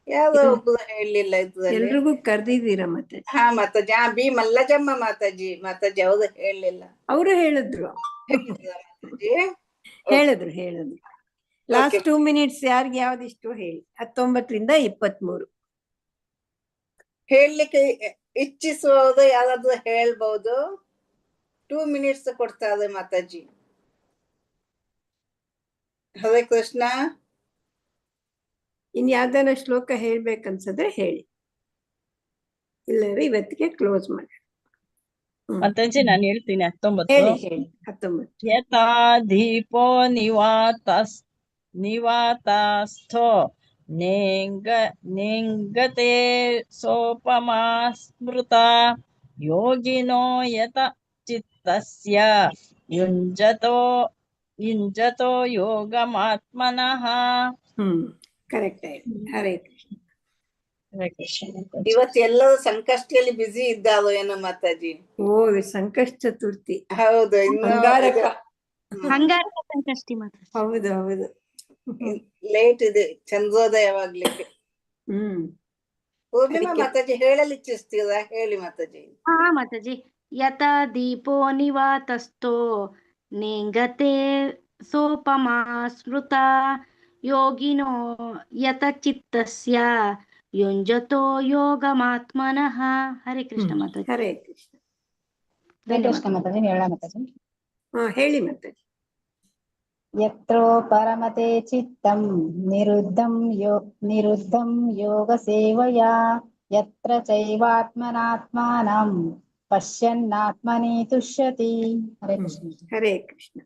ಯಾರೋ ಒಬ್ರು ಹೇಳಲಿಲ್ಲ ಇದ್ರಲ್ಲಿ. ಎಲ್ರಿಗೂ ಕರ್ದಿದ್ದೀರಾ ಮಾತಾಜಿ? ಹಾ ಮಾತಾಜಿ. ಬಿ ಮಲ್ಲಜಮ್ಮ ಮಾತಾಜಿ ಅವ್ರು ಹೇಳಲಿಲ್ಲ. ಅವರು ಹೇಳಿದ್ರು ಹೇಳಿದ್ರು ಲಾಸ್ಟ್ 2 minutes ಯಾರಿಗೆ ಯಾವ್ದಿಷ್ಟು ಹೇಳಿ. 19ರಿಂದ 23 ಹೇಳಲಿಕ್ಕೆ ಇಚ್ಛಿಸುವುದು ಯಾರಾದ್ರೂ ಹೇಳ್ಬಹುದು. 2 minutes ಕೊಡ್ತಾರೆ ಮಾತಾಜಿ. ಹರೇ ಕೃಷ್ಣ. ಇನ್ ಯಾವ್ದಾನ ಶ್ಲೋಕ ಹೇಳ್ಬೇಕನ್ಸಿದ್ರೆ ಹೇಳಿ, ಇಲ್ಲದ್ರೆ ಇವತ್ತಿಗೆ ಕ್ಲೋಸ್ ಮಾಡಿ. ಮಾತಾಜಿ ನಾನು ಹೇಳ್ತೀನಿ. 19 ಹೇಳಿ 19. ಯಥಾ ದೀಪೋ ನಿವಾತಾಸ್ಥೋ ನೇಂಗತೆ ಸೋಪಮಾ ಸ್ಮೃತ ಯೋಗಿನೋ ಯತ ಚಿತ್ತಸ್ಯ ಯುಂಜತೋ ಯೋಗಮಾತ್ಮನಃ. ಕರೆಕ್ಟ್ ಆಯ್ತು. ಹರೇ ಕೃಷ್ಣ. ಇವತ್ತು ಎಲ್ಲರೂ ಸಂಕಷ್ಟಿಯಲ್ಲಿ ಬ್ಯುಸಿ ಇದ್ದಾರೋ ಏನೋ ಮಾತಾಜಿ. ಓ ಸಂಕಷ್ಟ ಚತುರ್ಥಿ. ಹೌದು, ಅಂಗಾರಕ ಸಂಕಷ್ಟಿ ಮಾತಾಜಿ. ಹೌದು ಲೇಟ್ ಇದೆ ಚಂದ್ರೋದಯವಾಗ್ಲಿಕ್ಕೆ. ಪೂರ್ಣಿಮಾ ಮಾತಾಜಿ ಹೇಳಲು ಇಚ್ಛಿಸ್ತೀರಾ? ಹೇಳಿ ಮಾತಾಜಿ. ಹಾ ಮಾತಾಜಿ. ಯಥಾ ದೀಪೋ ನಿವಾತಸ್ಥೋ ನೇಂಗತೆ ಸೋಪಮಾ ಸ್ಮೃತ ಯೋಗಿನೋ ಯತ ಚಿತ್ತಸ್ಯ ಯುಂಜತೋ ಯೋಗಮಾತ್ಮನಃ. ಹರೇ ಕೃಷ್ಣ ಮಾತಾಜಿ. ಹರೇ ಕೃಷ್ಣ. ಮಾತಾಜಿ ಹೇಳ ಮಾತಾಜಿ. ಹೇಳಿ ಮಾತಾಜಿ. ಯತ್ರೋ ಪರಮತೆ ಚಿತ್ತಂ ನಿರುದ್ಧಂ ಯೋಗ ಸೇವಯಾ ಯತ್ರ ಚೈವಾತ್ಮನಾತ್ಮಾನಂ ಪಶ್ಯನ್ನಾತ್ಮನಿ ತುಷ್ಯತಿ. ಹರೇ ಕೃಷ್ಣ. ಹರೇ ಕೃಷ್ಣ.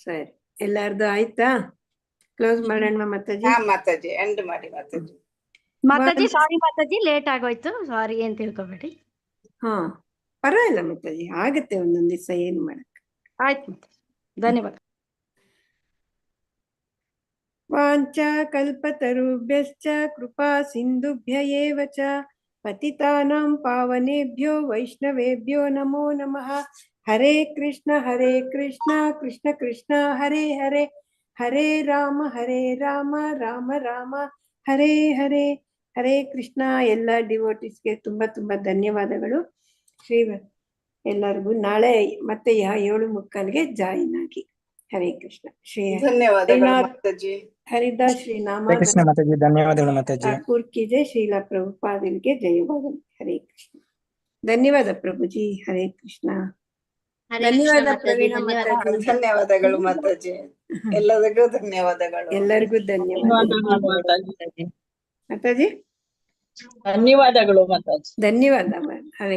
ಸರಿ, ಎಲ್ಲಾರ್ದು ಆಯ್ತಾ? ಕ್ಲೋಸ್ ಮಾಡೋಣ ಮಾತಾಜಿ. ಮಾತಾಜಿ ಎಂಡ್ ಮಾಡಿ ಮಾತಾಜಿ. ಸಾರಿ ಮಾತಾಜಿ, ಲೇಟ್ ಆಗೋಯ್ತು. ಸಾರಿ ಏನ್ ತಿಳ್ಕೊಬೇಡಿ. ಪರವಾಗಿಲ್ಲ ಮಾತಾಜಿ, ಆಗತ್ತೆ ಒಂದೊಂದ್ ದಿವಸ, ಏನ್ ಮಾಡಕ್. ಆಯ್ತು ಮಾತಾಜಿ, ಧನ್ಯವಾದ. ವಾಂಚಾ ಕಲ್ಪತರುಭ್ಯಶ್ಚ ಕೃಪಾ ಸಿಂಧುಭ್ಯ ಏವ ಚ ಪತಿತಾನಾಂ ಪಾವನೇಭ್ಯೋ ವೈಷ್ಣವೇಭ್ಯೋ ನಮೋ ನಮಃ. ಹರೇ ಕೃಷ್ಣ ಕೃಷ್ಣ ಕೃಷ್ಣ ಹರೇ ಹರೇ, ಹರೇ ರಾಮ ರಾಮ ರಾಮ ಹರೇ ಹರೇ ಕೃಷ್ಣ. ಎಲ್ಲ ಡಿವೋಟಿಸ್ಗೆ ತುಂಬಾ ಧನ್ಯವಾದಗಳು. ಎಲ್ಲರಿಗೂ ನಾಳೆ ಮತ್ತೆ 7:45ಗೆ ಜಾಯಿನ್ ಆಗಿ. ಹರೇ ಕೃಷ್ಣ. ಶ್ರೀ ಧನ್ಯವಾದಗಳು ಮಾತಾಜಿ. ಹರಿದಾಸ್ ಶ್ರೀನಾಮ ಹರೇ ಕೃಷ್ಣ ಮಾತಾಜಿ, ಧನ್ಯವಾದಗಳು ಮಾತಾಜಿ. ಠಾಕೂರ್ ಕಿ ಜೈ, ಶ್ರೀಲ ಪ್ರಭುಪಾದರಿಗೆ ಜಯವಾಗಲಿ. ಹರೇ ಕೃಷ್ಣ. ಧನ್ಯವಾದ ಪ್ರಭುಜಿ. ಹರೇ ಕೃಷ್ಣ. ಧನ್ಯವಾದ ಪ್ರವೀಣ ಮಾತಾಜಿ. ಧನ್ಯವಾದಗಳು ಮಾತಾಜಿ. ಎಲ್ಲರಿಗೂ ಧನ್ಯವಾದಗಳು. ಎಲ್ಲರಿಗೂ ಧನ್ಯವಾದ ಮಾತಾಜಿ. ಧನ್ಯವಾದಗಳು ಮಾತಾಜಿ. ಧನ್ಯವಾದ. ಹರೇ